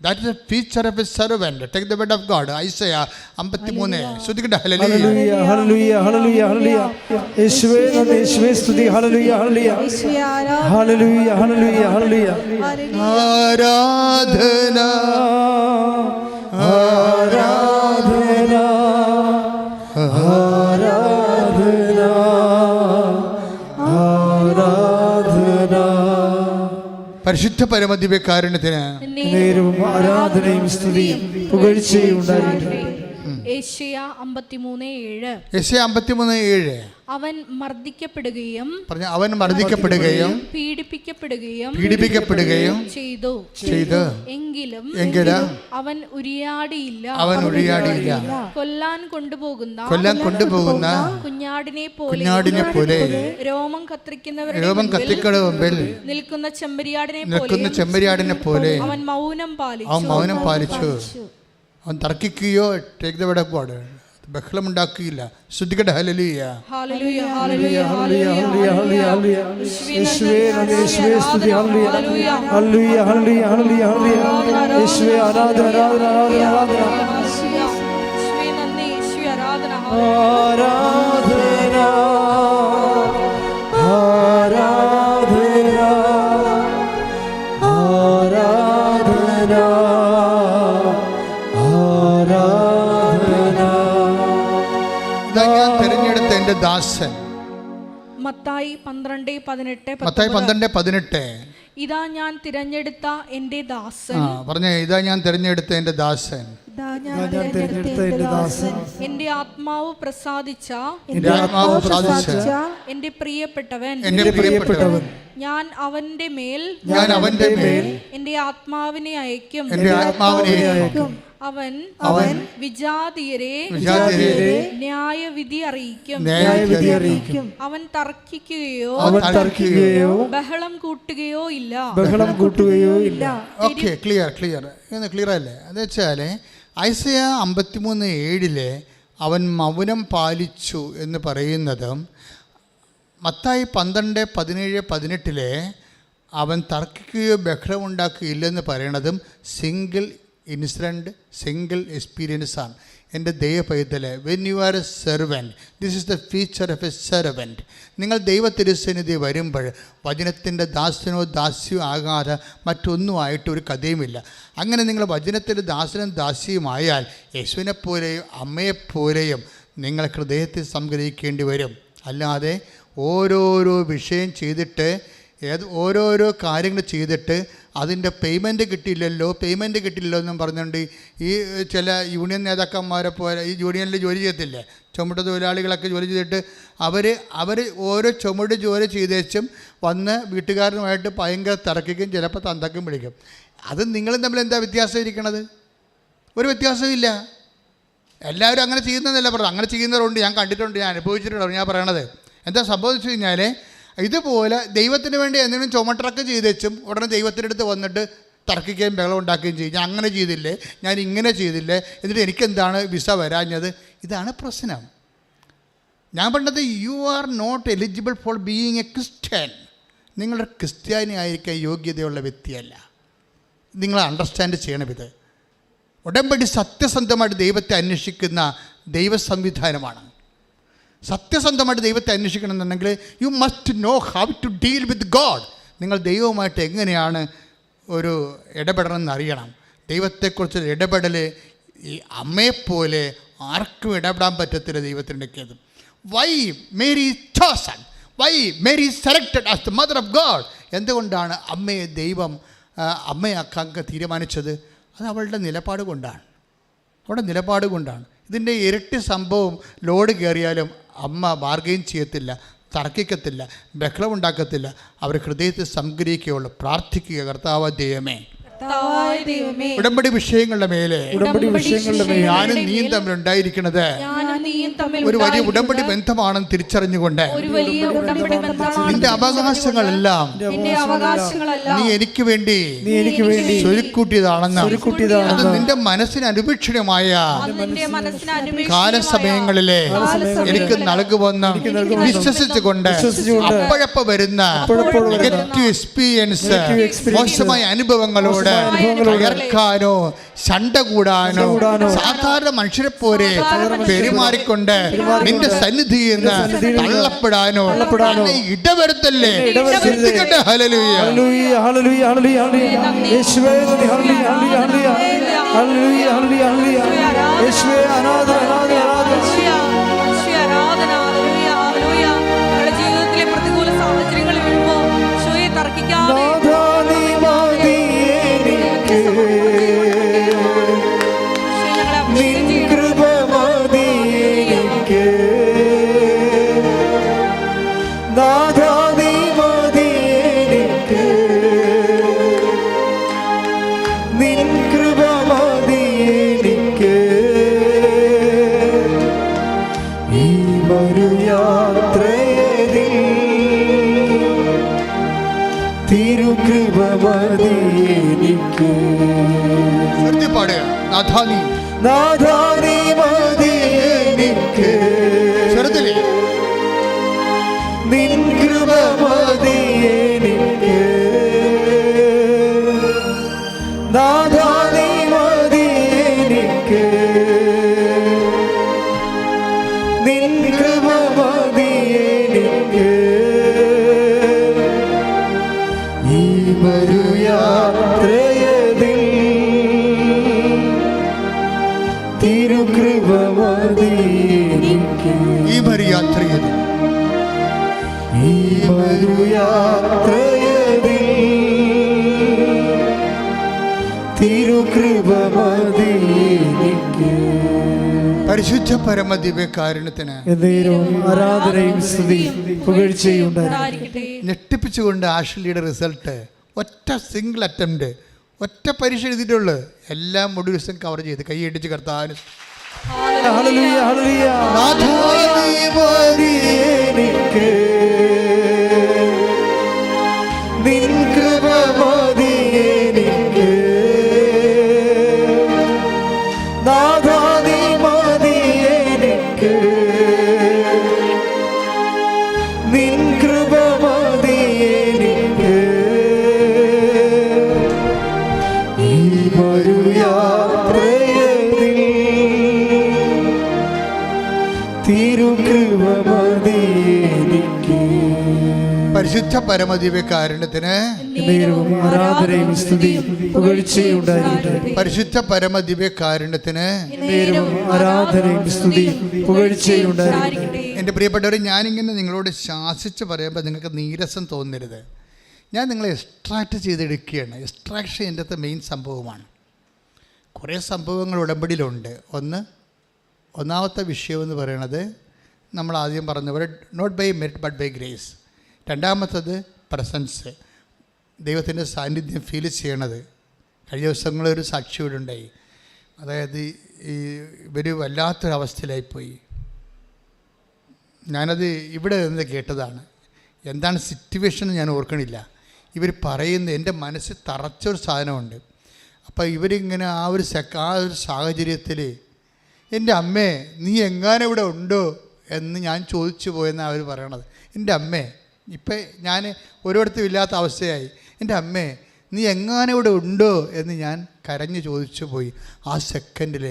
That is a feature of a servant. Take the word of God. Isaiah 53. ശ്രദ്ധിക്കട്ടെ. ഹല്ലേലൂയ ഹല്ലേലൂയ ഹല്ലേലൂയ ഹല്ലേലൂയ. യേശുവേ നന്ദി, യേശുവേ സ്തുതി. ഹല്ലേലൂയ ഹല്ലേലൂയ ഹല്ലേലൂയ ഹല്ലേലൂയ ഹല്ലേലൂയ. ആരാധന ആരാധന ആരാധന ആരാധന. പരിശുദ്ധ പരമദിവ്യകാരുണ്യത്തിന് നേരവും ആരാധനയും സ്തുതിയും പുകഴ്ചയും ഉണ്ടായിരിക്കട്ടെ. യേശയ്യ 53:7. യെശയ്യാ 53:7. അവൻ മർദ്ദിക്കപ്പെടുകയും പറഞ്ഞു, അവൻ മർദ്ദിക്കപ്പെടുകയും പീഡിപ്പിക്കപ്പെടുകയും ചെയ്തു. എങ്കിലും അവൻ ഉരിയാടിയില്ല. കൊല്ലാൻ കൊണ്ടുപോകുന്ന കുഞ്ഞാടിനെ പോലെ രോമം കത്തിരിക്കുന്നവരുടെ മുമ്പിൽ നിൽക്കുന്ന ചെമ്മരിയാടിനെ പോലെ അവൻ മൗനം പാലിച്ചു. അവൻ തർക്കിക്കുകയോ take the word of God ബഹളമുണ്ടാക്കുകയില്ല. ശ്രദ്ധിക്കട്ടെ. ഹല്ലേലൂയ ഹല്ലേലൂയ ഹല്ലേലൂയ ഹല്ലേലൂയ ഹല്ലേലൂയ. യേശുവേ നന്ദി, യേശുവേ സ്തുതി. ഹല്ലേലൂയ ഹല്ലേലൂയ ഹല്ലേലൂയ ഹല്ലേലൂയ ഹല്ലേലൂയ. യേശുവേ ആരാധന ആരാധന ആരാധന ആരാധന. യേശുവേ നന്ദി, യേശുവേ ആരാധന. ആരാധന ആരാധന ആരാധന ആരാധന. ഇതാ ഞാൻ തിരഞ്ഞെടുത്ത എൻ്റെ ദാസൻ. മത്തായി 12:18. മത്തായി 12:18. ഇതാ ഞാൻ തിരഞ്ഞെടുത്ത എൻ്റെ ദാസൻ. പറഞ്ഞേ, ഇതാ ഞാൻ തിരഞ്ഞെടുത്ത എൻ്റെ ദാസൻ. എന്റെ ആത്മാവ് പ്രസാദിച്ച എന്റെ പ്രിയപ്പെട്ടവൻ. ഞാൻ അവന്റെ മേൽ എന്റെ ആത്മാവിനെ അയക്കും. അവൻ വിജാതിയരെ ന്യായവിധി അറിയിക്കും. അവൻ തർക്കിക്കുകയോ ബഹളം കൂട്ടുകയോ ഇല്ല. ഓക്കെ, ക്ലിയർ അല്ലേ? എന്ന് വെച്ചാൽ ഐസയ 53:7 അവൻ മൗനം പാലിച്ചു എന്ന് പറയുന്നതും മത്തായി 12:17-18 അവൻ തർക്കിക്കുകയോ ബഹളമുണ്ടാക്കുകയില്ലെന്ന് പറയണതും സിംഗിൾ ഇൻസിഡൻറ്റ്, സിംഗിൾ എക്സ്പീരിയൻസ് ആണ്. എൻ്റെ ദൈവപൈതലെ, when you are a servant, this is the feature of a servant. നിങ്ങൾ ദൈവത്തിരുസന്നിധി വരുമ്പോൾ വചനത്തിൻ്റെ ദാസനോ ദാസ്യോ ആകാതെ മറ്റൊന്നുമായിട്ട് ഒരു കഥയുമില്ല. അങ്ങനെ നിങ്ങൾ വചനത്തിൻ്റെ ദാസനും ദാസിയുമായാൽ യേശുവിനെപ്പോലെയും അമ്മയെപ്പോലെയും നിങ്ങൾ ഹൃദയത്തിൽ സംഗ്രഹിക്കേണ്ടി വരും. അല്ലാതെ ഓരോരോ വിഷയം ചെയ്തിട്ട് ഓരോരോ കാര്യങ്ങൾ ചെയ്തിട്ട് അതിൻ്റെ പേയ്മെൻറ്റ് കിട്ടിയില്ലല്ലോ എന്നും പറഞ്ഞുകൊണ്ട് ഈ ചില യൂണിയൻ നേതാക്കന്മാരെ പോലെ ഈ യൂണിയനിൽ ജോലി ചെയ്യത്തില്ലേ, ചുമട്ട് തൊഴിലാളികളൊക്കെ ജോലി ചെയ്തിട്ട് അവർ ഓരോ ചുമട് ജോലി ചെയ്തേച്ചും വന്ന് വീട്ടുകാരനുമായിട്ട് ഭയങ്കര തിരക്കിക്കും, ചിലപ്പോൾ തന്തക്കും പിടിക്കും. അത് നിങ്ങളും തമ്മിൽ എന്താ വ്യത്യാസം ഇരിക്കണത്? ഒരു വ്യത്യാസവും ഇല്ല. എല്ലാവരും അങ്ങനെ ചെയ്യുന്നതല്ല പറഞ്ഞത്. അങ്ങനെ ചെയ്യുന്നവരുണ്ട്, ഞാൻ കണ്ടിട്ടുണ്ട്, ഞാൻ അനുഭവിച്ചിട്ടുണ്ട്. ഞാൻ പറയണത് എന്താ സംഭവിച്ചു കഴിഞ്ഞാൽ, ഇതുപോലെ ദൈവത്തിന് വേണ്ടി എന്തെങ്കിലും ചുമട്ടറൊക്കെ ചെയ്തേച്ചും ഉടനെ ദൈവത്തിൻ്റെ അടുത്ത് വന്നിട്ട് തർക്കിക്കുകയും ബഹളം ഉണ്ടാക്കുകയും ചെയ്യും. ഞാൻ അങ്ങനെ ചെയ്തില്ലേ, ഞാൻ ഇങ്ങനെ ചെയ്തില്ലേ, എന്നിട്ട് എനിക്കെന്താണ് വിസ വരാഞ്ഞത്? ഇതാണ് പ്രശ്നം. ഞാൻ പറഞ്ഞത് you are not eligible for being a Christian. നിങ്ങളുടെ ക്രിസ്ത്യാനി ആയിരിക്കാൻ യോഗ്യതയുള്ള വ്യക്തിയല്ല. നിങ്ങൾ അണ്ടർസ്റ്റാൻഡ് ചെയ്യണം. ഇത് ഉടമ്പടി സത്യസന്ധമായിട്ട് ദൈവത്തെ അന്വേഷിക്കുന്ന ദൈവ സംവിധാനമാണ്. സത്യസന്ധമായിട്ട് ദൈവത്തെ അന്വേഷിക്കണമെന്നുണ്ടെങ്കിൽ you must know how to deal with God. നിങ്ങൾ ദൈവവുമായിട്ട് എങ്ങനെയാണ് ഒരു ഇടപെടണമെന്ന് അറിയണം. ദൈവത്തെക്കുറിച്ചൊരു ഇടപെടൽ ഈ അമ്മയെപ്പോലെ ആർക്കും ഇടപെടാൻ പറ്റത്തില്ല ദൈവത്തിൻ്റെത്. Why Mary chosen, why Mary selected as the mother of God. എന്തുകൊണ്ടാണ് അമ്മയെ ദൈവം അമ്മയാക്കാൻ തീരുമാനിച്ചത്? അത് അവളുടെ നിലപാട് കൊണ്ടാണ്. ഇതിൻ്റെ ഇരട്ടി സംഭവം ലോഡ് കയറിയാലും അമ്മ ബാർഗെയിൻ ചെയ്യത്തില്ല, തർക്കിക്കത്തില്ല, ബഹളമുണ്ടാക്കത്തില്ല. അവർ ഹൃദയത്തിൽ സംഗ്രഹിക്കുകയുള്ളൂ. പ്രാർത്ഥിക്കുക, കർത്താവ് ദൈവമേ, ഉടമ്പടി വിഷയങ്ങളുടെ മേലെ ഞാനും നീയും തമ്മിൽ ഉണ്ടായിരിക്കുന്നത് നീയും തമ്മിൽ ഒരു വലിയ ഉടമ്പടി ബന്ധമാണെന്ന് തിരിച്ചറിഞ്ഞുകൊണ്ട് ഒരു വലിയ ഉടമ്പടി ബന്ധമാണ്. നിന്റെ അവകാശങ്ങളെല്ലാം നിന്റെ അവകാശങ്ങളെല്ലാം നീ എനിക്ക് വേണ്ടി സ്വരുക്കൂട്ടിയതാണെന്ന് അത് നിന്റെ മനസ്സിന് അനുപേക്ഷണമായ നിന്റെ മനസ്സിന് അനുഭവിക്കുന്ന കാലസമയങ്ങളിലെ എനിക്ക് നൽകുമെന്ന് വിശ്വസിച്ചുകൊണ്ട് അപ്പോഴപ്പ വരുന്ന നെഗറ്റീവ് എക്സ്പീരിയൻസ്, മോശമായ അനുഭവങ്ങളോട് തകർക്കാനോ ശണ്ട കൂടാനോ സാധാരണ മനുഷ്യരെ പോലെ പെരുമാറിക്കൊണ്ട് നിന്റെ സന്നിധിയിൽ നിന്ന് തള്ളപ്പെടാനോ ഇടവരുത്തല്ലേ. ഹല്ലേലൂയ. ഹല്ലേലൂയ ഹല്ലേലൂയ ഹല്ലേലൂയ യേശുവേ നന്ദി. ഹല്ലേലൂയ ഹല്ലേലൂയ ഹല്ലേലൂയ ഹല്ലേലൂയ ഹല്ലേലൂയ യേശുവേ ആരാധന ആരാധന ആരാധന. ആരാധന. ഹല്ലേലൂയ ഹല്ലേലൂയ. നമ്മുടെ ജീവിതത്തിലെ പ്രതികൂല സാഹചര്യങ്ങളിൽ വരുമ്പോൾ ഈശോയെ തർക്കിക്കാതെ നാഥാ നീ മതി എനിക്ക്, നിൻ കൃപ മതി എനിക്ക്. നാഥാ നീ മതി എനിക്ക്, നിൻ കൃപ മതി എനിക്ക്. ഈ മരുയാത്രയിൽ തിരുകൃപ മതി എനിക്ക്. പാടുക. നാഥാ നീ നാഥാ നീ മതി എനിക്ക്, ചെറുതിലെ നിൻ കൃപ മതി എനിക്ക്. നാഥാ നീ മതി എനിക്ക്, നിൻ കൃപ മതി എനിക്ക്. ഈ മരുയാത്രയതിൽ തിരുകൃപ മതി എനിക്ക്. ഈ മരുയാത്രയിൽ ഈ മരുയാത്രയതിൽ തിരുകൃപ മതി എനിക്ക്. പരിശുദ്ധ പരമദിവ്യകാരുണ്യത്തിന് എന്നേരവും ആരാധനയും സ്തുതിയും പുകഴ്ചയും ഉണ്ടായിരിക്കട്ടെ. ഞെട്ടിപ്പിച്ചുകൊണ്ട് ആഷ്ലിയുടെ റിസൾട്ട് ഒറ്റ സിംഗിൾ അറ്റംപ്റ്റ്, ഒറ്റ പരീക്ഷ എഴുതിയിട്ടുള്ളൂ. എല്ലാം ഒരു ദിവസം കവർ ചെയ്ത് കൈയടിച്ച് കർത്താവിന് ഹല്ലേലൂയ ഹല്ലേലൂയ. നാഥാ നീ മതി എനിക്ക്, നിൻ കൃപ മതി എനിക്ക്. നാഥാ നീ മതി എനിക്ക്, നിൻ കൃപ മതി എനിക്ക്. ഈ മരുയാത്രയതിൽ തിരുകൃപ മതി എനിക്ക്. പരിശുദ്ധ പരമദിവ്യകാരുണ്യത്തിന് എന്നേരവും ആരാധനയും സ്തുതിയും പുകഴ്ചയും ഉണ്ടായിരിക്കട്ടെ. പരിശുദ്ധ പരമദിവ്യകാരുണ്യത്തിന് എന്നേരവും ആരാധനയും സ്തുതിയും പുകഴ്ചയും ഉണ്ടായിരിക്കട്ടെ. എൻ്റെ പ്രിയപ്പെട്ടവർ, ഞാനിങ്ങനെ നിങ്ങളോട് ശാസിച്ച് പറയുമ്പോൾ നിങ്ങൾക്ക് നീരസം തോന്നരുത്. ഞാൻ നിങ്ങളെ എക്സ്ട്രാക്റ്റ് ചെയ്തെടുക്കുകയാണ്. എക്സ്ട്രാക്ഷൻ എൻ്റെ അകത്ത് മെയിൻ സംഭവമാണ്. കുറേ സംഭവങ്ങൾ ഉടമ്പടിയിലുണ്ട്. ഒന്നാമത്തെ വിഷയമെന്ന് പറയണത് നമ്മൾ ആദ്യം പറഞ്ഞ പോലെ not by merit but by grace. രണ്ടാമത്തത് പ്രസൻസ്, ദൈവത്തിൻ്റെ സാന്നിധ്യം ഫീൽ ചെയ്യണത്. കഴിഞ്ഞ ദിവസങ്ങളൊരു സാക്ഷി ഇവിടെ ഉണ്ടായി. അതായത് ഇവർ വല്ലാത്തൊരവസ്ഥയിലായിപ്പോയി. ഞാനത് ഇവിടെ നിന്ന് കേട്ടതാണ്. എന്താണ് സിറ്റുവേഷൻ ഞാൻ ഓർക്കണില്ല. ഇവർ പറയുന്നത് എൻ്റെ മനസ്സിൽ തറച്ചൊരു സാധനമുണ്ട്. അപ്പോൾ ഇവരിങ്ങനെ ആ ഒരു സാഹചര്യത്തിൽ എൻ്റെ അമ്മേ നീ എങ്ങാനും ഇവിടെ ഉണ്ടോ എന്ന് ഞാൻ ചോദിച്ചു പോയെന്നാണ് അവർ പറയണത്. എൻ്റെ അമ്മേ, ഇപ്പം ഞാൻ ഒരിടത്തും ഇല്ലാത്ത അവസ്ഥയായി. എൻ്റെ അമ്മേ നീ എങ്ങാനും ഇവിടെ ഉണ്ടോ എന്ന് ഞാൻ കരഞ്ഞ് ചോദിച്ചു പോയി. ആ സെക്കൻഡിൽ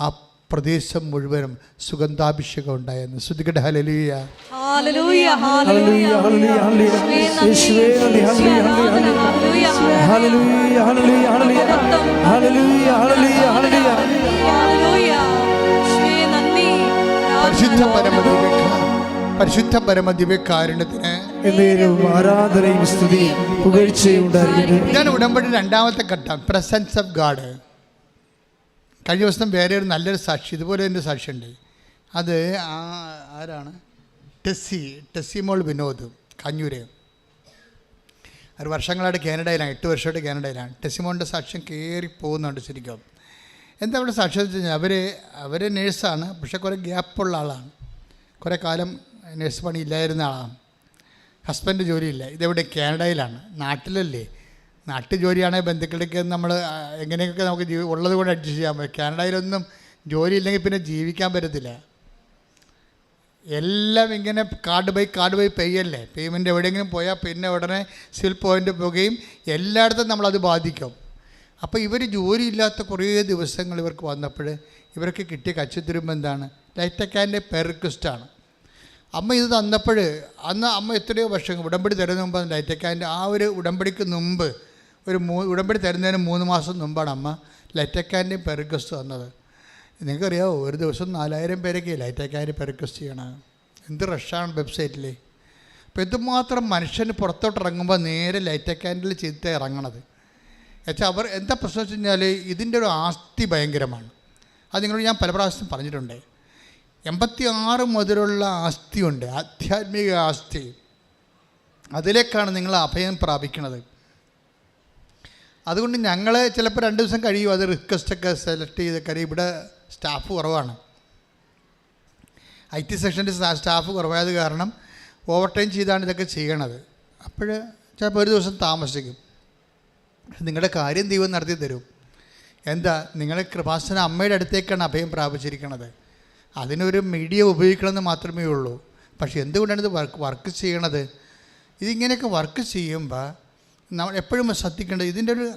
ആ പ്രദേശം മുഴുവനും സുഗന്ധാഭിഷേകം ഉണ്ടായെന്ന്. ശ്രുതികട്ടെ. ഹല്ലേലൂയ ഹല്ലേലൂയ ഹല്ലേലൂയ ഹല്ലേലൂയ ഹല്ലേലൂയ. യേശുവേ നന്ദി. ഹല്ലേലൂയ ഹല്ലേലൂയ ഹല്ലേലൂയ ഹല്ലേലൂയ ഹല്ലേലൂയ ഹല്ലേലൂയ ഹല്ലേലൂയ ഹല്ലേലൂയ. പരിശുദ്ധ പരമദിവ്യകാരുണ്യത്തിന് എന്നേരവും ആരാധനയും സ്തുതിയും പുകഴ്ചയും ഉണ്ടായിരിക്കട്ടെ. ഇതാണ് ഉടമ്പടി രണ്ടാമത്തെ ഘട്ടം, പ്രസൻസ് ഓഫ് ഗാഡ്. കഴിഞ്ഞ ദിവസം വേറെ ഒരു നല്ലൊരു സാക്ഷി, ഇതുപോലെ എൻ്റെ സാക്ഷിയുണ്ട്. അത് ആരാണ്? ടെസ്സിമോൾ വിനോദ്, കഞ്ഞൂര്. ഒരു വർഷങ്ങളായിട്ട് കാനഡയിലാണ്, 8 വർഷമായിട്ട് കാനഡയിലാണ്. ടെസ്സിമോളിൻ്റെ സാക്ഷ്യം കയറി പോകുന്നുണ്ട് ശരിക്കും. എന്താ അവിടെ സാക്ഷ്യം വെച്ച് കഴിഞ്ഞാൽ അവർ നേഴ്സാണ്, പക്ഷേ കുറേ ഗ്യാപ്പുള്ള ആളാണ്. കുറേ കാലം നേഴ്സ് പണി ഇല്ലായിരുന്ന ആളാണ്. ഹസ്ബൻഡ് ജോലിയില്ല. ഇതെവിടെ? കാനഡയിലാണ്. നാട്ടിലല്ലേ, നാട്ടിൽ ജോലിയാണെങ്കിൽ ബന്ധുക്കളിലേക്ക് നമ്മൾ എങ്ങനെയൊക്കെ നമുക്ക് ഉള്ളത് കൊണ്ട് അഡ്ജസ്റ്റ് ചെയ്യാൻ പറ്റും. കാനഡയിലൊന്നും ജോലി ഇല്ലെങ്കിൽ പിന്നെ ജീവിക്കാൻ പറ്റത്തില്ല. എല്ലാം ഇങ്ങനെ കാർഡ് ബൈ പേ അല്ലേ. പേയ്മെൻറ്റ് എവിടെയെങ്കിലും പോയാൽ പിന്നെ ഉടനെ സിവിൽ പോയിൻ്റ് പോകുകയും എല്ലായിടത്തും നമ്മളത് ബാധിക്കും. അപ്പോൾ ഇവർ ജോലിയില്ലാത്ത കുറേ ദിവസങ്ങൾ ഇവർക്ക് വന്നപ്പോൾ ഇവർക്ക് കിട്ടിയ കച്ചിത്തുരുമ്പ് എന്താണ്? ലൈറ്റക്കാൻ്റെ പെർക്വിസ്റ്റാണ്. അമ്മ ഇത് തന്നപ്പോൾ അന്ന് അമ്മ എത്രയോ വർഷങ്ങൾ ഉടമ്പടി തരുന്നതിന് മുമ്പ് ലൈറ്റക്കാൻ്റെ ആ ഒരു ഉടമ്പടിക്ക് മുമ്പ് ഉടമ്പടി തരുന്നതിന് 3 മാസം മുമ്പാണ് അമ്മ ലൈറ്റക്കാൻ്റെയും പെർക്വിസ്റ്റ് തന്നത്. നിങ്ങൾക്കറിയാമോ, ഒരു ദിവസം 4000 പേരൊക്കെ ലൈറ്റക്കാൻ്റെ പെർക്വിസ്റ്റ് ചെയ്യണം. എന്ത് റഷാണ് വെബ്സൈറ്റിൽ. അപ്പോൾ എന്തുമാത്രം മനുഷ്യന് പുറത്തോട്ട് ഇറങ്ങുമ്പോൾ നേരെ ലൈറ്റക്കാൻഡിൽ ചെയ്തിട്ട് ഇറങ്ങണത് വെച്ചാൽ അവർ എന്താ പ്രശ്നം വെച്ച് കഴിഞ്ഞാൽ ഇതിൻ്റെ ഒരു ആസ്തി ഭയങ്കരമാണ്. അത് നിങ്ങളോട് ഞാൻ പല പ്രാവശ്യം പറഞ്ഞിട്ടുണ്ട്. 86 മുതലുള്ള ആസ്തിയുണ്ട്, ആധ്യാത്മിക ആസ്തി. അതിലേക്കാണ് നിങ്ങൾ അഭയം പ്രാപിക്കുന്നത്. അതുകൊണ്ട് ഞങ്ങൾ ചിലപ്പോൾ 2 ദിവസം കഴിയും അത് റിക്വസ്റ്റൊക്കെ സെലക്ട് ചെയ്ത്. കാര്യം ഇവിടെ സ്റ്റാഫ് കുറവാണ്, IT സെക്ഷൻ്റെ സ്റ്റാഫ് കുറവായത് കാരണം ഓവർ ടൈം ചെയ്താണ് ഇതൊക്കെ ചെയ്യണത്. അപ്പോൾ ചിലപ്പോൾ ഒരു ദിവസം താമസിക്കും. നിങ്ങളുടെ കാര്യം ദൈവം നടത്തി തരും. എന്താ, നിങ്ങൾ കൃപാസന അമ്മയുടെ അടുത്തേക്കാണ് അഭയം പ്രാപിച്ചിരിക്കുന്നത്. അതിനൊരു മീഡിയ ഉപയോഗിക്കണമെന്ന് മാത്രമേ ഉള്ളൂ. പക്ഷേ എന്തുകൊണ്ടാണ് ഇത് വർക്ക് ചെയ്യണത്? ഇതിങ്ങനെയൊക്കെ വർക്ക് ചെയ്യുമ്പോൾ നമ്മൾ എപ്പോഴും ശ്രദ്ധിക്കേണ്ടത് ഇതിൻ്റെ ഒരു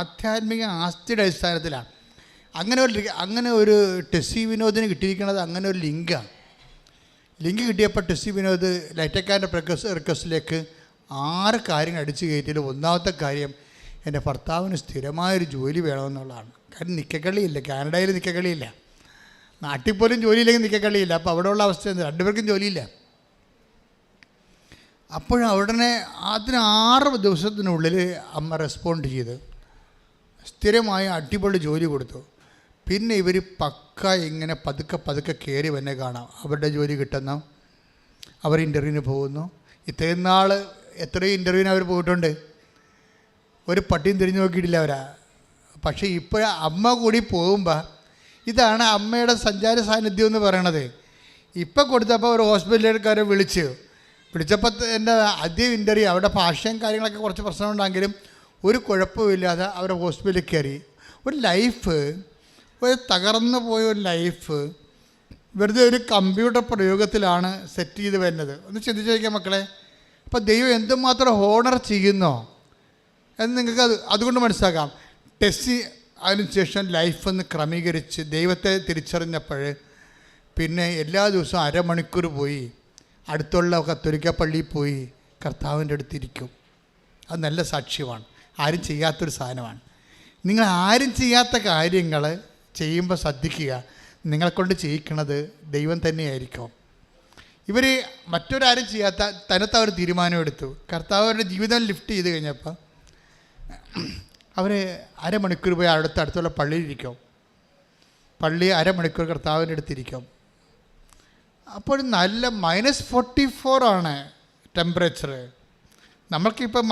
ആധ്യാത്മിക ആസ്തിയുടെ അടിസ്ഥാനത്തിലാണ്. അങ്ങനെ ഒരു ടെസ്സി വിനോദിന് കിട്ടിയിരിക്കുന്നത് അങ്ങനെ ഒരു ലിങ്കാണ്. ലിങ്ക് കിട്ടിയപ്പോൾ ടെസ്സി വിനോദ് ലൈറ്റക്കാരൻ്റെ റിക്വസ്റ്റിലേക്ക് 6 കാര്യങ്ങൾ അടിച്ചു കയറ്റിയാൽ ഒന്നാമത്തെ കാര്യം എൻ്റെ ഭർത്താവിന് സ്ഥിരമായൊരു ജോലി വേണമെന്നുള്ളതാണ്. കാരണം നിക്കക്കളിയില്ല, കാനഡയിൽ നിക്കക്കളിയില്ല, നാട്ടിൽ പോലും ജോലിയില്ലെങ്കിൽ നിക്കക്കളിയില്ല. അപ്പോൾ അവിടെയുള്ള അവസ്ഥ എന്താ, 2 പേർക്കും ജോലിയില്ല. അപ്പോഴവിടെ അതിന് 6 ദിവസത്തിനുള്ളിൽ അമ്മ റെസ്പോണ്ട് ചെയ്ത് സ്ഥിരമായ അടിപൊളി ജോലി കൊടുത്തു. പിന്നെ ഇവർ പക്ക ഇങ്ങനെ പതുക്കെ കയറി വന്നെ കാണാം. അവരുടെ ജോലി കിട്ടുന്നു, അവർ ഇൻ്റർവ്യൂവിന് പോകുന്നു. ഇത്രയും നാൾ എത്രയും ഇൻ്റർവ്യൂവിന് അവർ പോയിട്ടുണ്ട്, ഒരു പട്ടിയും തിരിഞ്ഞു നോക്കിയിട്ടില്ല അവരാ. പക്ഷേ ഇപ്പോൾ അമ്മ കൂടി പോകുമ്പോൾ ഇതാണ് അമ്മയുടെ സഞ്ചാര സാന്നിധ്യം എന്ന് പറയണത്. ഇപ്പം കൊടുത്തപ്പോൾ ഒരു ഹോസ്പിറ്റലുകാരെ വിളിച്ചപ്പോൾ എൻ്റെ ആദ്യം ഇൻ്റർവ്യൂ അവിടെ ഭാഷയും കാര്യങ്ങളൊക്കെ കുറച്ച് പ്രശ്നമുണ്ടെങ്കിലും ഒരു കുഴപ്പമില്ലാതെ അവരെ ഹോസ്പിറ്റലിൽ കയറി. ഒരു ലൈഫ്, ഒരു തകർന്നു പോയ ഒരു ലൈഫ് വെറുതെ ഒരു കമ്പ്യൂട്ടർ പ്രയോഗത്തിലാണ് സെറ്റ് ചെയ്ത് വരുന്നത്. ഒന്ന് ചിന്തിച്ച് നോക്കിയാൽ മക്കളെ. അപ്പോൾ ദൈവം എന്തുമാത്രം ഹോണർ ചെയ്യുന്നോ എന്ന് നിങ്ങൾക്ക് അതുകൊണ്ട് മനസ്സിലാക്കാം. ടെസ്സി അതിനുശേഷം ലൈഫൊന്ന് ക്രമീകരിച്ച് ദൈവത്തെ തിരിച്ചറിഞ്ഞപ്പോൾ പിന്നെ എല്ലാ ദിവസവും 1/2 മണിക്കൂർ പോയി അടുത്തുള്ള കത്തോലിക്ക പള്ളിയിൽ പോയി കർത്താവിൻ്റെ അടുത്തിരിക്കും. അത് നല്ല സാക്ഷ്യമാണ്. ആരും ചെയ്യാത്തൊരു സാധനമാണ്. നിങ്ങൾ ആരും ചെയ്യാത്ത കാര്യങ്ങൾ ചെയ്യുമ്പോൾ ശ്രദ്ധിക്കുക, നിങ്ങളെക്കൊണ്ട് ചെയ്യിക്കണത് ദൈവം തന്നെയായിരിക്കും. ഇവർ മറ്റൊരാരും ചെയ്യാത്ത തനത്ത് അവർ തീരുമാനമെടുത്തു. കർത്താവ് അവരുടെ ജീവിതം ലിഫ്റ്റ് ചെയ്ത് കഴിഞ്ഞപ്പോൾ അവർ 1/2 മണിക്കൂർ പോയി അടുത്തുള്ള പള്ളിയിലിരിക്കും. പള്ളി 1/2 മണിക്കൂർ കർത്താവിൻ്റെ അടുത്തിരിക്കും. അപ്പോൾ നല്ല -44 ആണ് ടെമ്പറേച്ചർ. നമ്മൾക്കിപ്പോൾ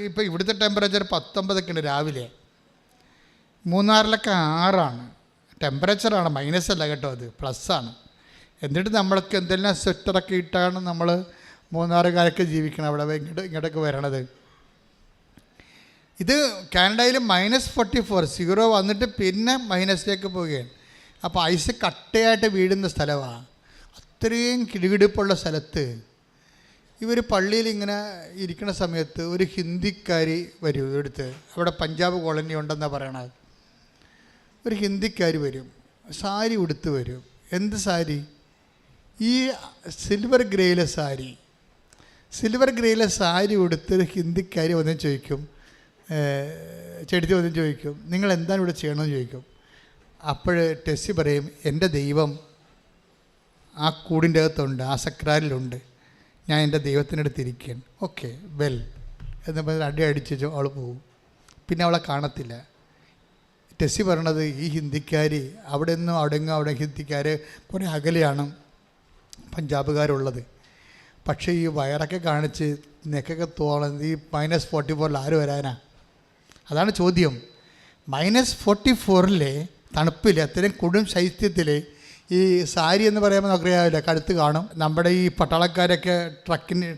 ഇപ്പോൾ ഇവിടുത്തെ ടെമ്പറേച്ചർ 19 ഉണ്ട് രാവിലെ. മൂന്നാറിലൊക്കെ 6 ടെമ്പറേച്ചറാണ്, മൈനസല്ല കേട്ടോ, അത് പ്ലസ്സാണ്. എന്നിട്ട് നമ്മൾക്ക് എന്തെല്ലാം സ്വെറ്ററൊക്കെ ഇട്ടാണ് നമ്മൾ മൂന്നാറുകാരൊക്കെ ജീവിക്കണം അവിടെ ഇങ്ങോട്ടൊക്കെ വരണത്. ഇത് കാനഡയിൽ -44 0 വന്നിട്ട് പിന്നെ മൈനസിലേക്ക് പോവുകയാണ്. അപ്പോൾ ഐസ് കട്ടയായിട്ട് വീഴുന്ന സ്ഥലമാണ്. അത്രയും കിടുകിടുപ്പുള്ള സ്ഥലത്ത് ഇവർ പള്ളിയിൽ ഇങ്ങനെ ഇരിക്കുന്ന സമയത്ത് ഒരു ഹിന്ദിക്കാരി വരും ഇവിടുത്തെ. അവിടെ പഞ്ചാബ് കോളനി ഉണ്ടെന്നാണ് പറയണത്. ഒരു ഹിന്ദിക്കാരി വരും, സാരി ഉടുത്ത് വരും. എന്ത് സാരി? ഈ സിൽവർ ഗ്രേയിലെ സാരി ഉടുത്തൊരു ഹിന്ദിക്കാരി വന്ന് ചോദിക്കും, ചെടുത്തി വന്ന് ചോദിക്കും, നിങ്ങൾ എന്താണ് ഇവിടെ ചെയ്യണമെന്ന് ചോദിക്കും. അപ്പോൾ ടെസ്സി പറയും, എൻ്റെ ദൈവം ആ കൂടിൻ്റെ അകത്തുണ്ട്, ആ സക്രാരിലുണ്ട്, ഞാൻ എൻ്റെ ദൈവത്തിനടുത്തിരിക്കുകയാണ്. ഓക്കെ വെൽ എന്ന് പറഞ്ഞ് അടിച്ചു അവൾ പോകും. പിന്നെ അവളെ കാണത്തില്ല. ടെസ്സി പറയണത് ഈ ഹിന്ദിക്കാരി അവിടെ ഹിന്ദിക്കാർ കുറേ അകലെയാണ് പഞ്ചാബുകാരുള്ളത്. പക്ഷേ ഈ വയറൊക്കെ കാണിച്ച് നെക്കൊക്കെ തോന്നുന്നത് ഈ -44 ആര് വരാനാ? അതാണ് ചോദ്യം. -44 തണുപ്പിൽ അത്രയും കൊടും ശൈത്യത്തിൽ ഈ സാരി എന്ന് പറയുമ്പോൾ നമുക്കറിയാവില്ല, കഴുത്ത് കാണും. നമ്മുടെ ഈ പട്ടാളക്കാരൊക്കെ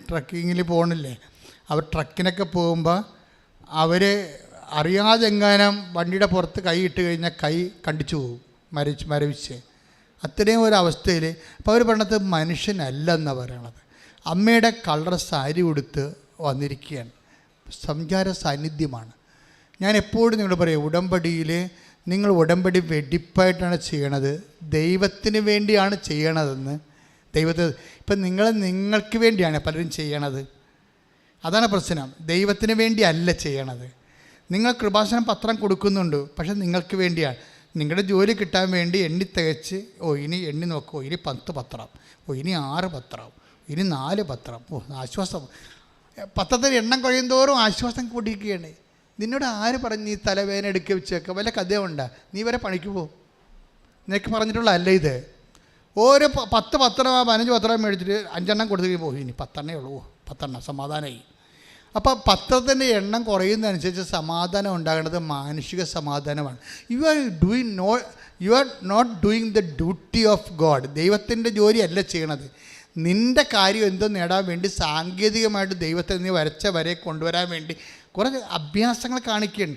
ട്രക്കിങ്ങിൽ പോകണില്ലേ, അവർ ട്രക്കിനൊക്കെ പോകുമ്പോൾ അവർ അറിയാതെ എങ്ങാനും വണ്ടിയുടെ പുറത്ത് കൈ ഇട്ട് കഴിഞ്ഞാൽ കൈ കണ്ടിച്ചു പോകും, മരവിച്ച്. അത്രയും ഒരു അവസ്ഥയിൽ അപ്പോൾ അവർ പറഞ്ഞത് മനുഷ്യനല്ലെന്നാണ് പറയണത്. അമ്മയുടെ കളർ സാരി ഉടുത്ത് വന്നിരിക്കുകയാണ്, സംചാര സാന്നിധ്യമാണ്. ഞാൻ എപ്പോഴും നിങ്ങൾ പറയും, ഉടമ്പടിയിൽ നിങ്ങൾ ഉടമ്പടി വെടിപ്പായിട്ടാണ് ചെയ്യണത്, ദൈവത്തിന് വേണ്ടിയാണ് ചെയ്യണതെന്ന്. ഇപ്പം നിങ്ങൾക്ക് വേണ്ടിയാണ് പലരും ചെയ്യണത്. അതാണ് പ്രശ്നം. ദൈവത്തിന് വേണ്ടിയല്ല ചെയ്യണത്. നിങ്ങൾ കൃപാസനം പത്രം കൊടുക്കുന്നുണ്ട്, പക്ഷെ നിങ്ങൾക്ക് വേണ്ടിയാണ്. നിങ്ങളുടെ ജോലി കിട്ടാൻ വേണ്ടി എണ്ണി തികച്ച്, ഇനി എണ്ണി നോക്കുമോ, ഇനി 10 പത്രം, ഇനി 6 പത്രം, ഇനി 4 പത്രം, ആശ്വാസം. പത്രത്തിൽ എണ്ണം കഴിയുന്തോറും ആശ്വാസം കൂടിയിരിക്കുകയാണ്. നിന്നോട് ആര് പറഞ്ഞ് നീ തലവേദന എടുക്കുക വെച്ചേക്കുക? വല്ല കഥയുണ്ടാ? നീ വരെ പണിക്ക് പോകും. നിനക്ക് പറഞ്ഞിട്ടുള്ള അല്ല ഇത്. ഓരോ 10 പത്രം 15 പത്രം മേടിച്ചിട്ട് 5 എണ്ണം കൊടുത്തു പോയി, ഇനി 10 എണ്ണേ ഉള്ളൂ, 10 എണ്ണം സമാധാനമായി. അപ്പോൾ പത്രത്തിൻ്റെ എണ്ണം കുറയുന്നതനുസരിച്ച് സമാധാനം ഉണ്ടാകേണ്ടത് മാനുഷിക സമാധാനമാണ്. You are not doing the duty of God. ദൈവത്തിൻ്റെ ജോലിയല്ല ചെയ്യണത്. നിൻ്റെ കാര്യം എന്തോ നേടാൻ വേണ്ടി സാങ്കേതികമായിട്ട് ദൈവത്തെ നീ വരച്ച വരെ കൊണ്ടുവരാൻ വേണ്ടി കുറേ അഭ്യാസങ്ങൾ കാണിക്കുകയാണ്.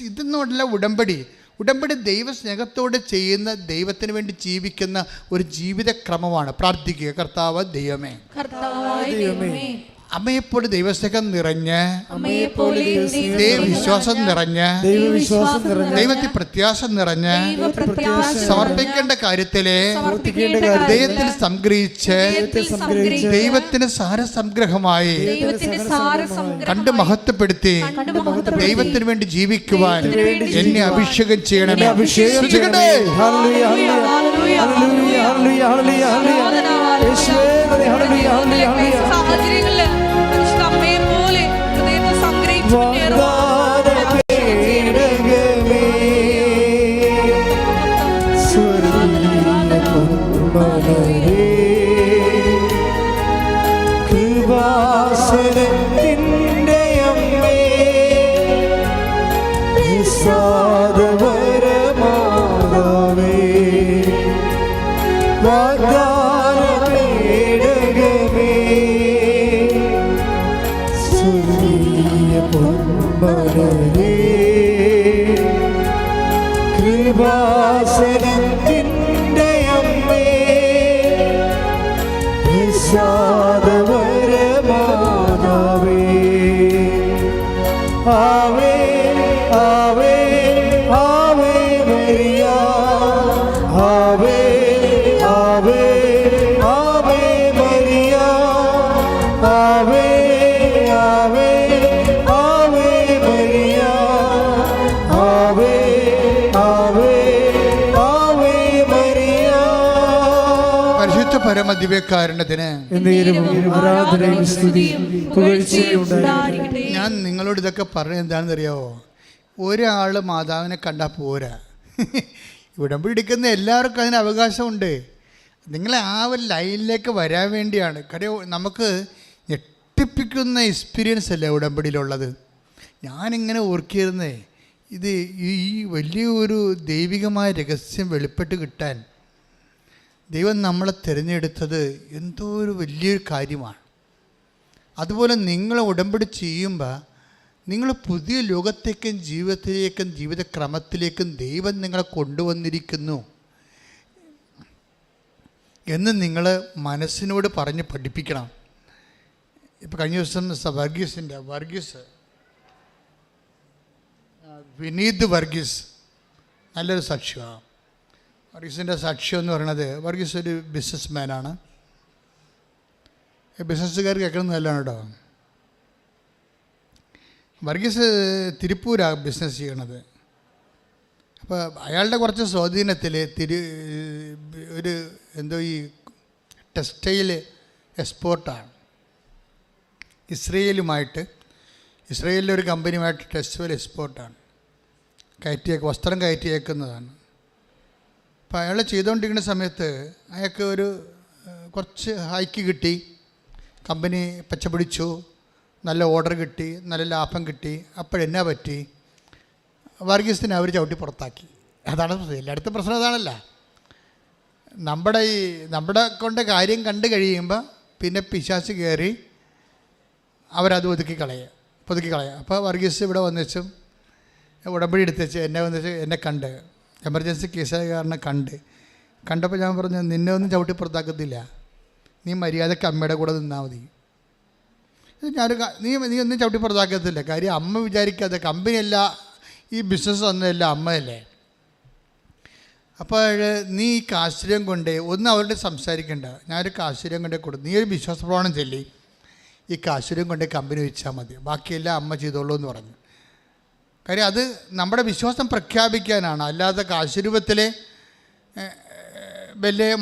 ഇതൊന്നുമല്ല ഉടമ്പടി. ഉടമ്പടി ദൈവസ്നേഹത്തോടെ ചെയ്യുന്ന, ദൈവത്തിന് വേണ്ടി ജീവിക്കുന്ന ഒരു ജീവിതക്രമമാണ്. പ്രാർത്ഥിക്കുക, കർത്താവ് ദൈവമേ, അമ്മയെപ്പോലെ ദൈവസ്നേഹം നിറഞ്ഞ്, ദൈവവിശ്വാസം നിറഞ്ഞ്, ദൈവത്തിൽ പ്രത്യാശ നിറഞ്ഞ്, സമർപ്പിക്കേണ്ട കാര്യത്തിലെ ദൈവത്തിൽ സംഗ്രഹിച്ച് ദൈവത്തിന് സാരസംഗ്രഹമായി കണ്ട് മഹത്വപ്പെടുത്തി ദൈവത്തിന് വേണ്ടി ജീവിക്കുവാൻ എന്നെ അഭിഷേകം ചെയ്യണമേ. അഭിഷേകം സാഹചര്യങ്ങളില് അമ്മയെ പോലെ ഹൃദയത്തെ സംഗ്രഹിച്ചു കൃപാസനത്തിൻ്റെ അമ്മേ, നിസ്സാദവരമാതാവേ, ആവേ ആവേ ആവേ മരിയ, ആവേ ആവേ ആവേ മരിയ, ആവേ ആവേ ആവേ മരിയ, ആവേ ആവേ ആവേ മരിയ. പരിശുദ്ധ പരമദിവ്യകാരുണ്യത്തിന് ഞാൻ നിങ്ങളോട് ഇതൊക്കെ പറഞ്ഞത് എന്താണെന്ന് അറിയാമോ? ഒരാൾ മാതാവിനെ കണ്ടാൽ പോരാ. ഉടമ്പടി എടുക്കുന്ന എല്ലാവർക്കും അതിന് അവകാശമുണ്ട്. നിങ്ങൾ ആ ഒരു ലൈനിലേക്ക് വരാൻ വേണ്ടിയാണ്. കാര്യം നമുക്ക് ഞെട്ടിപ്പിക്കുന്ന എക്സ്പീരിയൻസ് അല്ലേ ഉടമ്പടിയിലുള്ളത്. ഞാനിങ്ങനെ ഓർക്കിയിരുന്നേ, ഇത് ഈ വലിയൊരു ദൈവികമായ രഹസ്യം വെളിപ്പെട്ട് കിട്ടാൻ ദൈവം നമ്മളെ തിരഞ്ഞെടുത്തത് എന്തോ ഒരു വലിയൊരു കാര്യമാണ്. അതുപോലെ നിങ്ങൾ ഉടമ്പടി ചെയ്യുമ്പോൾ നിങ്ങൾ പുതിയ ലോകത്തേക്കും ജീവിതത്തിലേക്കും ജീവിതക്രമത്തിലേക്കും ദൈവം നിങ്ങളെ കൊണ്ടുവന്നിരിക്കുന്നു എന്ന് നിങ്ങൾ മനസ്സിനോട് പറഞ്ഞ് പഠിപ്പിക്കണം. ഇപ്പോൾ കഴിഞ്ഞ ദിവസം വിനീത് വർഗീസ് നല്ലൊരു സാക്ഷ്യമാണ്. വർഗീസിൻ്റെ സാക്ഷ്യം എന്ന് പറയുന്നത്, വർഗീസ് ഒരു ബിസിനസ്മാനാണ്. ബിസിനസ്സുകാർ കേൾക്കുന്നത് നല്ലതാണ് കേട്ടോ. വർഗീസ് തിരുപ്പൂരാണ് ബിസിനസ് ചെയ്യണത്. അപ്പോൾ അയാളുടെ കുറച്ച് സ്വാധീനത്തിൽ ഒരു എന്തോ ഈ ടെക്സ്റ്റൈൽ എക്സ്പോർട്ടാണ്. ഇസ്രയേലിലൊരു കമ്പനിയുമായിട്ട് ടെക്സ്റ്റൈൽ എക്സ്പോർട്ടാണ്. വസ്ത്രം കയറ്റിയേക്കുന്നതാണ്. അപ്പോൾ അയാൾ ചെയ്തുകൊണ്ടിരിക്കുന്ന സമയത്ത് അയാൾക്ക് കുറച്ച് ഹൈക്ക് കിട്ടി, കമ്പനി പച്ചപിടിച്ചു, നല്ല ഓർഡർ കിട്ടി, നല്ല ലാഭം കിട്ടി. അപ്പോഴെന്നാ പറ്റി? വർഗീസിനെ അവർ ചവിട്ടി പുറത്താക്കി. അതാണ് എല്ലായിടത്തും പ്രശ്നം അതാണല്ല. നമ്മുടെ കൊണ്ട് കാര്യം കണ്ടു കഴിയുമ്പോൾ പിന്നെ പിശാച് കയറി അവരത് ഒതുക്കി കളയുക. അപ്പോൾ വർഗീസ് ഇവിടെ വന്നിച്ചും ഉടമ്പടി എടുത്തുവെച്ച് എന്നെ കണ്ട് എമർജൻസി കേസുകാരനെ കണ്ടപ്പോൾ ഞാൻ പറഞ്ഞു, നിന്നെ ഒന്നും ചവിട്ടി പുറത്താക്കത്തില്ല, നീ മര്യാദയ്ക്ക് അമ്മയുടെ കൂടെ നിന്നാൽ മതി. നീ ഒന്നും ചവിട്ടി പുറത്താക്കത്തില്ല. കാര്യം അമ്മ വിചാരിക്കാതെ കമ്പനിയല്ല, ഈ ബിസിനസ് ഒന്നുമല്ല, അമ്മയല്ലേ. അപ്പോൾ നീ ഈ കാശ്വര്യം കൊണ്ട് ഒന്നും അവരോട് സംസാരിക്കണ്ട, ഞാനൊരു കാശ്വര്യം കൊണ്ടേ കൊടുത്തു, നീ ഒരു വിശ്വാസപ്രമാണം ചൊല്ലി ഈ കാശ്വര്യം കൊണ്ടേ കമ്പനി വെച്ചാൽ മതി, ബാക്കിയെല്ലാം അമ്മ ചെയ്തോളൂ എന്ന് പറഞ്ഞു. കാര്യം അത് നമ്മുടെ വിശ്വാസം പ്രഖ്യാപിക്കാനാണ്, അല്ലാതെ കാശ്വരൂപത്തിലെ വലിയ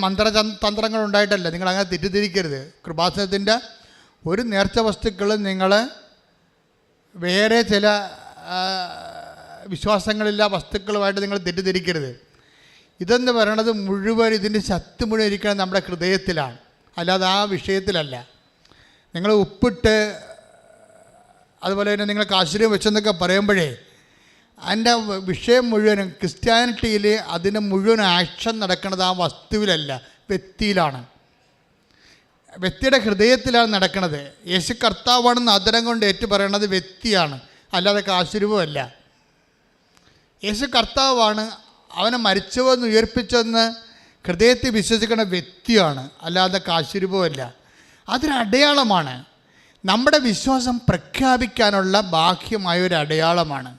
തന്ത്രങ്ങളുണ്ടായിട്ടല്ല. നിങ്ങളങ്ങനെ തെറ്റിദ്ധരിക്കരുത്. കൃപാസനത്തിൻ്റെ ഒരു നേർച്ച വസ്തുക്കളും നിങ്ങൾ വേറെ ചില വിശ്വാസങ്ങളില്ല വസ്തുക്കളുമായിട്ട് നിങ്ങൾ തെറ്റിദ്ധരിക്കരുത്. ഇതെന്ന് പറയണത് മുഴുവൻ, ഇതിൻ്റെ ശക്തി മുഴുവൻ ഇരിക്കുന്നത് നമ്മുടെ ഹൃദയത്തിലാണ്, അല്ലാതെ ആ വിഷയത്തിലല്ല. നിങ്ങൾ ഉപ്പിട്ട് അതുപോലെ തന്നെ നിങ്ങൾ കാശ്വര്യം വെച്ചെന്നൊക്കെ പറയുമ്പോഴേ അതിൻ്റെ വിഷയം മുഴുവനും ക്രിസ്ത്യാനിറ്റിയിൽ അതിന് മുഴുവൻ ആക്ഷൻ നടക്കുന്നത് ആ വസ്തുവിലല്ല, വ്യക്തിയിലാണ്. വ്യക്തിയുടെ ഹൃദയത്തിലാണ് നടക്കുന്നത്. യേശു കർത്താവാണെന്ന് ആദരം കൊണ്ട് ഏറ്റു പറയണത് വ്യക്തിയാണ്, അല്ലാതെ കാശ്വരൂപമല്ല. യേശു കർത്താവാണ്, അവനെ മരിച്ചവെന്ന് ഉയർപ്പിച്ചെന്ന് ഹൃദയത്തിൽ വിശ്വസിക്കുന്ന വ്യക്തിയാണ്, അല്ലാതെ കാശ്വരൂപമല്ല. അതൊരടയാളമാണ്, നമ്മുടെ വിശ്വാസം പ്രഖ്യാപിക്കാനുള്ള ബാഹ്യമായ ഒരു അടയാളമാണ്.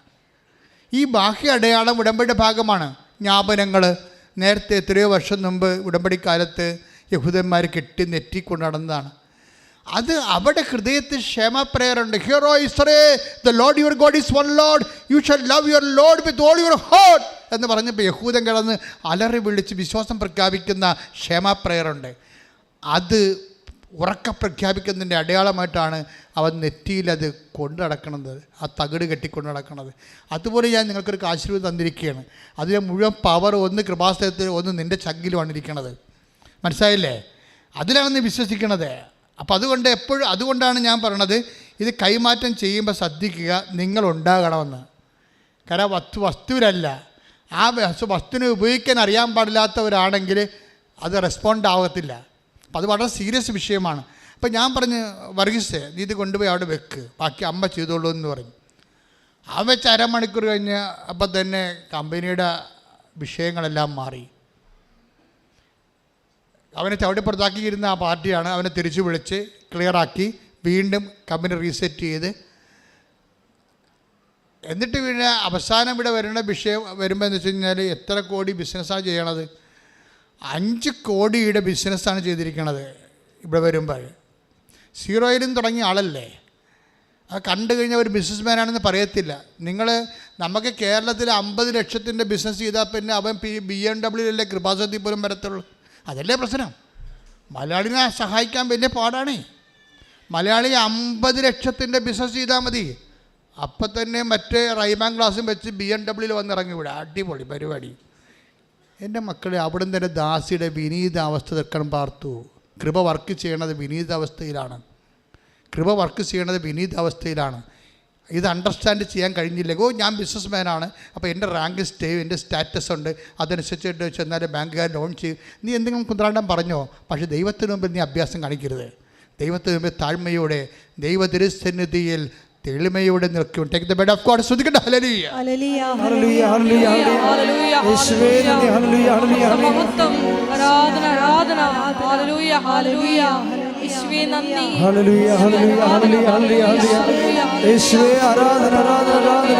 ഈ ബാഹ്യ അടയാളം ഉടമ്പടിയുടെ ഭാഗമാണ്. ജ്ഞാപനങ്ങൾ നേരത്തെ എത്രയോ വർഷം മുമ്പ് ഉടമ്പടിക്കാലത്ത് യഹൂദന്മാർ കെട്ടി നെറ്റിക്കൊണ്ട് നടന്നതാണ്. അത് അവിടെ ഹൃദയത്തിൽ ക്ഷേമ പ്രേയറുണ്ട്. Hear O Israel, the Lord your God is one Lord, you shall love your Lord with all your heart എന്ന് പറഞ്ഞപ്പോൾ യഹൂദൻ കിടന്ന് അലറി വിളിച്ച് വിശ്വാസം പ്രഖ്യാപിക്കുന്ന ക്ഷേമ പ്രേയറുണ്ട്. അത് ഉറക്ക പ്രഖ്യാപിക്കുന്നതിൻ്റെ അടയാളമായിട്ടാണ് അവൻ നെറ്റിയിലത് കൊണ്ടു നടക്കുന്നത്, ആ തകിട് കെട്ടിക്കൊണ്ട് നടക്കുന്നത്. അതുപോലെ ഞാൻ നിങ്ങൾക്കൊരു ആശീർവാദം തന്നിരിക്കുകയാണ്. അതിലെ മുഴുവൻ പവർ ഒന്ന് കൃപാസനത്തിൽ, ഒന്ന് നിൻ്റെ ചങ്കിലുമാണ് ഇരിക്കുന്നത്. മനസ്സിലായില്ലേ? അതിലാണ് നീ വിശ്വസിക്കണത്. അപ്പം അതുകൊണ്ടാണ് ഞാൻ പറയണത്, ഇത് കൈമാറ്റം ചെയ്യുമ്പോൾ ശ്രദ്ധിക്കുക, നിങ്ങളുണ്ടാകണമെന്ന്. കാരണം വസ്തുവിലല്ല, ആ വസ്തുവിനെ ഉപയോഗിക്കാൻ അറിയാൻ പാടില്ലാത്തവരാണെങ്കിൽ അത് റെസ്പോണ്ട് ആകത്തില്ല. അപ്പം അത് വളരെ സീരിയസ് വിഷയമാണ്. അപ്പം ഞാൻ പറഞ്ഞ്, വർഗീസ് നീ ഇത് കൊണ്ടുപോയി അവിടെ വെക്ക്, ബാക്കി അമ്മ ചെയ്തോളൂ എന്ന് പറഞ്ഞു. ആ വെച്ച് അരമണിക്കൂർ കഴിഞ്ഞ് അപ്പം തന്നെ കമ്പനിയുടെ വിഷയങ്ങളെല്ലാം മാറി. അവനെ ചവിട്ടിപ്പുറത്താക്കിയിരുന്ന ആ പാർട്ടിയാണ് അവനെ തിരിച്ചു വിളിച്ച് ക്ലിയറാക്കി വീണ്ടും കമ്പനി റീസെറ്റ് ചെയ്ത്, എന്നിട്ട് പിന്നെ അവസാനം ഇവിടെ വരുന്ന വിഷയം വരുമ്പോൾ എന്ന് വെച്ച് കഴിഞ്ഞാൽ എത്ര കോടി ബിസിനസ്സാണ് ചെയ്യണത്? 5 കോടിയുടെ ബിസിനസ്സാണ് ചെയ്തിരിക്കണത്. ഇവിടെ വരുമ്പോൾ സീറോയിലും തുടങ്ങിയ ആളല്ലേ, അത് കണ്ടു കഴിഞ്ഞാൽ ഒരു ബിസിനസ്മാനാണെന്ന് പറയത്തില്ല. നമുക്ക് കേരളത്തിൽ 50 ലക്ഷത്തിൻ്റെ ബിസിനസ് ചെയ്താൽ പിന്നെ അവൻ BMW കൃപാസനത്തിൽ പോലും വരത്തുള്ളൂ. അതല്ലേ പ്രശ്നം. മലയാളിനെ സഹായിക്കാൻ വലിയ പാടാണേ. മലയാളി 50 ലക്ഷത്തിൻ്റെ ബിസിനസ് ചെയ്താൽ മതി, അപ്പം തന്നെ മറ്റേ റൈമാൻ ക്ലാസ്സും വെച്ച് BMW വന്നിറങ്ങി വിടുക. അടിപൊളി പരിപാടി. എൻ്റെ മക്കളെ, അവിടുന്ന് തന്നെ ദാസിയുടെ വിനീതാവസ്ഥ തീർക്കണം പാർത്തു. കൃപ വർക്ക് ചെയ്യണത് വിനീതാവസ്ഥയിലാണ്. ഇത് അണ്ടർസ്റ്റാൻഡ് ചെയ്യാൻ കഴിഞ്ഞില്ല. ഞാൻ ബിസിനസ് മാനാണ്, അപ്പോൾ എൻ്റെ റാങ്ക് എൻ്റെ സ്റ്റാറ്റസ് ഉണ്ട്, അതനുസരിച്ചിട്ട് ചെന്നാൽ ബാങ്കുകാർ ലോൺ ചെയ്യും. നീ എന്തെങ്കിലും കുന്ത്രാണ്ടം പറഞ്ഞോ, പക്ഷേ ദൈവത്തിന് മുമ്പിൽ നീ അഭ്യാസം കാണിക്കരുത്. ദൈവത്തിന് മുമ്പിൽ താഴ്മയോടെ, ദൈവ തിരുസന്നിധിയിൽ തെളിമയോടെ നിൽക്കും. Take the word of God. സ്തുതിക്കട്ടെ. ഹല്ലേലൂയ ഹല്ലേലൂയ ഹല്ലേലൂയ ഹല്ലേലൂയ യേശുവേ നന്ദി. ഹല്ലേലൂയ ഹല്ലേലൂയ മഹത്വം, ആരാധന, ആരാധന. ഹല്ലേലൂയ ഹല്ലേലൂയ യേശുവേ നന്ദി. ഹല്ലേലൂയ ഹല്ലേലൂയ ഹല്ലേലൂയ ഹല്ലേലൂയ യേശുവേ ആരാധന ആരാധന ആരാധന.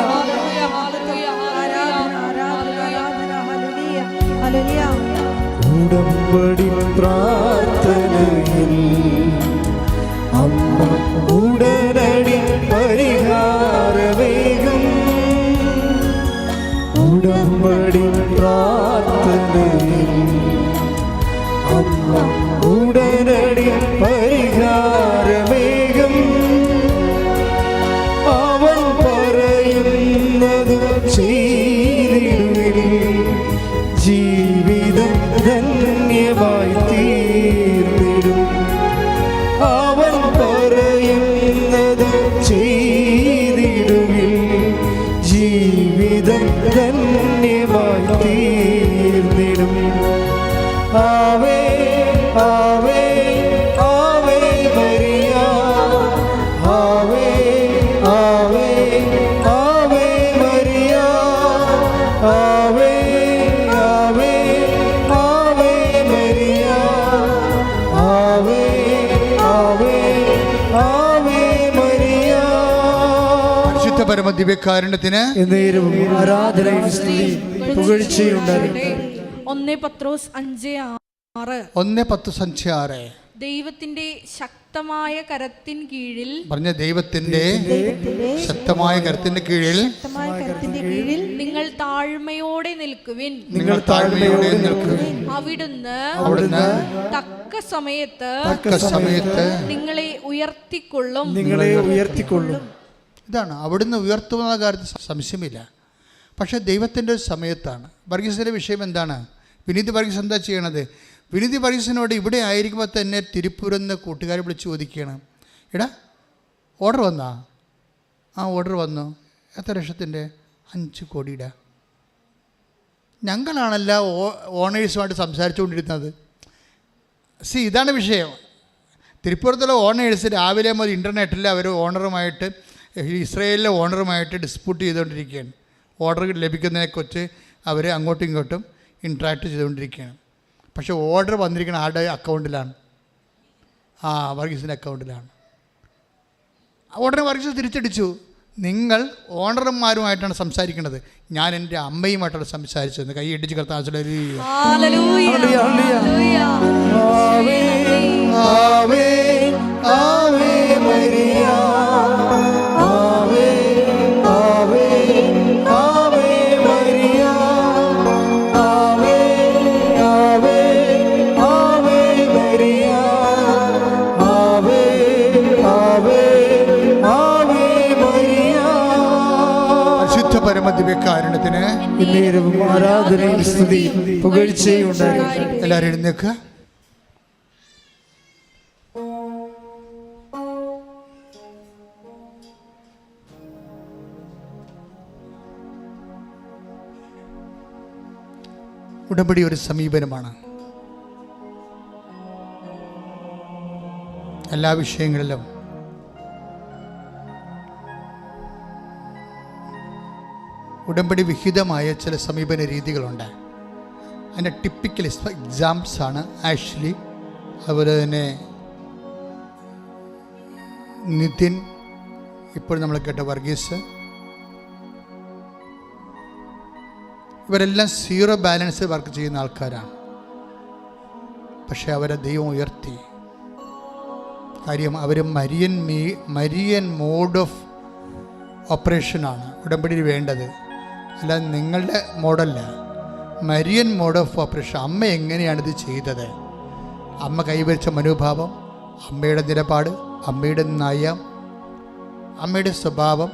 ഉടമ്പടി പ്രാർത്ഥനയിൽ അമ്മ ഉടനടി പരിഹാരമേകും. ഉടമ്പടി പ്രാർത്ഥനയിൽ അമ്മ ഉടനടി പരിഹാരമേകും. അവൻ പറയുന്നത് ചെയ്തിടുവിൻ, ജീവിതം ധന്യമായി തീർന്നിടും. അവൻ പറയുന്നത് ചെയ്തിടുവിൻ, ജീവിതം ധന്യമായി തീർന്നിടും. ആവേ ആവേ ആവേ മരിയ ആവേ ആവേ ആവേ മരിയ ആവേ ആവേ ആവേ മരിയ ആവേ ആവേ ആവേ മരിയ. പരിശുദ്ധ പരമ ദിവ്യകാരുണ്യത്തിന് എന്നേരവും ആരാധനയും സ്തുതിയും പുകഴ്ചയും ഉണ്ടാകട്ടെ. 1 പത്രോസ് 5:6 1:10 ദൈവത്തിന്റെ ശക്തമായ കരത്തിൻ കീഴിൽ പറഞ്ഞ ദൈവത്തിന്റെ ശക്തമായ കരത്തിന്റെ കീഴിൽ നിങ്ങൾ താഴ്മയോടെ നിൽക്കുവിൻ. നിങ്ങൾ താഴ്മയോടെ നിൽക്കുവിൻ. അവിടുന്ന് തക്ക സമയത്ത് നിങ്ങളെ ഉയർത്തിക്കൊള്ളും. ഇതാണ് അവിടുന്ന് ഉയർത്തുന്ന കാര്യത്തിൽ സംശയമില്ല. പക്ഷേ ദൈവത്തിൻ്റെ ഒരു സമയത്താണ്. വർഗീസിൻ്റെ വിഷയം എന്താണ്? വിനീത് വർഗീസ് എന്താ ചെയ്യണത്? വിനീത് വർഗീസിനോട് ഇവിടെ ആയിരിക്കുമ്പോൾ തന്നെ തിരുപ്പൂരെന്ന് കൂട്ടുകാരെ വിളിച്ച് ചോദിക്കുകയാണ്, എടാ ഓർഡർ വന്നാ? ആ ഓർഡർ വന്നു. എത്ര ലക്ഷത്തിൻ്റെ? 5 കോടിയുടെ. ഞങ്ങളാണല്ല ഓണേഴ്സുമായിട്ട് സംസാരിച്ചുകൊണ്ടിരുന്നത്. ഇതാണ് വിഷയം. തിരുപ്പൂരത്തുള്ള ഓണേഴ്സ് രാവിലെ മുതൽ ഇൻ്റർനെറ്റിൽ അവർ ഓണറുമായിട്ട്, ഇസ്രയേലിലെ ഓണറുമായിട്ട് ഡിസ്പ്യൂട്ട് ചെയ്തുകൊണ്ടിരിക്കുകയാണ്. ഓർഡർ ലഭിക്കുന്നതിനെക്കുറിച്ച് അവർ അങ്ങോട്ടും ഇങ്ങോട്ടും ഇൻട്രാക്ട് ചെയ്തുകൊണ്ടിരിക്കുകയാണ്. പക്ഷേ ഓർഡർ വന്നിരിക്കുന്ന ആരുടെ അക്കൗണ്ടിലാണ്? വർഗീസിൻ്റെ അക്കൗണ്ടിലാണ്. ഓർഡർ വർഗീസ് തിരിച്ചടിച്ചു. നിങ്ങൾ ഓണർമാരുമായിട്ടാണ് സംസാരിക്കുന്നത്, ഞാൻ എൻ്റെ അമ്മയുമായിട്ടാണ് സംസാരിച്ചത്. കൈ ഇടിച്ച് കർത്താവ് പരമദിവ്യകാരുണ്യത്തിന് ആരാധനയും സ്തുതിയും പുകഴ്ചയും ഉണ്ടാകട്ടെ. എല്ലാവരും എഴുന്നേൽക്കുക. ഉടമ്പടി ഒരു സമീപനമാണ്. എല്ലാ വിഷയങ്ങളിലും ഉടമ്പടി വിഹിതമായ ചില സമീപന രീതികളുണ്ട്. അതിൻ്റെ ടിപ്പിക്കൽ എക്സാംസാണ് ആഷ്ലി, അതുപോലെ തന്നെ നിതിൻ, ഇപ്പോൾ നമ്മൾ കേട്ട വർഗീസ്. ഇവരെല്ലാം സീറോ ബാലൻസ് വർക്ക് ചെയ്യുന്ന ആൾക്കാരാണ്. പക്ഷേ അവരെ ദൈവം ഉയർത്തി. കാര്യം അവർ മരിയൻ മോഡ് ഓഫ് ഓപ്പറേഷനാണ് ഉടമ്പടിയിൽ വേണ്ടത്, അല്ലാതെ നിങ്ങളുടെ മോഡല്ല. Marian mode of operation. അമ്മ എങ്ങനെയാണിത് ചെയ്തത്? അമ്മ കൈവരിച്ച മനോഭാവം, അമ്മയുടെ നിലപാട്, അമ്മയുടെ നയം, അമ്മയുടെ സ്വഭാവം,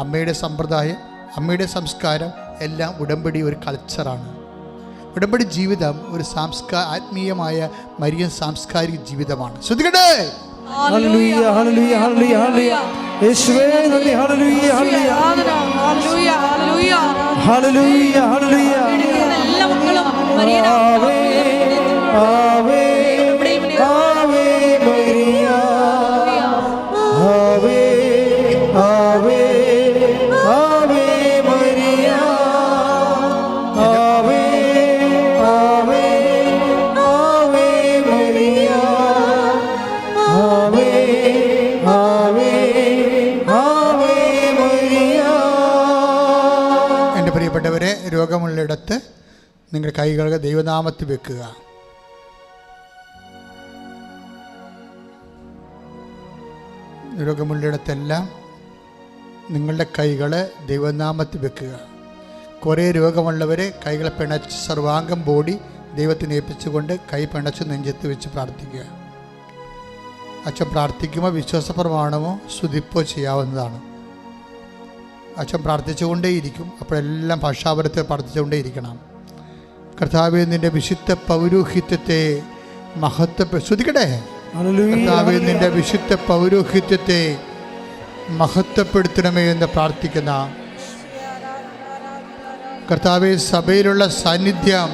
അമ്മയുടെ സമ്പ്രദായം, അമ്മയുടെ സംസ്കാരം എല്ലാം ഉടമ്പടി ഒരു കൾച്ചറാണ്. ഉടമ്പടി ജീവിതം ഒരു ആത്മീയമായ മരിയൻ സാംസ്കാരിക ജീവിതമാണ്. ശ്രദ്ധിക്കട്ടെ. ഹല്ലേലൂയ ഹല്ലേലൂയ ഹല്ലേലൂയ ഹല്ലേലൂയ. യേശുവേ നന്ദി. ഹല്ലേലൂയ ഹല്ലേലൂയ ഹല്ലേലൂയ ഹല്ലേലൂയ ഹല്ലേലൂയ ഹല്ലേലൂയ. എല്ലാ മക്കളും മരിയനാ. ആവേ ആവേ ആവേ മരിയ. ആവേ ആവേ ആവേ മരിയ. ആവേ ആവേ ആവേ മരിയ. ആവേ ആവേ ആവേ മരിയ. എൻ്റെ പ്രിയപ്പെട്ടവരെ, രോഗമുള്ളിടത്ത് നിങ്ങൾ കൈകൾ ദൈവനാമത്തിൽ വെക്കുക. രോഗമുള്ളിടത്തെല്ലാം നിങ്ങളുടെ കൈകൾ ദൈവനാമത്തിൽ വെക്കുക. കുറേ രോഗമുള്ളവരെ കൈകളെ പിണച്ച് സർവാംഗം ബോഡി ദൈവത്തിന് ഏൽപ്പിച്ചുകൊണ്ട് കൈ പിണച്ച് നെഞ്ചത്ത് വെച്ച് പ്രാർത്ഥിക്കുക. അച്ഛൻ പ്രാർത്ഥിക്കുമ്പോൾ വിശ്വാസ പ്രമാണമോ സ്തുതിപ്പോ ചെയ്യാവുന്നതാണ്. അച്ഛൻ പ്രാർത്ഥിച്ചുകൊണ്ടേയിരിക്കും. അപ്പോഴെല്ലാം ഭാഷാപരത്തെ പ്രാർത്ഥിച്ചുകൊണ്ടേയിരിക്കണം. കർത്താവേ, നിൻ്റെ വിശുദ്ധ പൗരോഹിത്യത്തെ ശ്രദ്ധിക്കട്ടെ. കർത്താവേ, നിൻ്റെ വിശുദ്ധ പൗരോഹിത്യത്തെ മഹത്വപ്പെടുത്തണമേ എന്ന് പ്രാർത്ഥിക്കുന്ന കർത്താവേ, സഭയിലുള്ള സാന്നിധ്യം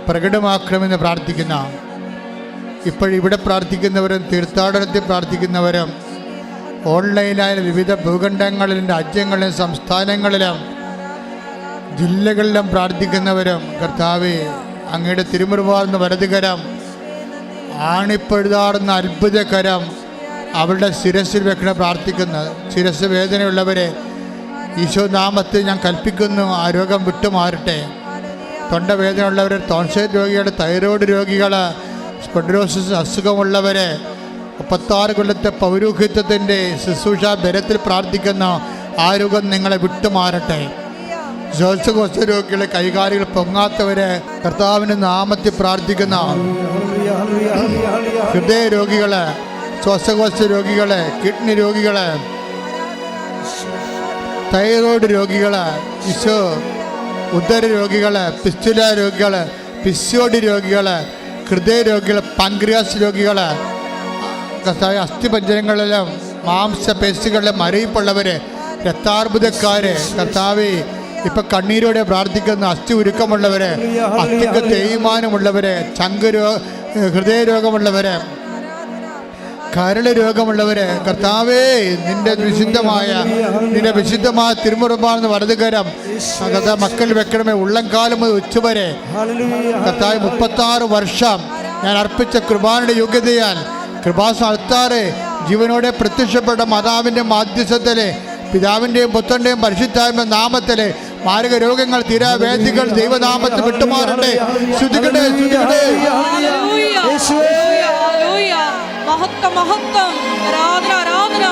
പ്രകടമാക്കണമെന്ന് പ്രാർത്ഥിക്കുന്ന, ഇപ്പോഴിവിടെ പ്രാർത്ഥിക്കുന്നവരും തീർത്ഥാടനത്തിൽ പ്രാർത്ഥിക്കുന്നവരും ഓൺലൈനായ വിവിധ ഭൂഖണ്ഡങ്ങളിലും രാജ്യങ്ങളിലും സംസ്ഥാനങ്ങളിലും ജില്ലകളിലും പ്രാർത്ഥിക്കുന്നവരും കർത്താവേ, അങ്ങയുടെ തിരുമുറുവാർന്ന വലതുകരം, ആണിപ്പഴുതാറുന്ന അത്ഭുതകരം അവരുടെ ശിരസിൽ വെക്കണം. പ്രാർത്ഥിക്കുന്ന ശിരസ് വേദനയുള്ളവരെ ഈശോ നാമത്തിൽ ഞാൻ കൽപ്പിക്കുന്നു, ആ രോഗം വിട്ടുമാറട്ടെ. തൊണ്ടവേദനയുള്ളവർ, ടോൺസൈൽ രോഗികൾ, തൈറോയ്ഡ് രോഗികൾ, സ്പോണ്ടിലോസിസ് അസുഖമുള്ളവർ, 36 കൊല്ലത്തെ പൗരോഹിത്യത്തിൻ്റെ ശുശ്രൂഷ ബലത്തിൽ പ്രാർത്ഥിക്കുന്ന ആ രോഗം നിങ്ങളെ വിട്ടുമാറട്ടെ. ശ്വാസകോശ രോഗികളെ, കൈകാലുകൾ പൊങ്ങാത്തവരെ കർത്താവിൻ്റെ നാമത്തിൽ പ്രാർത്ഥിക്കുന്ന ഹൃദയ രോഗികള്, ശ്വാസകോശ രോഗികള്, കിഡ്നി രോഗികള്, തൈറോയ്ഡ് രോഗികള്, ഈശോ ഉദര രോഗികള്, പിസ്റ്റുല രോഗികള്, പിസിഒഡി രോഗികള്, ഹൃദയ രോഗികൾ, പാൻക്രിയാസ് രോഗികള്, അസ്ഥിപഞ്ജരങ്ങളിലും മാംസപേശികളിലും മരയിപ്പുള്ളവര്, രക്താർബുദക്കാര്, കർത്താവേ ഇപ്പൊ കണ്ണീരോടെ പ്രാർത്ഥിക്കുന്ന അസ്ഥി ഉരുക്കമുള്ളവര്, അസ്ഥിക്ക് തേയ്മാനമുള്ളവര്, ഹൃദയ രോഗമുള്ളവര്, കരള് രോഗമുള്ളവര്, കർത്താവേ നിന്റെ വിശുദ്ധമായ തിരുമുറുമ്പാണെന്ന് വലതുകരം മക്കൾ വെക്കണമേ. ഉള്ളംകാലം മുതൽ ഉച്ചവരെ കർത്താവ് 36 വർഷം ഞാൻ അർപ്പിച്ച കൃപാനയുടെ യോഗ്യതയാൽ കൃപാസ്ഥാനത്താറ് ജീവനോടെ പ്രത്യക്ഷപ്പെട്ട മാതാവിൻ്റെ മാധ്യസ്ഥത്തിലെ പിതാവിൻ്റെയും പുത്രൻ്റെയും പരിശുദ്ധാത്മ നാമത്തിലെ മാരക രോഗങ്ങൾ, തീരാവേദികൾ ദൈവനാമത്തിൽ വിട്ടുമാറട്ടെ. ശ്രുതികട്ടെ, ശ്രുതികട്ടെ. മഹത്വം, മഹത്വം, ആരാധന, ആരാധന.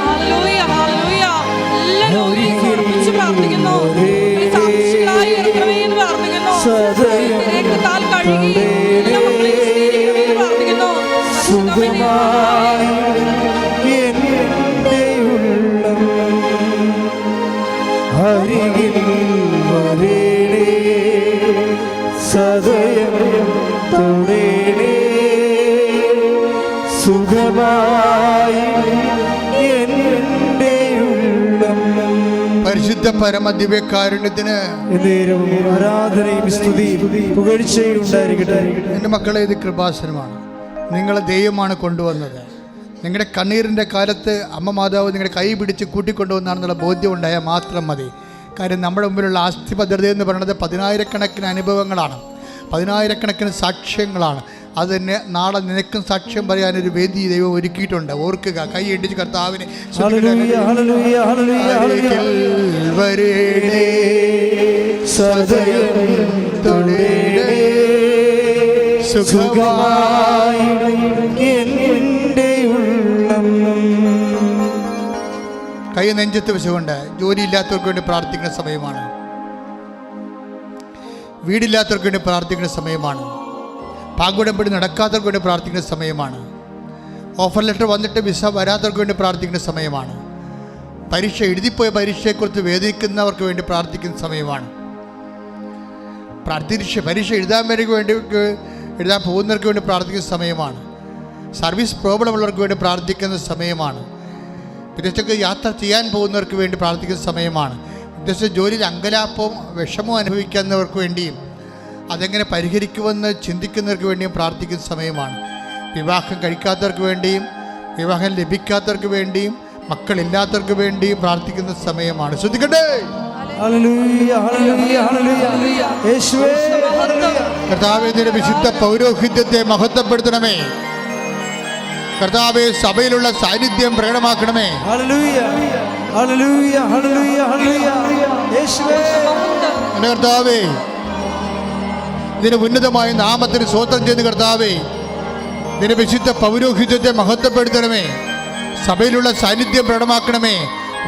ഹല്ലേലൂയ, ഹല്ലേലൂയ. എല്ലാവരും സമർപ്പിച്ച് പ്രാർത്ഥിക്കുന്നു. സാക്ഷികളായി ഇറങ്ങണമേ എന്ന് പ്രാർത്ഥിക്കുന്നു. രക്തത്താൽ കഴുകി എല്ലാ മക്കളെയും സ്വീകരിക്കണമേ എന്ന് പ്രാർത്ഥിക്കുന്നു. അരികിൽ വരേണേ, സദയം തൊടേണേ, സുഖമായി എൻ്റെ ഉള്ളം. പരിശുദ്ധ പരമദിവ്യകാരുണ്യത്തിന് നേരവും ആരാധനയും സ്തുതിയും പുകഴ്ചയും ഉണ്ടായിരിക്കട്ടെ. എൻ്റെ മക്കളെ, ഇത് കൃപാസനമാണ്. നിങ്ങളെ ദൈവമാണ് കൊണ്ടുവന്നത്. നിങ്ങളുടെ കണ്ണീരിൻ്റെ കാലത്ത് അമ്മ മാതാവ് നിങ്ങളുടെ കൈ പിടിച്ച് കൂട്ടിക്കൊണ്ടുവന്നാണെന്നുള്ള ബോധ്യം ഉണ്ടായാൽ മാത്രം മതി. കാര്യം നമ്മുടെ മുമ്പിലുള്ള ആസ്തി ഭദ്രത എന്ന് പറയുന്നത് 10,000-കണക്കിന് അനുഭവങ്ങളാണ്, 10,000-കണക്കിന് സാക്ഷ്യങ്ങളാണ്. അത് തന്നെ നാളെ നിനക്കും സാക്ഷ്യം പറയാനൊരു വേദി ദൈവം ഒരുക്കിയിട്ടുണ്ട്. ഓർക്കുക, കൈ ഇടിച്ച് കർത്താവിനെ കൈ നെഞ്ചത്ത് വെച്ചുകൊണ്ട് ജോലിയില്ലാത്തവർക്ക് വേണ്ടി പ്രാർത്ഥിക്കുന്ന സമയമാണ്, വീടില്ലാത്തവർക്ക് വേണ്ടി പ്രാർത്ഥിക്കുന്ന സമയമാണ്, പാങ്കുടമ്പടി നടക്കാത്തവർക്ക് വേണ്ടി പ്രാർത്ഥിക്കുന്ന സമയമാണ്, ഓഫർ ലെറ്റർ വന്നിട്ട് വിസ വരാത്തവർക്ക് വേണ്ടി പ്രാർത്ഥിക്കുന്ന സമയമാണ്, പരീക്ഷ എഴുതിപ്പോയ പരീക്ഷയെക്കുറിച്ച് വേദിക്കുന്നവർക്ക് വേണ്ടി പ്രാർത്ഥിക്കുന്ന സമയമാണ്, പരീക്ഷ എഴുതാൻ പോകുന്നവർക്ക് വേണ്ടി പ്രാർത്ഥിക്കുന്ന സമയമാണ്, സർവീസ് പ്രോബ്ലം ഉള്ളവർക്ക് വേണ്ടി പ്രാർത്ഥിക്കുന്ന സമയമാണ്, വിദേശത്തേക്ക് യാത്ര ചെയ്യാൻ പോകുന്നവർക്ക് വേണ്ടി പ്രാർത്ഥിക്കുന്ന സമയമാണ്, വിദേശ ജോലിയിൽ അങ്കലാപ്പവും വിഷമവും അനുഭവിക്കുന്നവർക്ക് വേണ്ടിയും അതെങ്ങനെ പരിഹരിക്കുമെന്ന് ചിന്തിക്കുന്നവർക്ക് വേണ്ടിയും പ്രാർത്ഥിക്കുന്ന സമയമാണ്, വിവാഹം കഴിക്കാത്തവർക്ക് വേണ്ടിയും വിവാഹം ലഭിക്കാത്തവർക്ക് വേണ്ടിയും മക്കളില്ലാത്തവർക്ക് വേണ്ടിയും പ്രാർത്ഥിക്കുന്ന സമയമാണ്. ശ്രദ്ധിക്കട്ടെ. കർത്താവേ, നിന്റെ വിശുദ്ധ പൗരോഹിത്യത്തെ മഹത്വപ്പെടുത്തണമേ. കർത്താവേ, സഭയിലുള്ള സാന്നിധ്യം പ്രകടമാക്കണമേ. കർത്താവേ, ഇതിന് ഉന്നതമായ നാമത്തിന് സ്വോത്രം ചെയ്യുന്ന കർത്താവേ, നിന്റെ വിശുദ്ധ പൗരോഹിത്യത്തെ മഹത്വപ്പെടുത്തണമേ. സഭയിലുള്ള സാന്നിധ്യം പ്രകടമാക്കണമേ.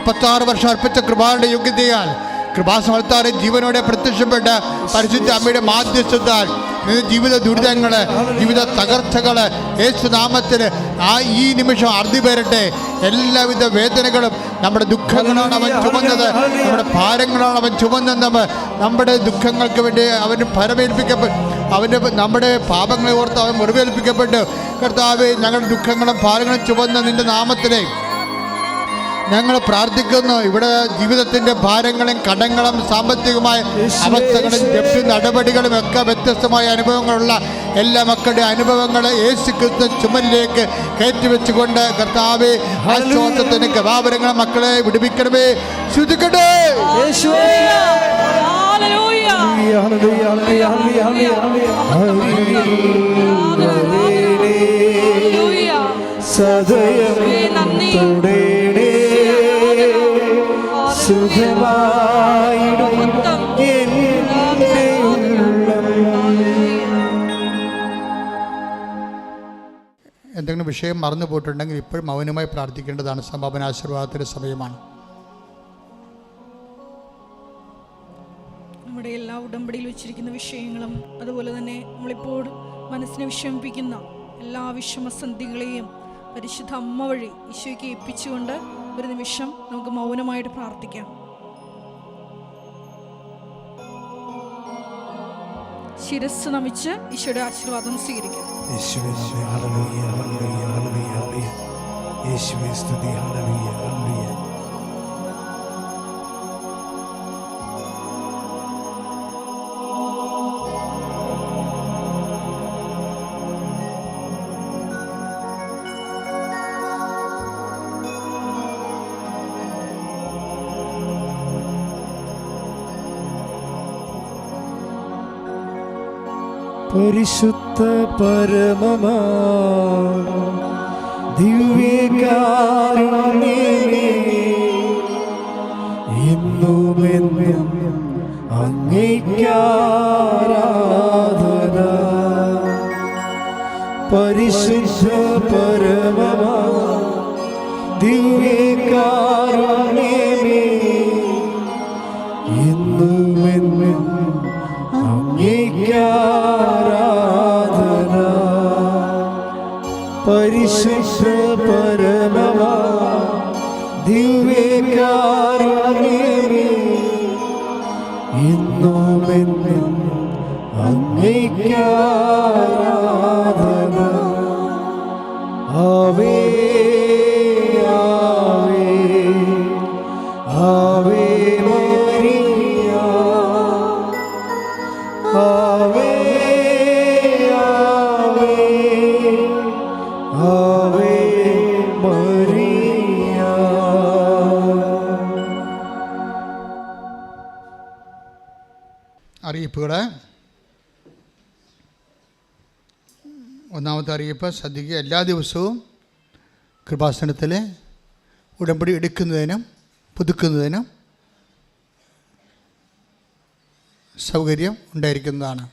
36 വർഷം അർപ്പിച്ച കൃപായുടെ യോഗ്യതയാൽ കൃപാസമർത്താറെ ജീവനോടെ പ്രത്യക്ഷപ്പെട്ട പരിശുദ്ധ അമ്മയുടെ മാധ്യസ്ഥത്താൽ നിന്റെ ജീവിത ദുരിതങ്ങൾ, ജീവിത തകർച്ചകൾ യേശുനാമത്തിൽ ഈ നിമിഷം അറുതി വരട്ടെ. എല്ലാവിധ വേദനകളും നമ്മുടെ ദുഃഖങ്ങളാണ് അവൻ ചുമന്നത്, നമ്മുടെ ഭാരങ്ങളാണ് അവൻ ചുമന്നത്. നമ്മുടെ ദുഃഖങ്ങൾക്ക് വേണ്ടി അവന് ഫലമേൽപ്പിക്കപ്പെട്ടു, നമ്മുടെ പാപങ്ങളെ ഓർത്ത് അവൻ മുറിവേൽപ്പിക്കപ്പെട്ടു. കർത്താവേ, ഞങ്ങളുടെ ദുഃഖങ്ങളും ഭാരങ്ങളും ചുമന്ന നിന്റെ നാമത്തിലെ ഞങ്ങൾ പ്രാർത്ഥിക്കുന്നു. ഇവിടെ ജീവിതത്തിൻ്റെ ഭാരങ്ങളും കടങ്ങളും സാമ്പത്തികമായ അവസ്ഥകളും ജപ്തി നടപടികളും ഒക്കെ വ്യത്യസ്തമായ അനുഭവങ്ങളുള്ള എല്ലാ മക്കളുടെ അനുഭവങ്ങൾ യേശു ക്രിസ്തു ചുമലിലേക്ക് കയറ്റിവെച്ചുകൊണ്ട് കർത്താവേ ആശ്വാസത്തിന് കൃപാവരങ്ങൾ മക്കളെ വിടുവിക്കണമേ. ശ്രുതിക്കട്ടെ. സദയം തുടേണേ സുഖമായിടും എൻ്റെ ഉള്ളം. എന്തെങ്കിലും വിഷയം മറന്നു പോയിട്ടുണ്ടെങ്കിൽ ഇപ്പോഴും മൗനമായി പ്രാർത്ഥിക്കേണ്ടതാണ്. സമാപന ആശീർവാദത്തിൻ്റെ സമയമാണ്. നമ്മുടെ എല്ലാ ഉടമ്പടിയിൽ വെച്ചിരിക്കുന്ന വിഷയങ്ങളും അതുപോലെ തന്നെ നമ്മളിപ്പോൾ മനസ്സിനെ വിഷമിപ്പിക്കുന്ന എല്ലാ വിഷമസന്ധികളെയും പരിശുദ്ധ അമ്മ വഴി ഈശോയ്ക്ക് ഏൽപ്പിച്ചുകൊണ്ട് ഒരു നിമിഷം നമുക്ക് മൗനമായിട്ട് പ്രാർത്ഥിക്കാം. ശിരസ് നമിച്ച് ഈശോയുടെ ആശീർവാദം സ്വീകരിക്കാം. യേശുവേ നന്ദി. ഹല്ലേലൂയ ഹല്ലേലൂയ ഹല്ലേലൂയ ഹല്ലേലൂയ. യേശുവേ സ്തുതി. ഹല്ലേലൂയ ഹല്ലേലൂയ. പരിശുദ്ധ പരമമാ ദിവ്യകാരുണ്യമേ എന്നുമെന്നും അങ്ങേയ്ക്കാരാധന. പരിശുദ്ധ പരമമാ ദിവ്യകാരുണ്യമേ എന്നുമെന്നും അങ്ങേയ്ക്കാരാധന. പരിശുദ്ധ പരമമാ ദിവ്യകാരുണ്യമേ എന്നുമെന്നും അങ്ങേയ്ക്കാരാധന. ആവേ ആവേ ആവേ മരിയ. ആവേ ആവേ ആവേ മരിയ. അറിയിപ്പുകൾ. ഒന്നാമത്തെ അറിയിപ്പ് ശ്രദ്ധിക്കുക. എല്ലാ ദിവസവും കൃപാസനത്തിൽ ഉടമ്പടി എടുക്കുന്നതിനും പുതുക്കുന്നതിനും സൗകര്യം ഉണ്ടായിരിക്കുന്നതാണ്.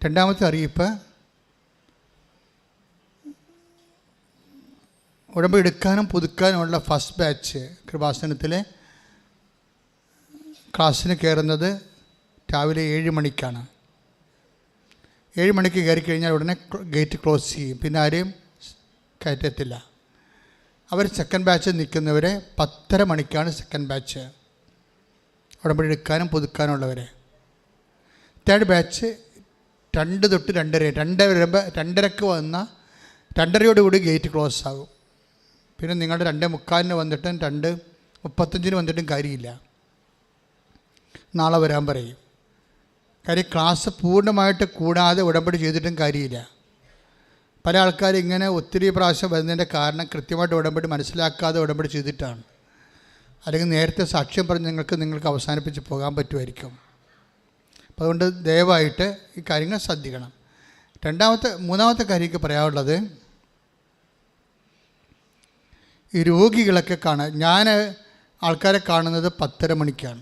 രണ്ടാമത്തെ അറിയിപ്പ്, ഉടമ്പടി എടുക്കാനും പുതുക്കാനുമുള്ള ഫസ്റ്റ് ബാച്ച് കൃപാസനത്തിൽ ക്ലാസ്സിന് കയറുന്നത് രാവിലെ 7 മണിക്കാണ്. 7 മണിക്ക് കയറി കഴിഞ്ഞാൽ ഉടനെ ഗേറ്റ് ക്ലോസ് ചെയ്യും. പിന്നെ ആരെയും കയറ്റത്തില്ല. അവർ സെക്കൻഡ് ബാച്ച് നിൽക്കുന്നവരെ 10:30 മണിക്കാണ് സെക്കൻഡ് ബാച്ച് ഉടമ്പടി എടുക്കാനും പുതുക്കാനുള്ളവരെ. തേർഡ് ബാച്ച് 2 തൊട്ട് 2:30 വരുമ്പോൾ 2:30 വന്ന 2:30യോടുകൂടി ഗേറ്റ് ക്ലോസ് ആകും. പിന്നെ നിങ്ങളുടെ 2:45 വന്നിട്ടും 2:35 വന്നിട്ടും കാര്യമില്ല. നാളെ വരാൻ പറയും. കാര്യം ക്ലാസ് പൂർണ്ണമായിട്ട് കൂടാതെ ഉടമ്പടി ചെയ്തിട്ടും കാര്യമില്ല. പല ആൾക്കാർ ഇങ്ങനെ ഒത്തിരി പ്രാവശ്യം വരുന്നതിൻ്റെ കാരണം കൃത്യമായിട്ട് ഉടമ്പടി മനസ്സിലാക്കാതെ ഉടമ്പടി ചെയ്തിട്ടാണ്. അല്ലെങ്കിൽ നേരത്തെ സാക്ഷ്യം പറഞ്ഞ് നിങ്ങൾക്ക് അവസാനിപ്പിച്ച് പോകാൻ പറ്റുമായിരിക്കും. അപ്പോൾ അതുകൊണ്ട് ദയവായിട്ട് ഈ കാര്യങ്ങൾ ശ്രദ്ധിക്കണം. മൂന്നാമത്തെ കാര്യം പറയാനുള്ളത്, ഈ രോഗികളൊക്കെ ഞാൻ ആൾക്കാരെ കാണുന്നത് 10:30 മണിക്കാണ്.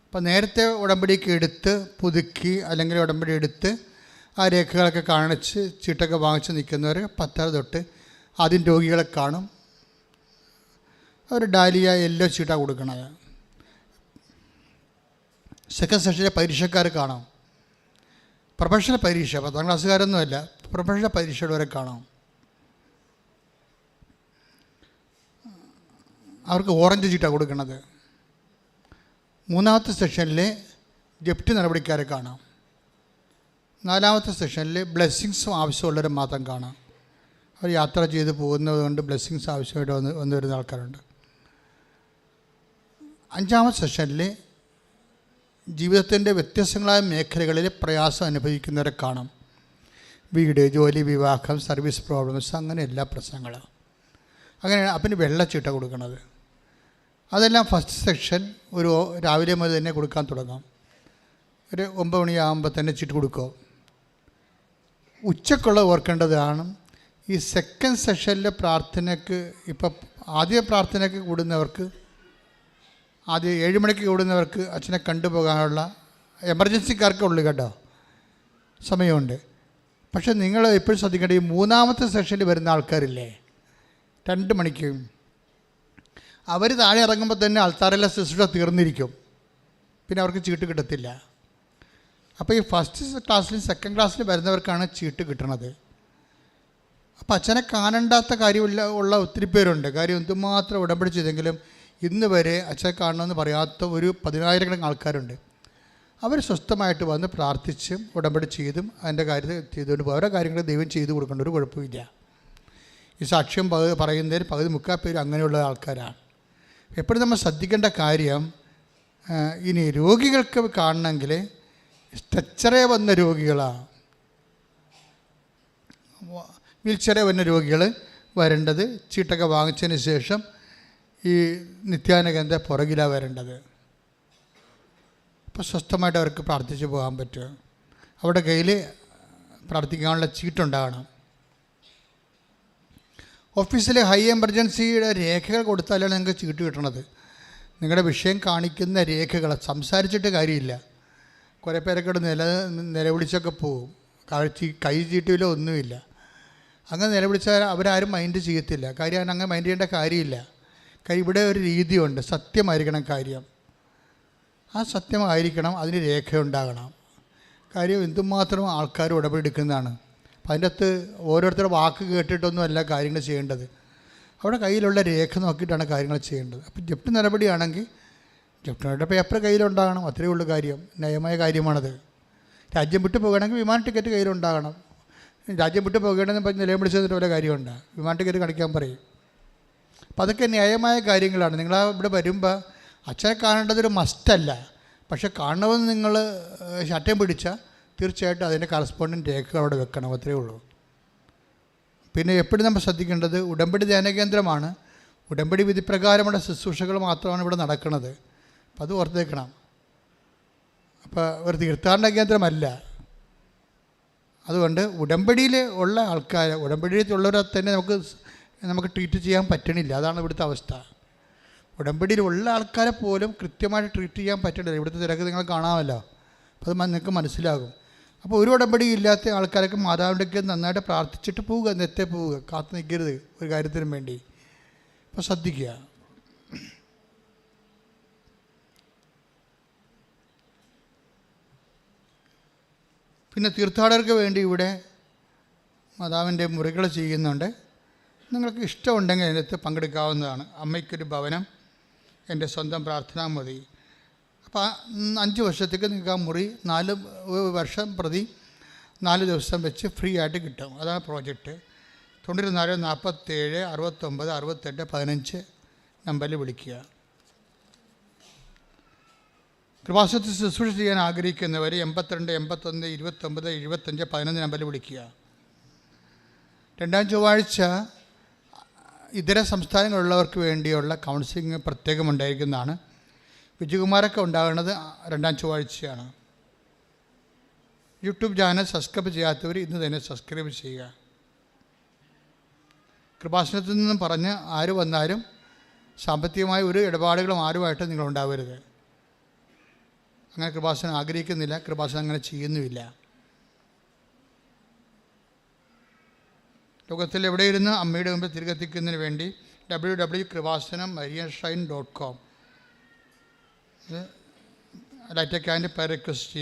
അപ്പോൾ നേരത്തെ ഉടമ്പടിക്ക് എടുത്ത് പുതുക്കി അല്ലെങ്കിൽ ഉടമ്പടി എടുത്ത് ആ രേഖകളൊക്കെ കാണിച്ച് ചീട്ടൊക്കെ വാങ്ങിച്ച് നിൽക്കുന്നവർ 10:30 തൊട്ട് ആദ്യം രോഗികളെ കാണും. അവർ ഡാലിയ യെല്ലോ ചീട്ടാണ് കൊടുക്കണത്. സെക്കൻഡ് സെഷനിലെ പരീക്ഷക്കാർ കാണാം. പ്രൊഫഷണൽ പരീക്ഷ 10ാം ക്ലാസ്സുകാരൊന്നുമല്ല, പ്രൊഫഷണൽ പരീക്ഷയുള്ളവരെ കാണാം. അവർക്ക് ഓറഞ്ച് ചീട്ടാണ് കൊടുക്കുന്നത്. മൂന്നാമത്തെ സെഷനിൽ ജപ്തി നടപടിക്കാരെ കാണാം. 4ാമത്തെ സെഷനിൽ ബ്ലെസ്സിങ്സും ആവശ്യമുള്ളവരെ മാത്രം കാണാം. അവർ യാത്ര ചെയ്ത് പോകുന്നത് കൊണ്ട് ബ്ലെസ്സിങ്സ് ആവശ്യമായിട്ട് വന്നു വരുന്ന ആൾക്കാരുണ്ട്. 5ാമത്തെ സെഷനിൽ ജീവിതത്തിൻ്റെ വ്യത്യസ്തങ്ങളായ മേഖലകളിൽ പ്രയാസം അനുഭവിക്കുന്നവരെ കാണാം. വീട്, ജോലി, വിവാഹം, സർവീസ് പ്രോബ്ലംസ്, അങ്ങനെ എല്ലാ പ്രശ്നങ്ങളും. അങ്ങനെയാണ് അപ്പം വെള്ളച്ചീട്ട കൊടുക്കുന്നത്. അതെല്ലാം ഫസ്റ്റ് സെക്ഷൻ ഒരു രാവിലെ മുതൽ തന്നെ കൊടുക്കാൻ തുടങ്ങാം. ഒരു 9 മണിയാകുമ്പോൾ തന്നെ ചീട്ട് കൊടുക്കുക. ഉച്ചക്കുള്ള ഓർക്കേണ്ടതാണ്, ഈ സെക്കൻഡ് സെഷനിലെ പ്രാർത്ഥനയ്ക്ക് ഇപ്പം ആദ്യ പ്രാർത്ഥനയ്ക്ക് കൂടുന്നവർക്ക്, ആദ്യം 7 മണിക്ക് കൂടുന്നവർക്ക് അച്ഛനെ കണ്ടുപോകാനുള്ള എമർജൻസിക്കാർക്കേ ഉള്ളൂ കേട്ടോ, സമയമുണ്ട്. പക്ഷേ നിങ്ങൾ എപ്പോഴും ശ്രദ്ധിക്കേണ്ട, ഈ 3ാമത്തെ സെഷനിൽ വരുന്ന ആൾക്കാരില്ലേ 2 മണിക്ക്, അവർ താഴെ ഇറങ്ങുമ്പോൾ തന്നെ ആൾത്താരെല്ലാം ശുശ്രൂഷ തീർന്നിരിക്കും. പിന്നെ അവർക്ക് ചീട്ട് കിട്ടത്തില്ല. അപ്പോൾ ഈ ഫസ്റ്റ് ക്ലാസ്സിലും സെക്കൻഡ് ക്ലാസ്സിലും വരുന്നവർക്കാണ് ചീട്ട് കിട്ടണത്. അപ്പോൾ അച്ഛനെ കാണണ്ടാത്ത കാര്യമില്ല ഉള്ള ഒത്തിരി പേരുണ്ട്. കാര്യം എന്തുമാത്രം ഉടമ്പടി ചെയ്തെങ്കിലും ഇന്ന് വരെ അച്ഛനെ കാണണമെന്ന് പറയാത്ത ഒരു 10,000 ആൾക്കാരുണ്ട്. അവർ സ്വസ്ഥമായിട്ട് വന്ന് പ്രാർത്ഥിച്ചും ഉടമ്പടി ചെയ്തും അതിൻ്റെ കാര്യത്തിൽ ചെയ്തുകൊണ്ട് ഓരോ കാര്യങ്ങൾ ദൈവം ചെയ്തു കൊടുക്കേണ്ട ഒരു കുഴപ്പമില്ല. ഈ സാക്ഷ്യം പറയുന്നതിൽ പകുതി 3/4 പേര് അങ്ങനെയുള്ള ആൾക്കാരാണ്. എപ്പോഴും നമ്മൾ ശ്രദ്ധിക്കേണ്ട കാര്യം, ഇനി രോഗികൾക്ക് കാണണമെങ്കിൽ സ്ട്രെച്ചറേ വന്ന രോഗികളാണ്, വീൽചെയറേ വന്ന രോഗികൾ വരേണ്ടത്. ചീട്ടൊക്കെ വാങ്ങിച്ചതിന് ശേഷം ഈ നിത്യാനകൻ്റെ പുറകിലാണ് വരേണ്ടത്. അപ്പോൾ സ്വസ്ഥമായിട്ട് അവർക്ക് പ്രാർത്ഥിച്ച് പോകാൻ പറ്റും. അവിടെ കയ്യിൽ പ്രാർത്ഥിക്കാനുള്ള ചീട്ടുണ്ടാകണം. ഓഫീസിൽ ഹൈ എമർജൻസിയുടെ രേഖകൾ കൊടുത്താലാണ് നിങ്ങൾക്ക് ചീട്ട് കിട്ടണത്. നിങ്ങളുടെ വിഷയം കാണിക്കുന്ന രേഖകൾ, സംസാരിച്ചിട്ട് കാര്യമില്ല. കുറേ പേരൊക്കെ നിലവിളിച്ചൊക്കെ പോവും. കൈ ചീട്ടിലോ ഒന്നുമില്ല. അങ്ങനെ നിലവിളിച്ചാൽ അവരാരും മൈൻഡ് ചെയ്യത്തില്ല. കാര്യം അങ്ങനെ മൈൻഡ് ചെയ്യേണ്ട കാര്യമില്ല. ഇവിടെ ഒരു രീതിയുണ്ട്, സത്യമായിരിക്കണം കാര്യം. ആ സത്യമായിരിക്കണം, അതിന് രേഖയുണ്ടാകണം. കാര്യം എന്തുമാത്രം ആൾക്കാർ ഉടപടിയെടുക്കുന്നതാണ്. അപ്പം അതിൻ്റെ അകത്ത് ഓരോരുത്തരുടെ വാക്ക് കേട്ടിട്ടൊന്നും അല്ല കാര്യങ്ങൾ ചെയ്യേണ്ടത്. അവിടെ കയ്യിലുള്ള രേഖ നോക്കിയിട്ടാണ് കാര്യങ്ങൾ ചെയ്യേണ്ടത്. അപ്പം ജപ്തി നടപടിയാണെങ്കിൽ ജപ്തിയുടെ പേപ്പർ കയ്യിലുണ്ടാകണം, അത്രയേ ഉള്ളൂ കാര്യം. ന്യായമായ കാര്യമാണത്. രാജ്യം വിട്ടു പോകുകയാണെങ്കിൽ വിമാന ടിക്കറ്റ് കയ്യിലുണ്ടാകണം. രാജ്യം വിട്ടു പോകണമെന്ന് പറഞ്ഞ് നിലവിളിച്ചതിൻ്റെ ഓരോ കാര്യമുണ്ട്. വിമാന ടിക്കറ്റ് കാണിക്കാൻ പറയും. അപ്പോൾ അതൊക്കെ ന്യായമായ കാര്യങ്ങളാണ്. നിങ്ങൾ ഇവിടെ വരുമ്പോൾ അച്ഛനെ കാണേണ്ടതൊരു മസ്റ്റല്ല. പക്ഷെ കാണണമെന്ന് നിങ്ങൾ ശട്ടം പിടിച്ചാൽ തീർച്ചയായിട്ടും അതിൻ്റെ കറസ്പോണ്ടിങ് രേഖ അവിടെ വെക്കണം, അത്രയേ ഉള്ളൂ. പിന്നെ എപ്പോഴും നമ്മൾ ശ്രദ്ധിക്കേണ്ടത്, ഉടമ്പടി ധ്യാനകേന്ദ്രമാണ്. ഉടമ്പടി വിധിപ്രകാരമുള്ള ശുശ്രൂഷകൾ മാത്രമാണ് ഇവിടെ നടക്കുന്നത്. അപ്പോൾ അത് ഓർത്തേക്കണം. അപ്പോൾ ഒരു തീർത്ഥാടന കേന്ദ്രമല്ല. അതുകൊണ്ട് ഉടമ്പടിയിൽ ഉള്ള ആൾക്കാർ, ഉടമ്പടിയിലുള്ളവരെ തന്നെ നമുക്ക് ട്രീറ്റ് ചെയ്യാൻ പറ്റണില്ല. അതാണ് ഇവിടുത്തെ അവസ്ഥ. ഉടമ്പടിയിലുള്ള ആൾക്കാരെ പോലും കൃത്യമായിട്ട് ട്രീറ്റ് ചെയ്യാൻ പറ്റണില്ല. ഇവിടുത്തെ തിരക്ക് നിങ്ങൾ കാണാമല്ലോ. അപ്പോൾ അത് നിങ്ങൾക്ക് മനസ്സിലാകും. അപ്പോൾ ഒരു ഉടമ്പടി ഇല്ലാത്ത ആൾക്കാരൊക്കെ മാതാവിൻ്റെയൊക്കെ നന്നായിട്ട് പ്രാർത്ഥിച്ചിട്ട് പോവുക, നെത്തെ പോവുക, കാത്തു നിൽക്കരുത് ഒരു കാര്യത്തിനും വേണ്ടി. അപ്പോൾ ശ്രദ്ധിക്കുക. പിന്നെ തീർത്ഥാടകർക്ക് വേണ്ടി ഇവിടെ മാതാവിൻ്റെ മുറികൾ ചെയ്യുന്നുണ്ട്. നിങ്ങൾക്ക് ഇഷ്ടമുണ്ടെങ്കിൽ അതിനകത്ത് പങ്കെടുക്കാവുന്നതാണ്. അമ്മയ്ക്കൊരു ഭവനം, എൻ്റെ സ്വന്തം പ്രാർത്ഥനാ മതി. അപ്പോൾ 5 വർഷത്തേക്ക് നിങ്ങൾക്ക് ആ മുറി 4 വർഷം പ്രതി 4 ദിവസം വെച്ച് ഫ്രീ ആയിട്ട് കിട്ടും. അതാണ് പ്രോജക്റ്റ്. 94 47 69 68 15 നമ്പറിൽ വിളിക്കുക. കൃപാസനത്തിൽ ശുശ്രൂഷ ചെയ്യാൻ ആഗ്രഹിക്കുന്നവർ 82 81 29 75 15 നമ്പറിൽ വിളിക്കുക. 2ാം ചൊവ്വാഴ്ച ഇതര സംസ്ഥാനങ്ങളിലുള്ളവർക്ക് വേണ്ടിയുള്ള കൗൺസിലിംഗ് പ്രത്യേകം ഉണ്ടായിരിക്കുന്നതാണ്. വിജയകുമാരൊക്കെ ഉണ്ടാകുന്നത് 2ാം ചൊവ്വാഴ്ചയാണ്. യൂട്യൂബ് ചാനൽ സബ്സ്ക്രൈബ് ചെയ്യാത്തവർ ഇന്ന് തന്നെ സബ്സ്ക്രൈബ് ചെയ്യുക. കൃപാസനത്തിൽ നിന്നും പറഞ്ഞ് ആര് വന്നാലും സാമ്പത്തികമായ ഒരു ഇടപാടുകളും ആരുമായിട്ട് നിങ്ങളുണ്ടാവരുത്. അങ്ങനെ കൃപാസനം ആഗ്രഹിക്കുന്നില്ല, കൃപാസനം അങ്ങനെ ചെയ്യുന്നുമില്ല. ലോകത്തിൽ എവിടെ ഇരുന്ന് അമ്മയുടെ മുമ്പിൽ തിരികെത്തിക്കുന്നതിന് വേണ്ടി www.krivasanam.com ലൈറ്റക്കാൻ്റെ പേര് റിക്വസ്റ്റ് ചെയ്യുക.